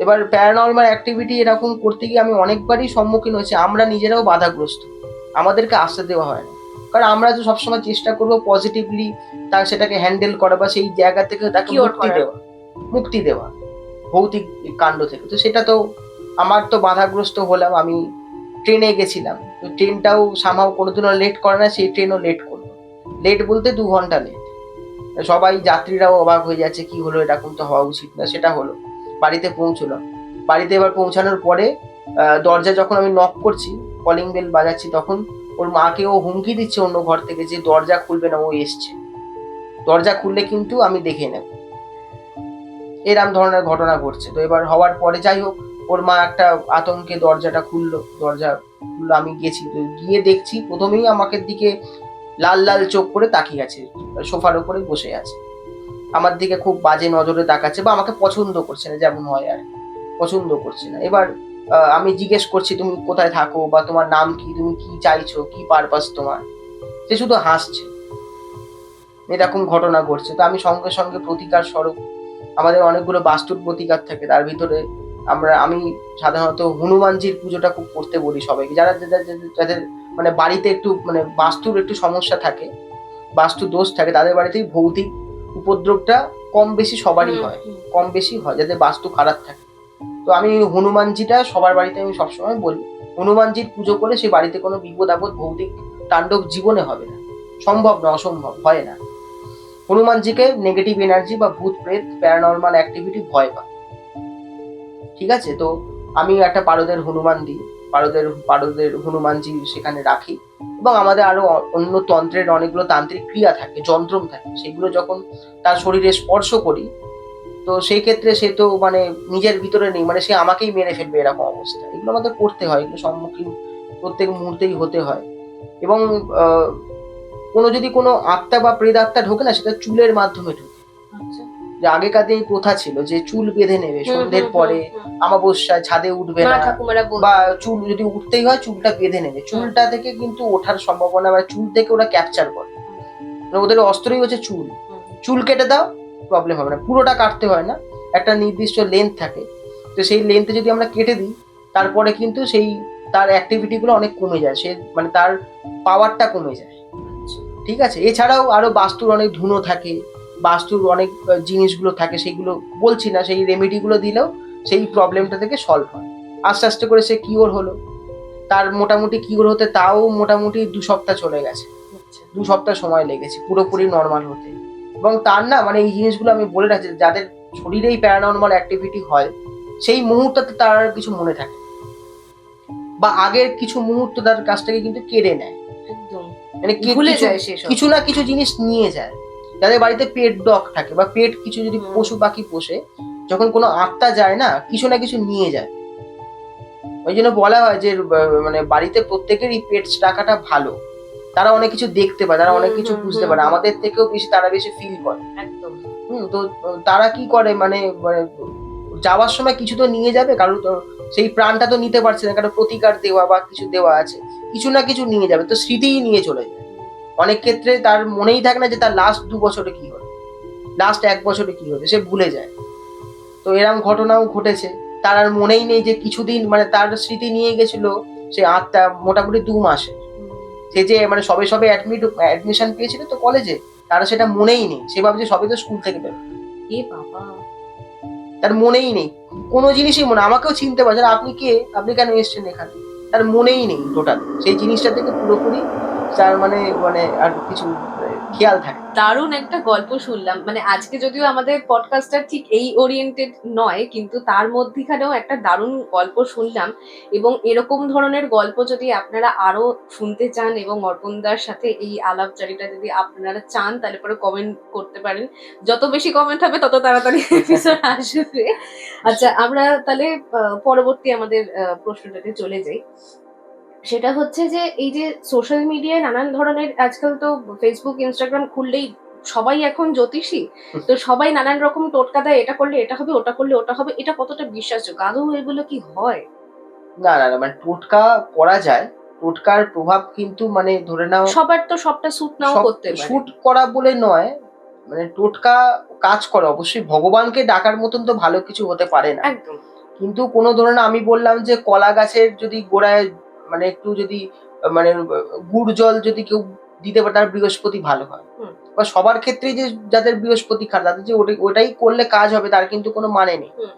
এবার প্যারানর্মাল অ্যাক্টিভিটি এরকম করতে গিয়ে আমি অনেকবারই সম্মুখীন হয়েছি, আমরা নিজেরাও বাধাগ্রস্ত, আমাদেরকে আসতে দেওয়া হয় না। কারণ আমরা তো সবসময় চেষ্টা করবো পজিটিভলি তার সেটাকে হ্যান্ডেল করা বা সেই জায়গা থেকে তাকে মুক্তি দেওয়া ভৌতিক কাণ্ড থেকে। তো সেটা তো আমার তো বাধাগ্রস্ত হলাম। আমি ট্রেনে গেছিলাম, তো ট্রেনটাও সামহাও কোনোদিনও লেট করে না, সেই ট্রেনও লেট করলো। লেট বলতে 2 ঘন্টা লেট। সবাই যাত্রীরাও অবাক হয়ে যাচ্ছে, কি হলো, এরকম তো হওয়া উচিত না। সেটা হলো, বাড়িতে পৌঁছলাম। বাড়িতে এবার পৌঁছানোর পরে দরজা যখন আমি নক করছি, কলিং বেল বাজাচ্ছি, তখন ওর মাকে ও হুমকি দিচ্ছে অন্য ঘর থেকে যে দরজা খুলবে না, ও এসছে, দরজা খুললে কিন্তু আমি দেখে নেব। এরম ধরনের ঘটনা ঘটছে। তো এবার হওয়ার পরে যাই হোক, ওর মা একটা আতঙ্কে দরজাটা খুললো, আমি গেছি, তো গিয়ে দেখছি প্রথমেই আমাকে দিকে লাল লাল চোখ করে তাকিয়ে আছে, সোফার উপরে বসে আছে, আমার দিকে খুব বাজে নজরে তাকাচ্ছে বা আমাকে পছন্দ করছে না, যেমন হয় আর পছন্দ করছে না। এবার আমি জিজ্ঞেস করছি তুমি কোথায় থাকো বা তোমার নাম কি, তুমি কি চাইছো, কি পারপাস তোমার, সে শুধু হাসছে। এরকম ঘটনা ঘটছে। তো আমি সঙ্গে সঙ্গে প্রতিকার স্বরূপ, আমাদের অনেকগুলো বাস্তুর প্রতিকার থাকে, তার ভিতরে আমি সাধারণত হনুমানজির পুজোটা খুব করতে বলি সবাইকে, যাদের মানে বাড়িতে একটু মানে বাস্তুর একটু সমস্যা থাকে, বাস্তু দোষ থাকে, তাদের বাড়িতেই ভৌতিক উপদ্রবটা কম বেশি সবারই হয়, কম বেশি হয় যাদের বাস্তু খারাপ থাকে। তো আমি হনুমানজিটা সবার বাড়িতে আমি সবসময় বলি, হনুমানজির পুজো করে সেই বাড়িতে কোনো বিপদ আপদ ভৌতিক তাণ্ডব জীবনে হবে না, সম্ভব না, অসম্ভব, হয় না। হনুমানজিকে নেগেটিভ এনার্জি বা ভূত প্রেত প্যারানর্মাল অ্যাক্টিভিটি ভয় পায়। ঠিক আছে, তো আমি একটা পারদের হনুমান দিই, পারদের হনুমানজি সেখানে রাখি। এবং আমাদের আরো অন্য তন্ত্রের অনেকগুলো তান্ত্রিক ক্রিয়া থাকে, যন্ত্রম থাকে, সেগুলো যখন তার শরীরে স্পর্শ করি, তো সেই ক্ষেত্রে সে তো মানে নিজের ভিতরে নেই, মানে সে আমাকেই মেরে ফেলবে, এরকম অবস্থা। এগুলো আমাদের করতে হয়, এগুলো সম্মুখীন প্রত্যেক মুহূর্তেই হতে হয়। এবং কোনো যদি কোনো আত্মা বা প্রেতাত্মা ঢোকে না, সেটা চুলের মাধ্যমে ঢোকে। যে আগেকার দিন প্রথা ছিল যে চুল বেঁধে নেবে সন্ধ্যের পরে, আমাবস্যায় ছাদে উঠবে না, বা চুল যদি উঠতেই হয় চুলটা বেঁধে নেবে, চুলটা থেকে কিন্তু ওঠার সম্ভাবনা, বা চুল থেকে ওরা ক্যাপচার করে। মানে ওদের অস্ত্রই হচ্ছে চুল। চুল কেটে দাও, প্রবলেম হবে না, পুরোটা কাটতে হয় না, একটা নির্দিষ্ট লেন্থ থাকে, তো সেই লেন্থে যদি আমরা কেটে দিই তারপরে কিন্তু সেই তার অ্যাক্টিভিটিগুলো অনেক কমে যায়, সে মানে তার পাওয়ারটা কমে যায়। ঠিক আছে, এছাড়াও আরো বাস্তুর অনেক ধুনো থাকে, বাস্তুর অনেক জিনিসগুলো থাকে, সেইগুলো বলছি না, সেই রেমেডিগুলো দিলেও সেই প্রবলেমটা থেকে সলভ হয়। আস্তে আস্তে করে সে কিওর হলো, তার মোটামুটি কিওর হতে তাও মোটামুটি 2 সপ্তাহ চলে গেছে, 2 সপ্তাহ সময় লেগেছে পুরোপুরি নর্মাল হতে। এবং তার না মানে এই জিনিসগুলো আমি বলে রাখছি, যাদের শরীরেই প্যারানর্মাল অ্যাক্টিভিটি হয় সেই মুহূর্ততে তার আর কিছু মনে থাকে না। বা আগের কিছু মুহূর্ত তার কাছ থেকে কিন্তু কেড়ে নেয়, মানে ভুলে কিছু যায় সেসব। কিছু না কিছু জিনিস নিয়ে যায়। যাদের বাড়িতে পেট ডগ থাকে বা পেট কিছু যদি পশু পাখি পোষে, যখন কোনো আত্মা যায় না কিছু না কিছু নিয়ে যায়। ওই জন্য বলা হয় যে মানে বাড়িতে প্রত্যেকেরই পেট রাখাটা ভালো, তারা অনেক কিছু দেখতে পায়, তারা অনেক কিছু বুঝতে পারে, আমাদের থেকেও বেশি তারা বেশি ফিল করে। একদম। তো তারা কি করে মানে মানে যাওয়ার সময় কিছু তো নিয়ে যাবে, কারণ তো সেই প্রাণটা তো নিতে পারছে না, কারণ প্রতিকার দেওয়া বা কিছু দেওয়া আছে, কিছু না কিছু নিয়ে যাবে, তো স্মৃতিই নিয়ে চলে যায়। অনেক ক্ষেত্রে তার মনেই থাকে না যে তার লাস্ট 2 বছরে কি হলো, লাস্ট 1 বছরে কি হলো, সে ভুলে যায়। তো এরকম ঘটনাও ঘটেছে, তার আর মনেই নেই যে কিছুদিন মানে তার স্মৃতি নিয়ে গেছিল সে আত্মা মোটামুটি 2 মাসে। সে যে মানে সবে সবে অ্যাডমিশন পেয়েছিল তো কলেজে, তার সেটা মনেই নেই, সে ভাবছে সবে তো স্কুল থেকে বেরো, এ বাবা, তার মনেই নেই কোনো জিনিসই, মনে আমাকেও চিনতে পারছে না, আপনি কে, আপনি কেন এসছেন এখানে, তার মনেই নেই টোটাল সেই জিনিসটা থেকে পুরোপুরি তার মানে মানে আর কিছু খেয়াল থাকে। দারুণ একটা গল্প শুনলাম। মানে আজকে যদিও আমাদের পডকাস্টটা ঠিক এই ওরিয়েন্টেড নয়, কিন্তু তার মধ্যিখানেও একটা দারুণ গল্প শুনলাম। এবং এরকম ধরনের গল্প যদি আপনারা আরো শুনতে চান এবং অর্পণদার সাথে এই আলাপচারিতা যদি আপনারা চান, তাহলে পরে কমেন্ট করতে পারেন। যত বেশি কমেন্ট হবে তত তাড়াতাড়ি এপিসোড আসবে। আচ্ছা, আমরা তাহলে পরবর্তী আমাদের প্রশ্নটাতে চলে যাই। সেটা হচ্ছে যে এই যে সোশ্যাল মিডিয়ায় নানান ধরনের আজকাল তো ফেসবুক ইনস্টাগ্রাম খুললেই সবাই এখন জ্যোতিষী, তো সবাই নানান রকম টোটকা দেয়, এটা করলে এটা হবে, ওটা করলে ওটা হবে, এটা কতটা বিশ্বাসযোগ্য, আদৌ এগুলো কি হয়? না না না, মানে টোটকা করা যায়, টোটকার প্রভাব কিন্তু মানে ধরে নাও সবার তো সবটা স্যুট নাও সব করতে পারে। শুট করা বলে নয়, মানে টোটকা কাজ করে অবশ্যই, ভগবানকে ডাকার মতন তো ভালো কিছু হতে পারে না। একদম। কিন্তু কোনো ধরে না, আমি বললাম যে কলা গাছের যদি গোড়ায় মানে একটু যদি মানে গুড় জল যদি কেউ দিতে পারে তার বৃহস্পতি ভালো হয়। হুম। বা সবার ক্ষেত্রেই যে যাদের বৃহস্পতি খারাপ তাদের যে ওটাই করলে কাজ হবে তার কিন্তু কোনো মানে নেই। হুম।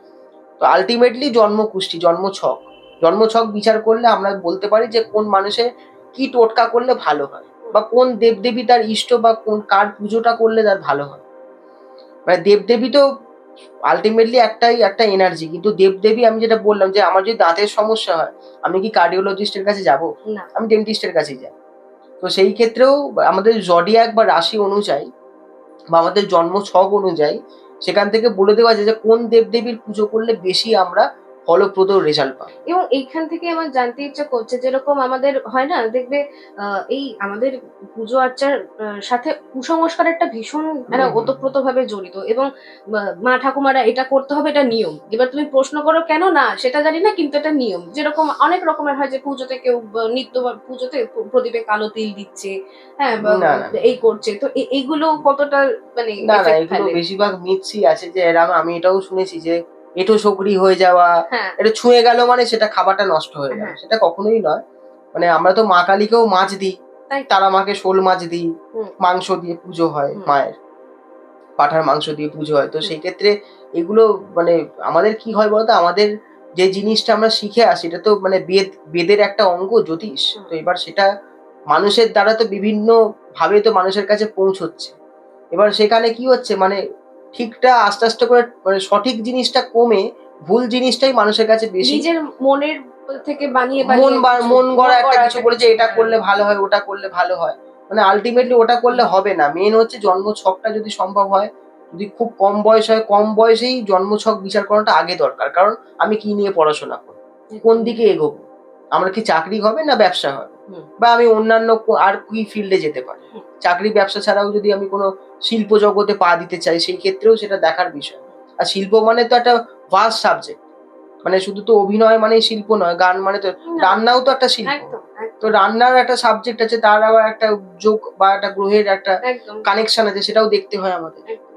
তো আলটিমেটলি জন্মকুষ্টি, জন্মছক, জন্মছক বিচার করলে আমরা বলতে পারি যে কোন মানুষের কি টোটকা করলে ভালো হয়, বা কোন দেবদেবী তার ইষ্ট, বা কোন কার পুজোটা করলে তার ভালো হয়। মানে দেবদেবী তো আলটিমেটলি একটা এনার্জি, কিন্তু দেবদেবী আমি যেটা বললাম যে আমার যদি দাঁতের সমস্যা হয় আমি কি কার্ডিওলজিস্টের কাছে যাব? না। আমি ডেন্টিস্টের কাছেই যাই। তো সেই ক্ষেত্রেও আমাদের জডিয়াক বা রাশি অনুযায়ী বা আমাদের জন্ম ছক অনুযায়ী সেখান থেকে বলে দেওয়া যায় যে কোন দেবদেবীর পুজো করলে বেশি আমরা ফলপ্রদ রেজাল্ট পাবো। এবং এইখান থেকে আমার জানতে ইচ্ছা করছে, যেরকম আমাদের হয় না, দেখবে এই আমাদের পুজো আর্চার সাথে কুসংস্কার একটা ভীষণ একটা ওতপ্রোত ভাবে জড়িত। এবং মা ঠাকুমারা এটা করতে হবে, এটা নিয়ম। এবার তুমি প্রশ্ন করো কেন, না সেটা জানি না, কিন্তু এটা নিয়ম। যেরকম অনেক রকমের হয় যে পুজোতে কেউ নিত্য পুজোতে প্রদীপে কালো তিল দিচ্ছে, হ্যাঁ, না না এই করছে, তো এইগুলো কতটা মানে না না, এফেক্ট এগুলো ফেলে? বেশিরভাগ মিথই আছে, যে এরম আমি এটাও শুনেছি যে এঁঠো সগড়ি হয়ে যাওয়া, হ্যাঁ। এটা ছুঁয়ে গেল মানে সেটা খাবারটা নষ্ট হয়ে গেল, হ্যাঁ। সেটা কখনোই নয়। মানে আমরা তো মা কালীকেও মাছ দিই, তাই। তারা মাকে শোল মাছ দিই, হুম। মাংস দিয়ে পুজো হয়, হুম। মায়ের পাঁঠার মাংস দিয়ে পুজো হয়। তো হুম। সেই ক্ষেত্রে এগুলো মানে আমাদের কি হয় বলতো, আমাদের যে জিনিসটা আমরা শিখে আসি এটা তো মানে বেদের একটা অঙ্গ জ্যোতিষ। তো এবার সেটা মানুষের দ্বারা তো বিভিন্ন ভাবে তো মানুষের কাছে পৌঁছচ্ছে। এবার সেখানে কি হচ্ছে মানে ঠিকটা আস্তে আস্তে করে মানে সঠিক জিনিসটা কমে ভুল জিনিসটাই মানুষের কাছে বেশি, নিজের মনের থেকে বানিয়ে মন বানিয়ে বা কিছু মন গড়া একটা কিছু বলে যে এটা হ্যাঁ। করলে ভালো হয়, ওটা করলে ভালো হয়। মানে আল্টিমেটলি ওটা করলে হবে না। মেইন হচ্ছে জন্মছকটা যদি সম্ভব হয়, যদি খুব কম বয়স হয়, কম বয়সেই জন্মছক বিচার করাটা আগে দরকার। কারণ আমি কি নিয়ে পড়াশোনা করব? কোন দিকে এগোবো? আমার কি চাকরি হবে না ব্যবসা হবে? হুম। বা আমি অন্যান্য আর কি ফিল্ডে যেতে পারি? হুম। চাকরি ব্যবসা ছাড়াও যদি আমি কোনো শিল্প জগতে পা দিতে চাই সেই ক্ষেত্রেও সেটা দেখার বিষয়। আর শিল্প মানে তো একটা ভাস্ট সাবজেক্ট। মানে শুধু তো অভিনয় মানেই শিল্প নয়, গান মানে তো না, রান্নাও তো একটা শিল্প। একদম তো রান্নার একটা সাবজেক্ট আছে, তার আবার একটা যোগ বা একটা গ্রহের একটা একদম কানেকশন আছে, সেটাও দেখতে হয় আমাদের। একদম।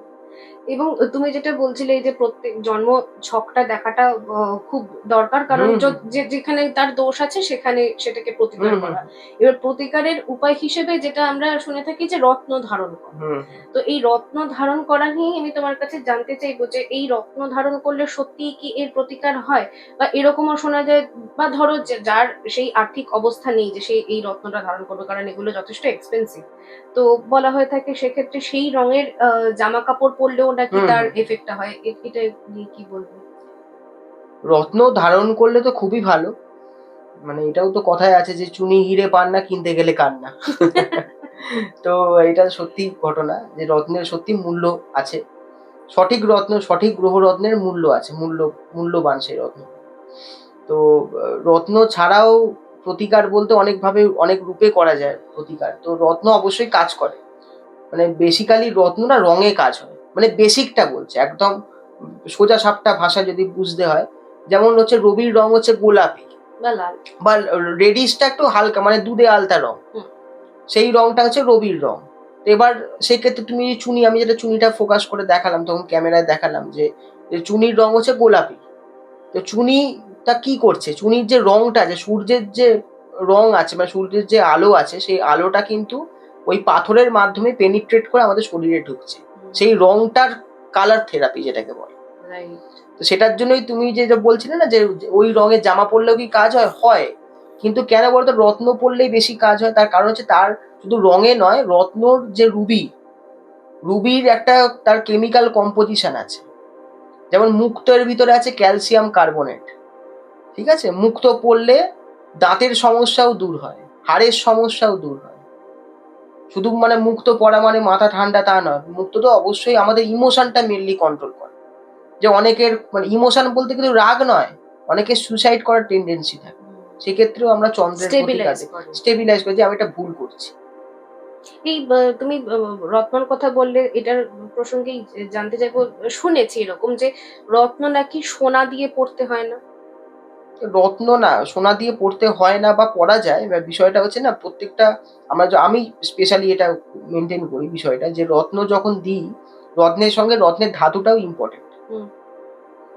এবং তুমি যেটা বলছিলে এই যে প্রত্যেক জন্ম ছকটা দেখাটা খুব দরকার, কারণ হুম, যেখানে তার দোষ আছে সেখানে সেটাকে প্রতিকার হুম, হুম, করা। এবার প্রতিকারের উপায় হিসেবে যেটা আমরা শুনে থাকি যে রত্ন ধারণ করা। হুম। তো এই রত্ন ধারণ করা নিয়েই আমি তোমার কাছে জানতে চাইবো যে এই রত্ন ধারণ করলে সত্যিই কি এর প্রতিকার হয়? বা এরকমও শোনা যায়, বা ধরো যে যার সেই আর্থিক অবস্থা নেই যে সে এই রত্নটা ধারণ করবে, কারণ এগুলো যথেষ্ট এক্সপেনসিভ। তো বলা হয়ে থাকে সেক্ষেত্রে সেই রঙের জামাকাপড় পরলেও নাকি হুম, তার হুম। এফেক্টটা হয়। এটা নিয়ে কি বলবো? রত্ন ধারণ করলে তো খুবই ভালো। মানে এটাও তো কথায় আছে যে চুনি হিরে পান না, কিনতে গেলে কান্না। তো এটা সত্যি ঘটনা যে রত্নের সত্যি মূল্য আছে। সঠিক রত্ন, সঠিক গ্রহরত্নের মূল্য আছে। মূল্যবান সেই রত্ন। তো রত্ন ছাড়াও প্রতিকার বলতে অনেকভাবে, অনেক রূপে করা যায় প্রতিকার। তো রত্ন অবশ্যই কাজ করে। মানে বেসিক্যালি রত্ন না রঙে কাজ হয়। মানে বেসিকটা বলছি, একদম সোজা সাপটা ভাষা যদি বুঝতে হয়, যেমন হচ্ছে রবির রং হচ্ছে গোলাপি বা লাল। বা রেডিশটা একটু হালকা, মানে দুধে আলতা রং। হুম। সেই রংটা হচ্ছে রবির রং। তো এবার সেক্ষেত্রে তুমি চুনি, আমি যেটা চুনিটা ফোকাস করে দেখালাম, তখন ক্যামেরায় দেখালাম যে চুনির রং হচ্ছে গোলাপি। তো চুনিটা কি করছে? চুনির যে রংটা, যে সূর্যের যে রং আছে, মানে সূর্যের যে আলো আছে, সেই আলোটা কিন্তু ওই পাথরের মাধ্যমে পেনিট্রেট করে আমাদের শরীরে ঢুকছে। সেই রংটার কালার থেরাপি যেটাকে বলে। রাইট। তো সেটার জন্যই তুমি যেটা বলছিলে না যে ওই রঙের জামা পরলেও কি কাজ হয়? হয়। কিন্তু কেন বলতো রত্ন পরলেই বেশি কাজ হয়? তার কারণ হচ্ছে তার শুধু রঙে নয়, রত্নর যে রুবির একটা তার কেমিক্যাল কম্পোজিশন আছে। যেমন মুক্তোর ভিতরে আছে ক্যালসিয়াম কার্বনেট। ঠিক আছে? মুক্তো পড়লে দাঁতের সমস্যাও দূর হয়, হাড়ের সমস্যাও দূর হয়। শুধু মানে মুক্তো পড়া মানে মাথা ঠান্ডা তা নয়। মুক্তো তো অবশ্যই আমাদের ইমোশনটা মেইনলি কন্ট্রোল করে। যে অনেকের মানে ইমোশন বলতে কিন্তু রাগ নয়, অনেকের সুইসাইড করার টেন্ডেন্সি থাকে। সেক্ষেত্রেও আমরা চন্দ্রের প্রতিকার স্টেবিলাইজ দেখি। করে। স্টেবিলাইজ করে যে আমি এটা ভুল করছি। এই তুমি রত্নর কথা বললে, এটার প্রসঙ্গেই জানতে চাইবো, শুনেছি এরকম যে রত্ন নাকি সোনা দিয়ে পড়তে হয় না? রত্ন না সোনা দিয়ে পড়তে হয় না বা পড়া যায়। এবার বিষয়টা হচ্ছে না, প্রত্যেকটা আমি স্পেশালি এটা মেইনটেইন করি বিষয়টা, যে রত্ন যখন দিই, রত্নের সঙ্গে রত্নের ধাতুটাও ইম্পোর্টেন্ট। হুম।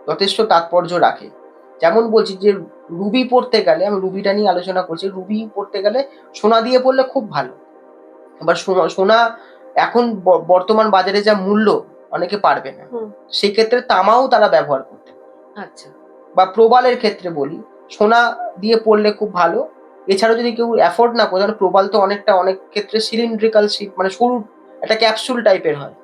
যথেষ্ট তাৎপর্য রাখে। যেমন বলছি যে রুবি পড়তে গেলে, আমি রুবিটা নিয়ে আলোচনা করছি। রুবি পড়তে গেলে সোনা দিয়ে পড়লে খুব ভালো। এবার সোনা এখন বর্তমান বাজারে যা মূল্য, অনেকে পারবে না। হুম। সেক্ষেত্রে তামাও তারা ব্যবহার করতে পারে। আচ্ছা। বা প্রবালের ক্ষেত্রে বলি, সোনা দিয়ে পড়লে খুব ভালো। এছাড়াও যদি কেউ অ্যাফোর্ড না করে, তাহলে প্রবাল তো অনেক ক্ষেত্রে সিলিন্ড্রিক্যাল শিট, মানে সরু একটা ক্যাপসুল টাইপের হয়।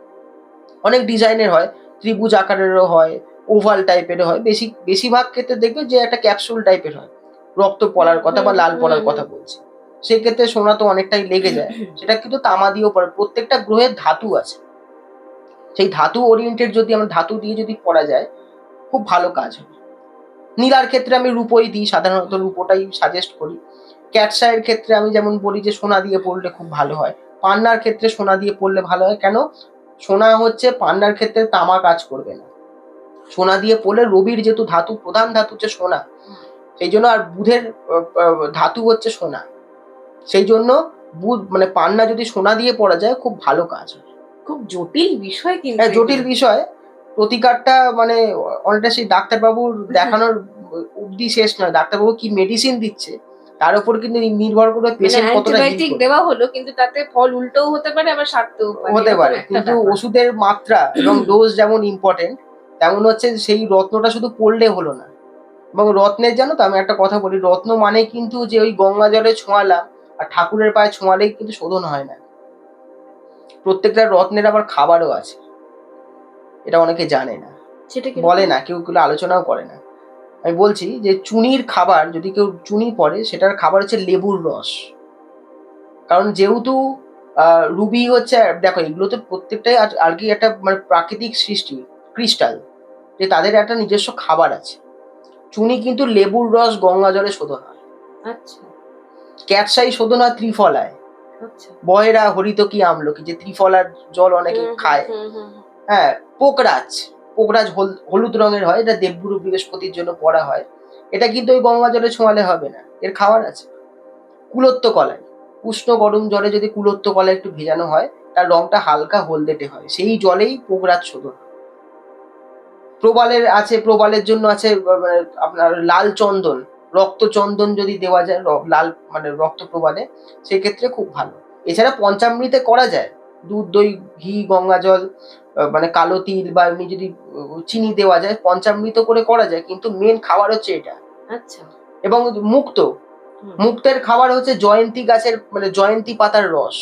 অনেক ডিজাইনের হয়, ত্রিভুজ আকারেরও হয়, ওভাল টাইপেরও হয়। বেশিরভাগ ক্ষেত্রে দেখবে যে একটা ক্যাপসুল টাইপের হয়। রক্ত পড়ার কথা হুম বা লাল হুম পড়ার হুম। কথা বলছি। সেক্ষেত্রে সোনা তো অনেকটাই লেগে যায়। সেটা কিন্তু তামা দিয়েও পড়ে। প্রত্যেকটা গ্রহের ধাতু আছে। সেই ধাতু ওরিয়েন্টেড যদি আমরা ধাতু দিয়ে যদি পড়া যায়, খুব ভালো কাজ হয়। নীলার ক্ষেত্রে আমি রূপোই দিই, সাধারণত রূপোটাই সাজেস্ট করি। ক্যাটসাইয়ের ক্ষেত্রে আমি যেমন বলি যে সোনা দিয়ে পড়লে খুব ভালো হয়। পান্নার ক্ষেত্রে সোনা দিয়ে পড়লে ভালো হয়। কেন? সোনা হচ্ছে পান্নার ক্ষেত্রে তামা কাজ করবে না। সোনা দিয়ে পড়লে রবির যেহেতু ধাতু, প্রধান ধাতু হচ্ছে সোনা। হুম। সেই জন্য আর বুধের ধাতু হচ্ছে সোনা। সেই জন্য বুধ মানে পান্না যদি সোনা দিয়ে পড়া যায়, খুব ভালো কাজ হয়। খুব জটিল বিষয় কিন্তু হ্যাঁ, জটিল এগুলো। বিষয়। প্রতিকারটা মানে অনেকটা সেই ডাক্তারবাবুর দেখানোর অবধি শেষ নয়। ডাক্তারবাবু কি মেডিসিন দিচ্ছে, তার উপর কিন্তু নির্ভর করে মানে পেশেন্ট কতটা হিল অ্যান্টিবায়োটিক করবে। দেওয়া হলো, কিন্তু তাতে ফল উল্টোও হতে পারে, আবার সারতেও পারে, হতে এরকম পারে। একটা কিন্তু ব্যাপার। ওষুধের মাত্রা এবং ডোজ যেমন ইম্পোর্টেন্ট, তেমন হচ্ছে সেই রত্নটা শুধু পড়লে হলো না। এবং রত্নের, জানো তো আমি একটা কথা বলি, রত্ন মানে কিন্তু যে ওই গঙ্গা জলে ছোঁয়ালাম আর ঠাকুরের পায়ে ছোঁয়ালেই কিন্তু শোধন হয় না। প্রত্যেকটা রত্নের আবার খাবারও আছে। এটা অনেকে জানে না, সেটা বলে কিরকম? না, কেউ আলোচনাও করে না। আমি বলছি যে চুনির খাবার, যদি কেউ চুনি পড়ে, সেটার খাবার হচ্ছে লেবুর রস। কারণ যেহেতু রুবি হচ্ছে, দেখো এগুলো তো প্রত্যেকটাই আর কি একটা মানে প্রাকৃতিক সৃষ্টি, ক্রিস্টাল, যে তাদের একটা নিজস্ব খাবার আছে। চুনি কিন্তু লেবুর রস গঙ্গা জলে শোধন হয়। আচ্ছা ক্যাটসাই শোধন হয় ত্রিফলায়। আচ্ছা। বয়রা হরিতকি আমলকি, যে ত্রিফলার জল অনেকে হুম হুম খায়। হুম হুম হুম। হ্যাঁ, পোকরাজ, পোকরাজ হলুদ রঙের হয়, এটা দেবগুরু বৃহস্পতির জন্য পড়া হয়। এটা কিন্তু ওই গঙ্গা জলে ছোঁয়ালে হবে না, এর খাবার আছে। কুলত্ত কলাই, উষ্ণ গরম জলে যদি কুলত্ত কলাই একটু ভেজানো হয়, তার রংটা হালকা হলদেটে হয়, সেই জলেই পোকরাজ শোধন। প্রবালের জন্য আছে আপনার লাল চন্দন, রক্ত চন্দন যদি দেওয়া যায় লাল মানে রক্ত প্রবালে, সেক্ষেত্রে খুব ভালো। এছাড়া পঞ্চামৃতে করা যায়, দুধ, দই, ঘি, গঙ্গা জল, মানে কালো তিল বা এমনি যদি চিনি দেওয়া যায়, পঞ্চামৃত করে করা যায়, কিন্তু মেন খাবার হচ্ছে এটা। আচ্ছা। এবং মুক্ত, মুক্তের খাবার হচ্ছে জয়ন্তী গাছের মানে জয়ন্তী পাতার রস।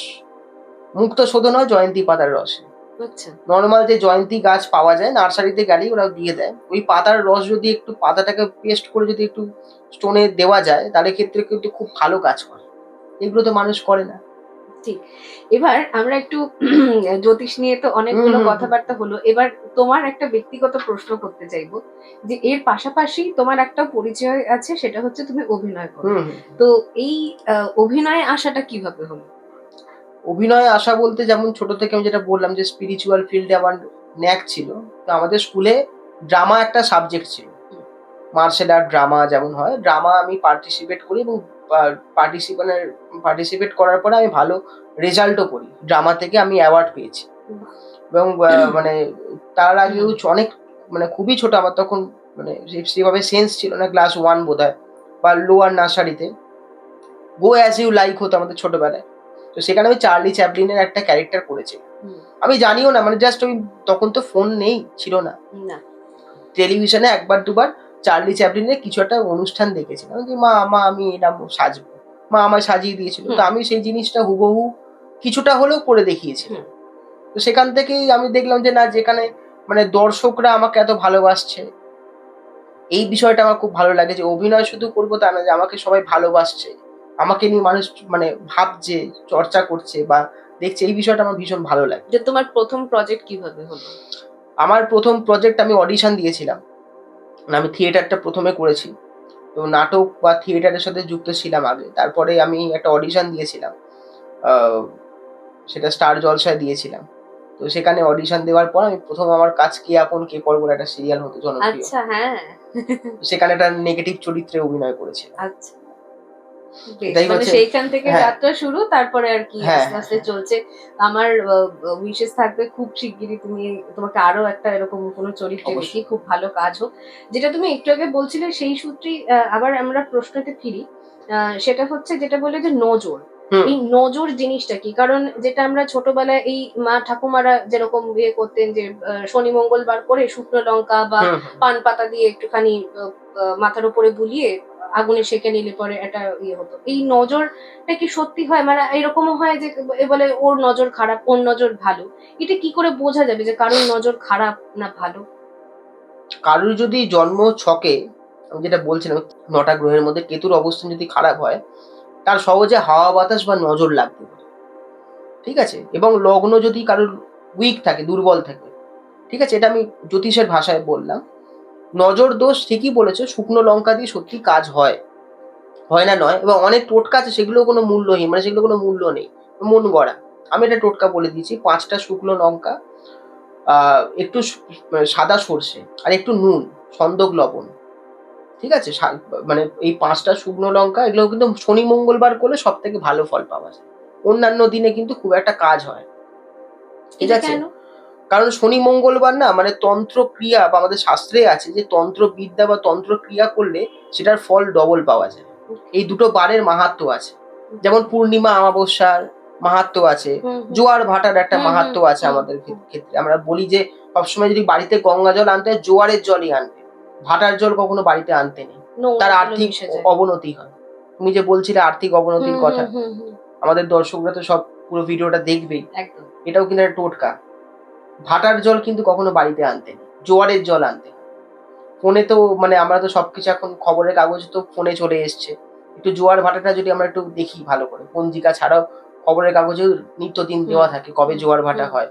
মুক্ত শোধন হয় জয়ন্তী পাতার রসে। আচ্ছা। নর্মাল যে জয়ন্তী গাছ পাওয়া যায় নার্সারিতে গেলেই ওরা দিয়ে দেয়, ওই পাতার রস যদি একটু পাতাটাকে পেস্ট করে যদি একটু স্টোনে দেওয়া যায়, তাহলে ক্ষেত্রে কিন্তু খুব ভালো কাজ করে। এগুলো তো মানুষ করে না। ঠিক। এবার আমরা একটু জ্যোতিষ নিয়ে তো অনেকগুলো হুম। কথাবার্তা হলো। এবার তোমার একটা ব্যক্তিগত প্রশ্ন করতে চাইবো যে এর পাশাপাশি তোমার একটা পরিচয় আছে, সেটা হচ্ছে তুমি অভিনয় করো। হুম। তো এই অভিনয়ে আসাটা কিভাবে হলো? অভিনয়ে আসা বলতে যেমন ছোট থেকে আমি যেটা বললাম যে স্পিরিচুয়াল ফিল্ডে আমার ন্যাক ছিল। তো আমাদের স্কুলে ড্রামা একটা সাবজেক্ট ছিল। হুম। মার্শাল আর্ট ড্রামা যেমন হয়, ড্রামা আমি পার্টিসিপেট করি এবং পার্টিসিপেট করার পরে আমি ভালো রেজাল্টও করি। ড্রামা থেকে আমি অ্যাওয়ার্ড পেয়েছি। এবং মানে তার আগেও অনেক মানে খুবই ছোট, আমার তখন মানে সেভাবে সেন্স ছিল না, ক্লাস 1 বোধহয় বা লোয়ার নার্সারিতে। গো অ্যাজ ইউ লাইক হতো আমাদের ছোটবেলায়। তো সেখানে আমি চার্লি চ্যাপলিনের একটা ক্যারেক্টার করেছি। আমি জানিও না, মানে জাস্ট ওই তখন তো ফোন নেই, ছিল না। না। টেলিভিশনে একবার দুবার চার্লি চ্যাপলিনের কিছু একটা অনুষ্ঠান দেখেছিলাম যে মা আমি এরকম সাজবো, মা আমায় সাজিয়ে দিয়েছিল। তো আমি সেই জিনিসটা হুবহু কিছুটা হলেও করে দেখিয়েছিলাম। তো সেখান থেকেই আমি দেখলাম যে না, যেখানে মানে দর্শকরা আমাকে এত ভালোবাসছে, এই বিষয়টা আমার খুব ভালো লাগে যে অভিনয় শুধু করবো তা না, যে আমাকে সবাই ভালোবাসছে, আমাকে নিয়ে মানুষ মানে ভাবছে, চর্চা করছে বা দেখছে, এই বিষয়টা আমার ভীষণ ভালো লাগে। যে তোমার প্রথম প্রজেক্ট কিভাবে হলো? আমার প্রথম প্রজেক্ট আমি অডিশন দিয়েছিলাম। আমি থিয়েটারটা প্রথমে করেছি। তো নাটক বা থিয়েটারের সাথে যুক্ত ছিলাম আগে। তারপরে আমি একটা অডিশন দিয়েছিলাম। আ সেটা স্টার জলসায় দিয়েছিলাম। তো সেখানে অডিশন দেওয়ার পর আমি প্রথম আমার কাজ 'কে আপন কে পর' বলে একটা সিরিয়াল হতো জনপ্রিয়। আচ্ছা, হ্যাঁ। সেখানে একটা নেগেটিভ চরিত্রে অভিনয় করেছিলাম। আচ্ছা। বেশ, এটাই মানে হচ্ছে। সেইখান থেকে হ্যাঁ, যাত্রা শুরু, তারপরে আর কি হ্যাঁ, আস্তে, হ্যাঁ, আস্তে হ্যাঁ। চলছে। আমার উইশেস থাকবে খুব শিগগিরই তোমাকে আরো একটা এরকম কোনো চরিত্রে দেখি, অবশ্যই। খুব ভালো কাজ হোক। যেটা তুমি একটু আগে বলছিলে সেই সূত্রেই আবার আমরা প্রশ্নতে ফিরি। আ সেটা হচ্ছে যেটা বললে যে নজর। হুম, এই নজর জিনিসটা কি? কারণ যেটা আমরা ছোটবেলায় এই মা ঠাকুমারা যেরকম ইয়ে করতেন যে শনি মঙ্গলবার করে শুকনো লঙ্কা বা হুম, হুম। পান পাতা দিয়ে একটুখানি আ আ মাথার উপরে বুলিয়ে আগুনে সেঁকে নিলে পরে একটা ইয়ে হতো। এই নজরটা কি সত্যি হয়? মানে এরকমও হয় যে বলে ওর নজর খারাপ, ওর নজর ভালো। এটা কি করে বোঝা যাবে যে কারোর নজর খারাপ না ভালো? কারোর যদি জন্ম ছকে, আমি যেটা বলছিলাম ৯ টা গ্রহের মধ্যে কেতুর অবস্থান যদি খারাপ হয়, তার সহজে হাওয়া বাতাস বা নজর লাগতে পারে। ঠিক আছে? এবং লগ্ন যদি কারোর উইক থাকে, দুর্বল থাকে, ঠিক আছে? এটা আমি জ্যোতিষের ভাষায় বললাম। নজর দোষ ঠিকই বলেছ, শুকনো লঙ্কা দিয়ে সত্যি কাজ হয়। হয় না নয়, এবং অনেক টোটকা আছে সেগুলোও কোনো মূল্যহীন, মানে সেগুলো কোনো মূল্য নেই। মন গড়া। আমি একটা টোটকা বলে দিচ্ছি, ৫ টা শুকনো লঙ্কা, আ একটু সাদা সর্ষে আর একটু নুন, সন্দক লবণ। ঠিক আছে? মানে এই ৫ টা শুকনো লঙ্কা, এগুলো কিন্তু শনি মঙ্গলবার করলে সবথেকে ভালো ফল পাওয়া যায়। অন্যান্য দিনে কিন্তু খুব একটা কাজ হয়। ঠিক এটা আছে? কেন? কারণ শনি মঙ্গলবার না, মানে তন্ত্র ক্রিয়া বা আমাদের শাস্ত্রে আছে যে তন্ত্র বিদ্যা বা তন্ত্র ক্রিয়া করলে সেটার ফল ডবল পাওয়া যায়। এই দুটো বারের মাহাত্ম্য আছে। যেমন পূর্ণিমা, অমাবস্যার মাহাত্ম্য আছে। হুম, হুম। জোয়ার ভাটার একটা হুম, হুম, মাহাত্ম্য আছে হুম, আমাদের হুম। ক্ষেত্রে। আমরা বলি যে সবসময় যদি বাড়িতে গঙ্গা জল আনতে হয়, জোয়ারের জলই আনবে। ভাটার জল কখনো বাড়িতে আনতে নেই। তার নোংরাগুলো আর্থিক মিশে যায়। অবনতি হয়। তুমি যে বলছিলে আর্থিক হুম, অবনতির হুম, কথা, হুম, হুম। আমাদের দর্শকরা তো সব পুরো ভিডিওটা দেখবেই। একদম। এটাও কিন্তু একটা টোটকা। ভাটার জল কিন্তু কখনো বাড়িতে আনতে নেই। জোয়ারের জল আনতে হয়। ফোনে তো মানে আমরা তো সবকিছু এখন খবরের কাগজ তো ফোনে চলে এসছে। একটু জোয়ার ভাটাটা যদি আমরা একটু দেখি ভালো করে, পঞ্জিকা ছাড়াও খবরের কাগজেও নিত্যদিন হুম, দেওয়া থাকে কবে হুম, জোয়ার ভাটা হুম। হয়,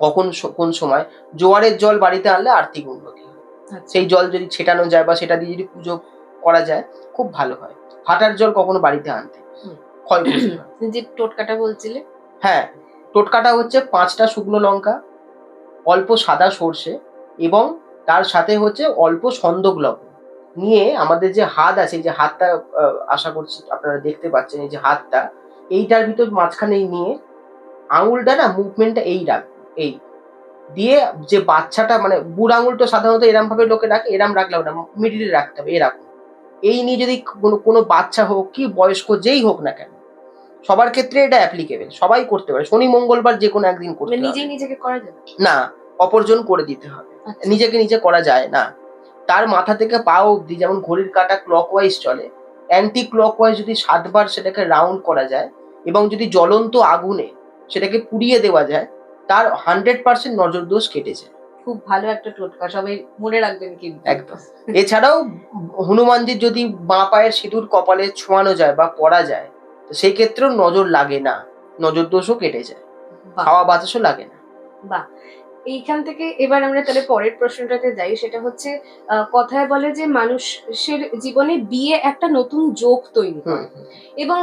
কখন কোন সময়। জোয়ারের জল বাড়িতে আনলে আর্থিক উন্নতি হয়। আচ্ছা। সেই জল যদি ছেটানো যায় বা সেটা দিয়ে যদি পুজো করা যায়, খুব ভালো হয়। ভাটার জল কখনো বাড়িতে আনতে নেই, হুম। ক্ষয়ক্ষতি হয়। যে টোটকাটা বলছিলে? হ্যাঁ, টোটকাটা হচ্ছে ৫ টা শুকনো লঙ্কা, অল্প সাদা সর্ষে এবং তার সাথে হচ্ছে অল্প সন্দক লবণ। নিয়ে আমাদের যে হাত আছে, এই যে হাতটা আশা করছি আপনারা দেখতে পাচ্ছেন, এই যে হাতটা, এইটার ভিতর মাঝখানে নিয়ে আঙুলটা না মুভমেন্টটা এই রাখবো, এই দিয়ে যে বাচ্চাটা মানে বুড়ো আঙুলটা সাধারণত এরম ভাবে লোকে রাখে, এরম রাখলে হবে না, মিডিলে রাখতে হবে, এরকম। এই নিয়ে যদি কোনো বাচ্চা হোক কি বয়স্ক যেই হোক না কেন, সবার ক্ষেত্রে এটা অ্যাপ্লিকেবল, সবাই করতে পারে। শনি মঙ্গলবার যে কোনো একদিন করতে মানে হবে। নিজেই নিজেকে করা যাবে? না, অপরজন করে দিতে হবে। আচ্ছা। নিজেকে নিজে করা যায় না। তার মাথা থেকে পা অবধি যেমন ঘড়ির কাঁটা ক্লকওয়াইজ চলে, অ্যান্টি ক্লকওয়াইজ যদি ৭ বার সেটাকে রাউন্ড করা যায় এবং যদি জ্বলন্ত আগুনে সেটাকে পুড়িয়ে দেওয়া যায়, তার 100% নজর দোষ কেটে যায়। খুব ভালো একটা টোটকা, সবাই মনে রাখবেন কিন্তু। একদম। এছাড়াও হনুমানজির যদি বাঁ পায়ের সিঁদুর কপালে ছোঁয়ানো যায় বা পরা যায়, তো সেই ক্ষেত্রেও নজর লাগে না, নজর দোষও কেটে যায়, বাহ! খাওয়া বাতাসও লাগে না। বাহ! এইখান থেকে এবার আমরা তাহলে পরের প্রশ্নটাতে যাই। সেটা হচ্ছে কথায় বলে যে মানুষের জীবনে বিয়ে একটা নতুন যোগ তৈরি হুম, করে। এবং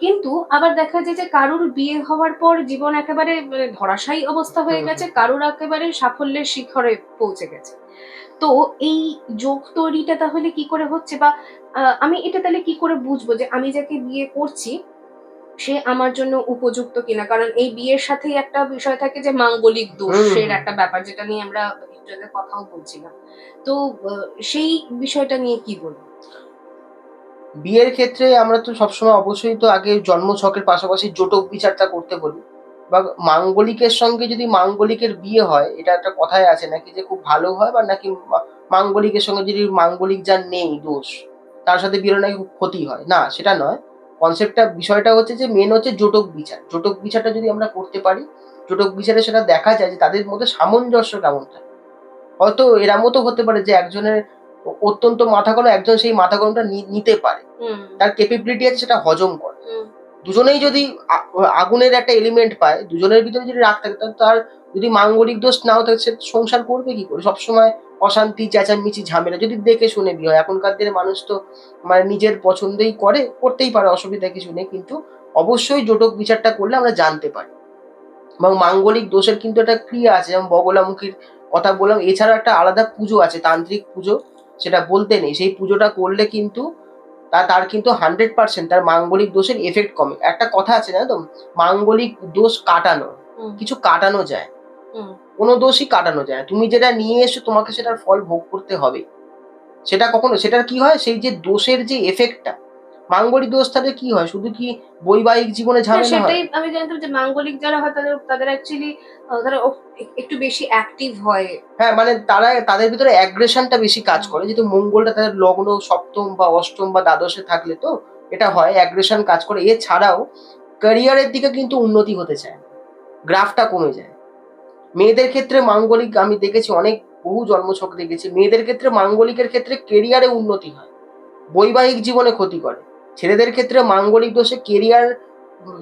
কিন্তু আবার দেখা যায় যে কারুর বিয়ে হওয়ার পর জীবন একেবারে মানে ধরাশায়ী অবস্থা হয়ে হুম, গেছে, কারুর একেবারে সাফল্যের শিখরে পৌঁছে গেছে। তো এই যোগ তৈরিটা তাহলে কি করে হচ্ছে? বা আমি এটা তাহলে কি করে বুঝবো যে আমি যাকে বিয়ে করছি সে আমার জন্য উপযুক্ত কিনা? কারণ এই বিয়ের সাথেই একটা বিষয় থাকে যে মাঙ্গলিক হুম, দোষের হুম। একটা ব্যাপার, যেটা নিয়ে আমরা একটু আগে কথাও বলছিলাম। তো আ সেই বিষয়টা নিয়ে কি বলবেন? বিয়ের ক্ষেত্রে আমরা তো সবসময় অবশ্যই তো আগে জন্মছকের পাশাপাশি জোটক বিচারটা করতে বলি, বা মাঙ্গলিকের সঙ্গে যদি মাঙ্গলিকের বিয়ে হয়, এটা একটা কথায় আছে নাকি যে খুব ভালো হয়, বা নাকি মাঙ্গলিকের সঙ্গে যদি মাঙ্গলিক যার নেই দোষ, তার সাথে বিয়ে হলে নাকি খুব ক্ষতি হয়। না, সেটা নয়। কনসেপ্টটা, বিষয়টা হচ্ছে যে মেন হচ্ছে জোটক বিচার। জোটক বিচারটা যদি আমরা করতে পারি, জোটক বিচারে সেটা দেখা যায় যে তাদের মধ্যে সামঞ্জস্য কেমন থাকে। হয়তো এরমও তো হতে পারে যে একজনের অত্যন্ত মাথা গরম, একজন সেই মাথা গরমটা নিতে পারে। হুম, তার ক্যাপাবিলিটি আছে সেটা হজম করে। হুম, দুজনেই যদি আগুনের একটা এলিমেন্ট পায়, দুজনের ভিতরে যদি রাগ থাকে, তাহলে তার যদি মাঙ্গলিক দোষ নাও থাকে, সে সংসার করবে কি করে? সবসময় অশান্তি, চেঁচামেচি, ঝামেলা। যদি দেখে শুনে বিয়ে হয়। এখনকার দিনে মানুষ তো মানে নিজের পছন্দই করে, করতেই পারে, অসুবিধা কিছু নেই। কিন্তু অবশ্যই জোটক বিচারটা করলে আমরা জানতে পারি। এবং মাঙ্গলিক দোষের কিন্তু একটা ক্রিয়া আছে, যেমন বগলামুখীর কথা বললাম। এছাড়াও একটা আলাদা পুজো আছে, তান্ত্রিক পুজো, সেটা বলতে নেই। সেই পুজোটা করলে কিন্তু তার কিন্তু 100% তার মাঙ্গলিক দোষের এফেক্ট কমে। একটা কথা আছে জানো তো? মাঙ্গলিক দোষ কাটানো। হুম, কিছু কাটানো যায়। হুম, কোন দোষই কাটানো যায় না। তুমি যেটা নিয়ে এসছো তোমাকে সেটার ফল ভোগ করতে হবে। সেটা কখনো, সেটার কি হয়, সেই যে দোষের যে এফেক্টটা, মাঙ্গলিক দোষ থাকলে কি হয়? শুধু কি বৈবাহিক জীবনে না ঝামেলা হয়? সেটাই আমি জানতাম যে মাঙ্গলিক যারা হয় তাদের তাদের অ্যাকচুয়ালি তারা একটু বেশি অ্যাক্টিভ হয়। হ্যাঁ, মানে তাদের ভিতরে অ্যাগ্রেশনটা বেশি কাজ করে। যেহেতু মঙ্গলটা তাদের লগ্ন সপ্তম বা অষ্টম বা দ্বাদশে থাকলে তো এটা হয়, অ্যাগ্রেশন কাজ করে। এছাড়াও ক্যারিয়ারের দিকে কিন্তু উন্নতি হতে চায় না। গ্রাফটা কমে যায়। মেয়েদের ক্ষেত্রে মাঙ্গলিক আমি দেখেছি, অনেক বহু জন্মছক দেখেছি। মেয়েদের ক্ষেত্রে মাঙ্গলিকের ক্ষেত্রে কেরিয়ারে উন্নতি হয়। বৈবাহিক জীবনে ক্ষতি করে। ছেলেদের ক্ষেত্রে মাঙ্গলিক দোষে কেরিয়ার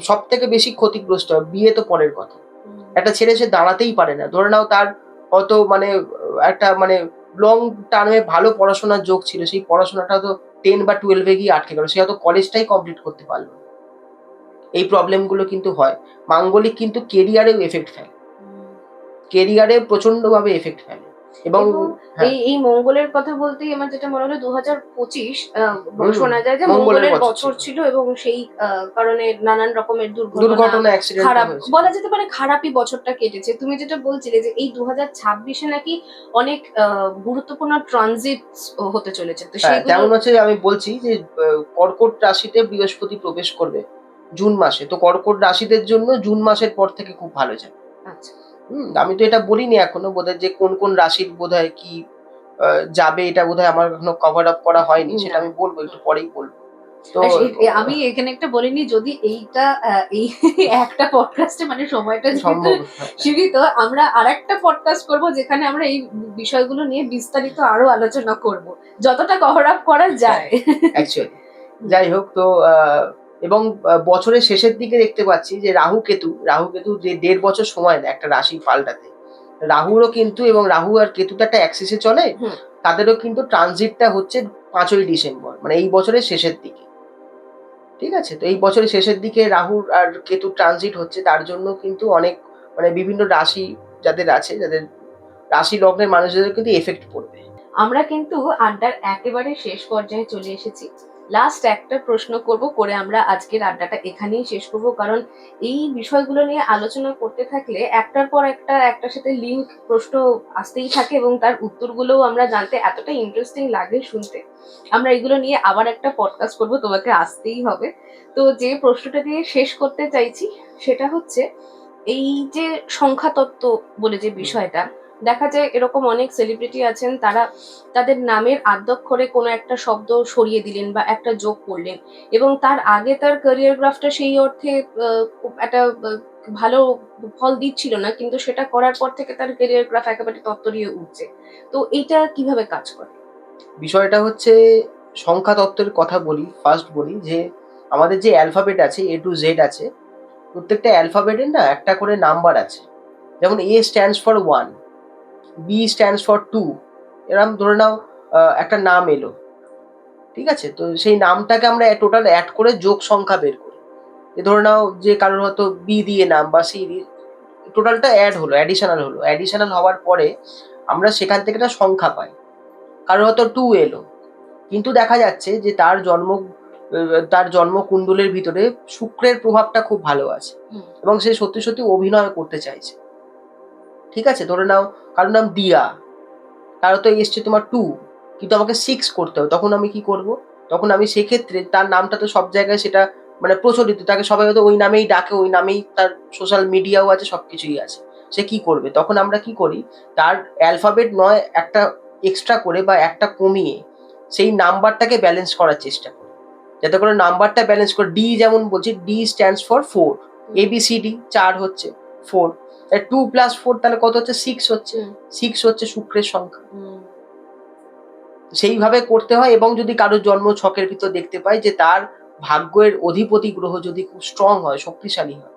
সবথেকে বেশি ক্ষতিগ্রস্ত হয়। বিয়ে তো পরের কথা। হুম, একটা ছেলে সে দাঁড়াতেই পারে না। ধরে নাও তার হয়তো মানে একটা মানে লং টার্মে ভালো পড়াশোনার যোগ ছিল। সেই পড়াশোনাটা হয়তো 10 বা 12 এ গিয়ে আটকে গেল। সে হয়তো কলেজটাই কমপ্লিট করতে পারল না। এই প্রবলেম গুলো কিন্তু হয়। মাঙ্গলিক কিন্তু কেরিয়ারেও এফেক্ট ফেলে। হুম। কেরিয়ারে প্রচন্ডভাবে এফেক্ট ফেলে। এবং এবং হ্যাঁ, এই মঙ্গলের কথা বলতেই আমার যেটা মনে হলো ২০২৫ হুম, শোনা যায় যে মঙ্গলের মঙ্গলের বছর বছর ছিল। ছিল এবং সেই কারণে নানান রকমের দুর্ঘটনা, দুর্ঘটনা, অ্যাক্সিডেন্টও খারাপ হয়েছিল। বলা যেতে পারে খারাপই বছরটা কেটেছে। তুমি যেটা বলছিলে যে এই ২০২৬ এ নাকি অনেক গুরুত্বপূর্ণ ট্রানজিটস হতে চলেছে। তো হ্যাঁ, সেগুলো যেমন হচ্ছে আমি বলছি যে কর্কট রাশিতে বৃহস্পতি প্রবেশ করবে জুন মাসে। তো কর্কট রাশিদের জন্য জুন মাসের পর থেকে খুব ভালো যাবে। আচ্ছা। আমি তো এটা বলিনি এখনো বোধহয় যে কোন রাশির বোধহয় কি আ যাবে, এটা বোধহয় আমার এখনো কভার আপ করা হয়নি। সেটা না। আমি বলব, একটু পরেই বলব। তো আর আমি এখানে একটা বলিনি, যদি এইটা এই একটা পডকাস্টে মানে সময়টা যেহেতু সম্ভব হ্যাঁ, সীমিত, আমরা আরেকটা পডকাস্ট করব যেখানে আমরা এই বিষয়গুলো নিয়ে বিস্তারিত আরো আলোচনা করব। যতটা কভার আপ করা হ্যাঁ, যায়। অ্যাকচুয়ালি। হুম, যাই হোক, তো এবং বছরের শেষের দিকে দেখতে পাচ্ছি যে রাহু-কেতু যে ১.৫ বছর সময় নেয় একটা রাশি পাল্টাতে। রাহুরও কিন্তু, এবং রাহু আর কেতু তো একটা অ্যাক্সিস এ চলে। হুম, তাদেরও কিন্তু ট্রানজিটটা হচ্ছে ৫ই ডিসেম্বর। মানে এই বছরের শেষের দিকে। ঠিক আছে? তো এই বছরের শেষের দিকে রাহুর আর কেতুর ট্রানজিট হচ্ছে। তার জন্য কিন্তু অনেক মানে বিভিন্ন রাশি যাদের আছে, যাদের রাশি লগ্নের মানুষদের কিন্তু এফেক্ট পড়বে। আমরা কিন্তু আড্ডার একেবারে শেষ পর্যায়ে চলে এসেছি। লাস্ট একটা প্রশ্ন করে আমরা আজকের আড্ডাটা এখানেই শেষ করব, কারণ এই বিষয়গুলো নিয়ে আলোচনা করতে থাকলে একটার পর একটার সাথে লিঙ্ক প্রশ্ন আসতেই থাকে এবং তার উত্তরগুলোও আমরা জানতে এতটা ইন্টারেস্টিং লাগে শুনতে। আমরা এগুলো নিয়ে আবার একটা পডকাস্ট করব, তোমাকে আসতেই হবে। তো যে প্রশ্নটা দিয়ে শেষ করতে চাইছি সেটা হচ্ছে, এই যে সংখ্যাতত্ত্ব বলে যে বিষয়টা, দেখা যায় এরকম অনেক সেলিব্রিটি আছেন, তারা তাদের নামের আদ্যক্ষরে কোনো একটা শব্দ সরিয়ে দিলেন বা একটা যোগ করলেন এবং তার আগে তার ক্যারিয়ার গ্রাফটা সেই অর্থে খুব একটা ভালো ফল দিচ্ছিল না, কিন্তু সেটা করার পর থেকে তার ক্যারিয়ার গ্রাফ একেবারে তত্তরিয়ে উঠছে। তো এইটা কিভাবে কাজ করে? বিষয়টা হচ্ছে, সংখ্যা তত্ত্বের কথা বলি, ফার্স্ট বলি যে আমাদের যে অ্যালফাবেট আছে, A to Z আছে, প্রত্যেকটা অ্যালফাবেটের না একটা করে নাম্বার আছে। যেমন A stands for 1, B stands for 2, এরকম ধরে নাও একটা নাম এলো, ঠিক আছে? তো সেই নামটাকে আমরা টোটাল অ্যাড করে যোগ সংখ্যা বের করি। ধরে নাও যে কারোর হয়তো বি দিয়ে নাম বা সি দিয়ে, টোটালটা অ্যাড হলো, অ্যাডিশনাল হওয়ার পরে আমরা সেখান থেকে একটা সংখ্যা পাই। কারোর হয়তো 2 এলো, কিন্তু দেখা যাচ্ছে যে তার জন্ম কুণ্ডলের ভিতরে শুক্রের প্রভাবটা খুব ভালো আছে এবং সে সত্যি সত্যি অভিনয় করতে চাইছে, ঠিক আছে? ধরে নাও কারোর নাম দিয়া, তার তো এসছে তোমার 2, কিন্তু আমাকে 6 করতে হবে। তখন আমি কি করব? তখন আমি সেক্ষেত্রে তার নামটা তো সব জায়গায় সেটা মানে প্রচলিত, তাকে সবাই হয়তো ওই নামেই ডাকে, ওই নামেই তার সোশ্যাল মিডিয়াও আছে, সবকিছুই আছে। সে কি করবে? তখন আমরা কি করি, তার অ্যালফাবেট নয় একটা এক্সট্রা করে বা একটা কমিয়ে সেই নাম্বারটাকে ব্যালেন্স করার চেষ্টা করি, যাতে করে নাম্বারটা ব্যালেন্স করে। ডি যেমন বলছি, ডি স্ট্যান্ডস ফর 4, ABCD 4 হচ্ছে 4, 2 + 4 তাহলে কত হচ্ছে? 6 হচ্ছে। 6 হচ্ছে শুক্রের সংখ্যা। সেইভাবে করতে হয়। এবং যদি কারোর জন্ম ছকের ভিতর দেখতে পাই যে তার ভাগ্যের অধিপতি গ্রহ যদি খুব স্ট্রং হয়, শক্তিশালী হয়,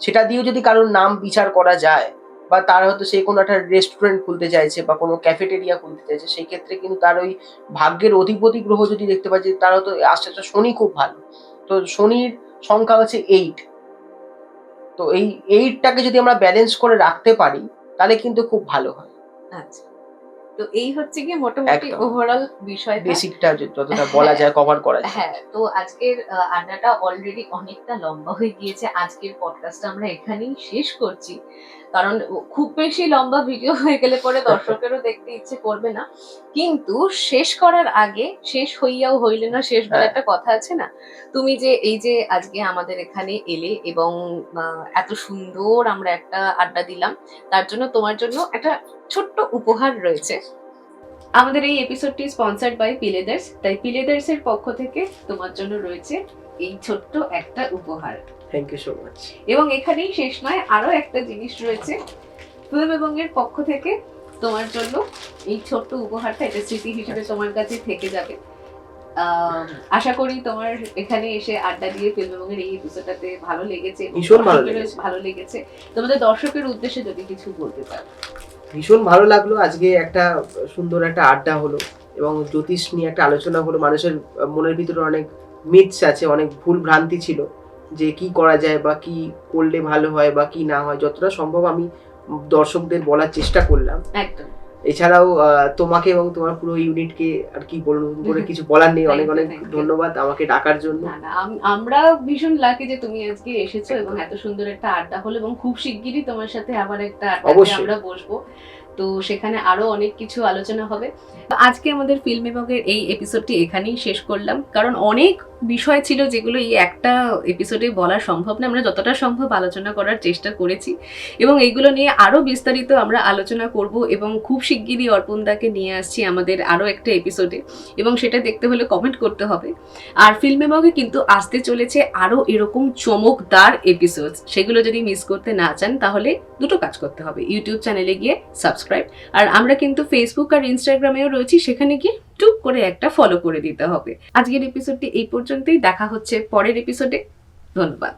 সেটা দিয়েও যদি কারোর নাম বিচার করা যায়, বা তার হয়তো সে কোনো একটা রেস্টুরেন্ট খুলতে চাইছে বা কোনো ক্যাফেটেরিয়া খুলতে চাইছে, সেই ক্ষেত্রে কিন্তু তার ওই ভাগ্যের অধিপতি গ্রহ যদি দেখতে পাই যে তার হয়তো আস্তে আস্তে শনি খুব ভালো, তো শনির সংখ্যা হচ্ছে 8, তো এই 8টাকে যদি আমরা ব্যালেন্স করে রাখতে পারি তাহলে কিন্তু খুব ভালো হয়। আচ্ছা, তো এই হচ্ছে কি মোটামুটি একদম ওভারঅল বিষয়টা। বেসিকটা যতটা বলা যায়, কভার করা যায়। হ্যাঁ, তো আজকের আড্ডাটা অলরেডি অনেকটা লম্বা হয়ে গিয়েছে। আজকের পডকাস্টটা আমরা এখানেই শেষ করছি, কারণ খুব বেশি লম্বা ভিডিও হয়ে গেলে পরে দর্শকেরও দেখতে ইচ্ছে করবে না। কিন্তু শেষ করার আগে শেষ হইয়াও হইলে না শেষ বলে একটা কথা আছে না? তুমি যে এই যে আজকে আমাদের এখানে এলে এবং এত সুন্দর আমরা একটা আড্ডা দিলাম, তার জন্য তোমার জন্য একটা ছোট্ট উপহার রয়েছে। আমাদের এই এপিসোডটি স্পন্সর্ড বাই পিলেদার্স, তাই পিলেদার্স এর পক্ষ থেকে তোমার জন্য রয়েছে এই ছোট্ট একটা উপহার। Thank you so much. এবং এখানেই শেষ নয়, আরো একটা জিনিস রয়েছে ফিল্ম এবং এর পক্ষ থেকে তোমার জন্য এই ছোট্ট উপহারটা, এটা স্মৃতি হিসেবে তোমার কাছে থেকে যাবে। আশা করি তোমার এখানে এসে আড্ডা দিয়ে ফিল্ম এবং এর এই এপিসোডটাতে ভালো লেগেছে, ভীষণ ভালো লেগেছে। তোমাদের দর্শকের উদ্দেশ্যে যদি কিছু বলতে চাও। ভীষণ ভালো লাগলো, আজকে একটা সুন্দর একটা আড্ডা হলো এবং জ্যোতিষ নিয়ে একটা আলোচনা হলো। মানুষের মনের ভিতরে অনেক মিথস আছে, অনেক ভুল ভ্রান্তি ছিল যে কি করা যায় বা কি করলে ভালো হয় বা কি না হয়, যতটা সম্ভব আমি দর্শকদের বলার চেষ্টা করলাম। একদম। এছাড়াও তোমাকে এবং তোমার পুরো ইউনিটকে আর কি বলবো, করে কিছু বলার নেই। অনেক অনেক ধন্যবাদ আমাকে ডাকার জন্য। আমরা ভীষণ লাকি যে তুমি আজকে এসেছো এবং এত সুন্দর একটা আড্ডা হলো, এবং খুব শিগগিরই তোমার সাথে আবার একটা আড্ডাতে আমরা বসবো, তো সেখানে আরো অনেক কিছু আলোচনা হবে। আজকে আমাদের ফিল্ম বিভাগের এই এপিসোডটি এখানেই শেষ করলাম, কারণ অনেক বিষয় ছিল যেগুলো এই একটা এপিসোডে বলা সম্ভব না। আমরা যতটা সম্ভব আলোচনা করার চেষ্টা করেছি এবং এইগুলো নিয়ে আরো বিস্তারিত আমরা আলোচনা করব, এবং খুব শিগগিরই অর্পণদাকে নিয়ে আসছি আমাদের আরো একটা এপিসোডে, এবং সেটা দেখতে হলে কমেন্ট করতে হবে। আর ফিল্ম বিভাগে কিন্তু আসতে চলেছে আরো এরকম চমকদার এপিসোড, সেগুলো যদি মিস করতে না চান তাহলে দুটো কাজ করতে হবে, ইউটিউব চ্যানেলে গিয়ে সাবস্ক্রাইব, আর আমরা কিন্তু ফেসবুক আর ইনস্টাগ্রামেও রয়েছি, সেখানে গিয়ে টুক করে একটা ফলো করে দিতে হবে। আজকের এপিসোডটি এই পর্যন্তই, দেখা হচ্ছে পরের এপিসোডে। ধন্যবাদ।